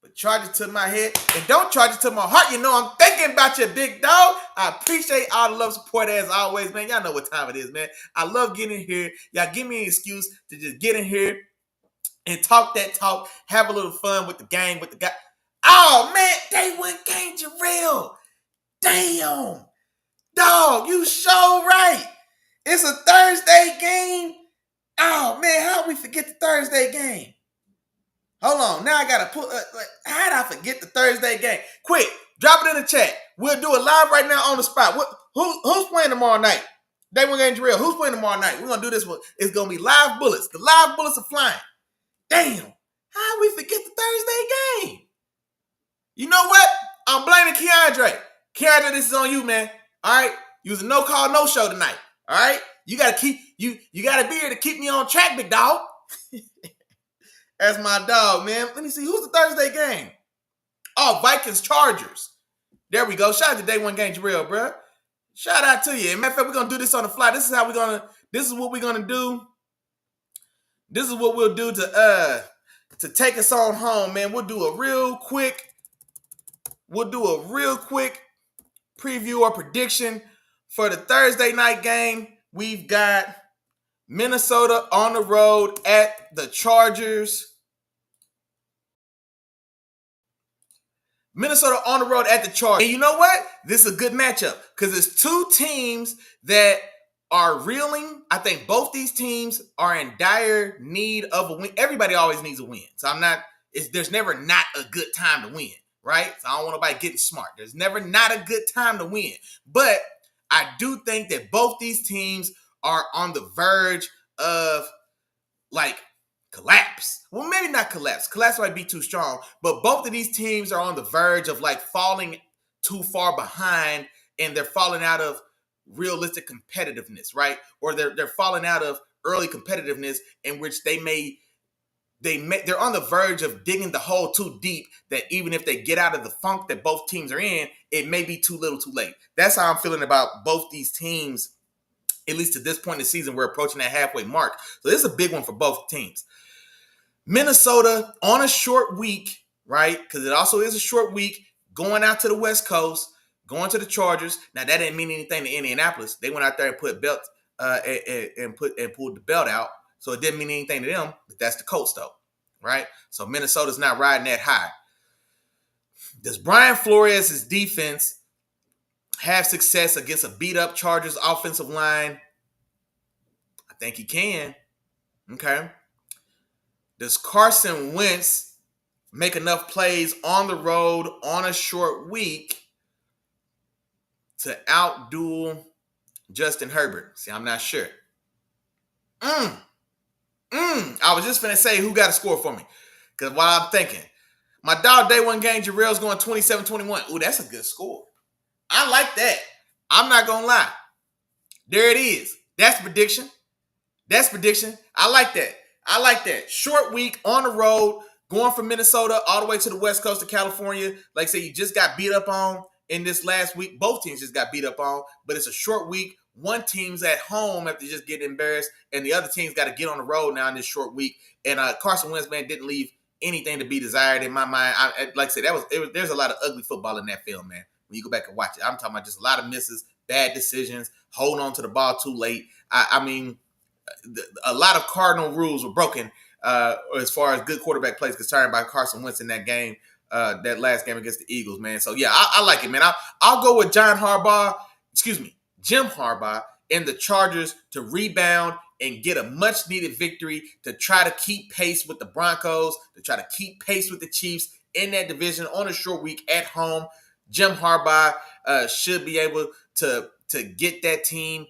But charge it to my head and don't charge it to my heart. You know I'm thinking about you, big dog. I appreciate all the love, support as always, man. Y'all know what time it is, man. I love getting here. Y'all give me an excuse to just get in here and talk that talk, have a little fun with the gang, with the guy. Oh, man, Day One Game Jamyr. Damn. Dog, you so right. It's a Thursday game. Oh, man, how we forget the Thursday game? Hold on, now I got to put, how did I forget the Thursday game? Quick, drop it in the chat. We'll do it live right now on the spot. Who's playing tomorrow night? Day One Game Jamyr, who's playing tomorrow night? We're going to do this one. It's going to be live bullets. The live bullets are flying. Damn, how we forget the Thursday game? You know what? I'm blaming Keandre. Keandre, this is on you, man. All right? You was a no-call, no-show tonight. All right? You got to be here to keep me on track, big dog. That's my dog, man. Let me see. Who's the Thursday game? Oh, Vikings Chargers. There we go. Shout out to Day One Game Jamyr, bro. Shout out to you. And matter of fact, we're going to do this on the fly. This is what we're going to do. This is what we'll do to take us on home, man. We'll do a real quick preview or prediction for the Thursday night game. We've got Minnesota on the road at the Chargers. Minnesota on the road at the Chargers. And you know what? This is a good matchup because it's two teams that are reeling. I think both these teams are in dire need of a win. Everybody always needs a win. So there's never not a good time to win, right? So I don't want nobody getting smart. There's never not a good time to win. But I do think that both these teams are on the verge of collapse. Well, maybe not collapse. Collapse might be too strong, but both of these teams are on the verge of falling too far behind, and they're falling out of realistic competitiveness, right? Or they're falling out of early competitiveness in which they're on the verge of digging the hole too deep that even if they get out of the funk that both teams are in, it may be too little too late. That's how I'm feeling about both these teams, at least to this point in the season. We're approaching that halfway mark. So this is a big one for both teams. Minnesota on a short week, right? Because it also is a short week, going out to the West Coast, going to the Chargers. Now that didn't mean anything to Indianapolis. They went out there and put belts and pulled the belt out, so it didn't mean anything to them. But that's the Colts, though, right? So Minnesota's not riding that high. Does Brian Flores' defense have success against a beat-up Chargers offensive line? I think he can. Okay. Does Carson Wentz make enough plays on the road on a short week to outduel Justin Herbert? See, I'm not sure. I was just going to say who got a score for me. Because while I'm thinking, my dog day one game, Jarrell's going 27-21. Ooh, that's a good score. I like that. I'm not going to lie. There it is. That's prediction. I like that. Short week on the road, going from Minnesota all the way to the West Coast of California. Like I say, you just got beat up on in this last week. Both teams just got beat up on, but it's a short week. One team's at home after just getting embarrassed, and the other team's got to get on the road now in this short week. And Carson Wentz, man, didn't leave anything to be desired in my mind. Like I said, there's a lot of ugly football in that film, man. When you go back and watch it, I'm talking about just a lot of misses, bad decisions, holding on to the ball too late. I mean, a lot of Cardinal rules were broken as far as good quarterback plays concerned by Carson Wentz in that game, that last game against the Eagles, man. So, yeah, I like it, man. I'll go with Jim Harbaugh and the Chargers to rebound and get a much-needed victory to try to keep pace with the Broncos, to try to keep pace with the Chiefs in that division on a short week at home. Jim Harbaugh should be able to get that team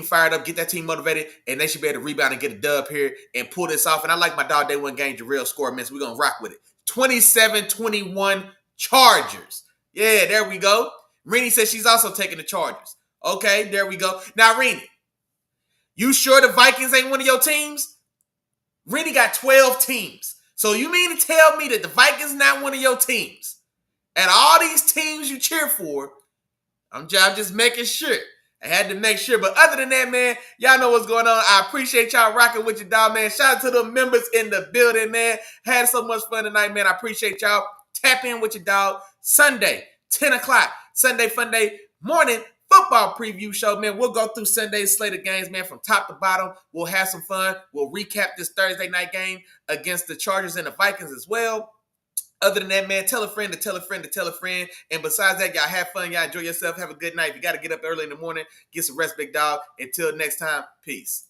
fired up, get that team motivated, and they should be able to rebound and get a dub here and pull this off. And I like my dog day one game, Jarrell score, man, so we're going to rock with it. 27-21 Chargers. Yeah, there we go. Rennie says she's also taking the Chargers. Okay, there we go. Now, Rennie, you sure the Vikings ain't one of your teams? Rennie got 12 teams. So you mean to tell me that the Vikings not one of your teams? And all these teams you cheer for, I'm just making sure. I had to make sure. But other than that, man, y'all know what's going on. I appreciate y'all rocking with your dog, man. Shout out to the members in the building, man. Had so much fun tonight, man. I appreciate y'all. Tap in with your dog. Sunday, 10 o'clock. Sunday Fun Day morning football preview show, man. We'll go through Sunday's slate of games, man, from top to bottom. We'll have some fun. We'll recap this Thursday night game against the Chargers and the Vikings as well. Other than that, man, tell a friend to tell a friend to tell a friend. And besides that, y'all have fun. Y'all enjoy yourself. Have a good night. If you got to get up early in the morning, get some rest, big dog. Until next time, peace.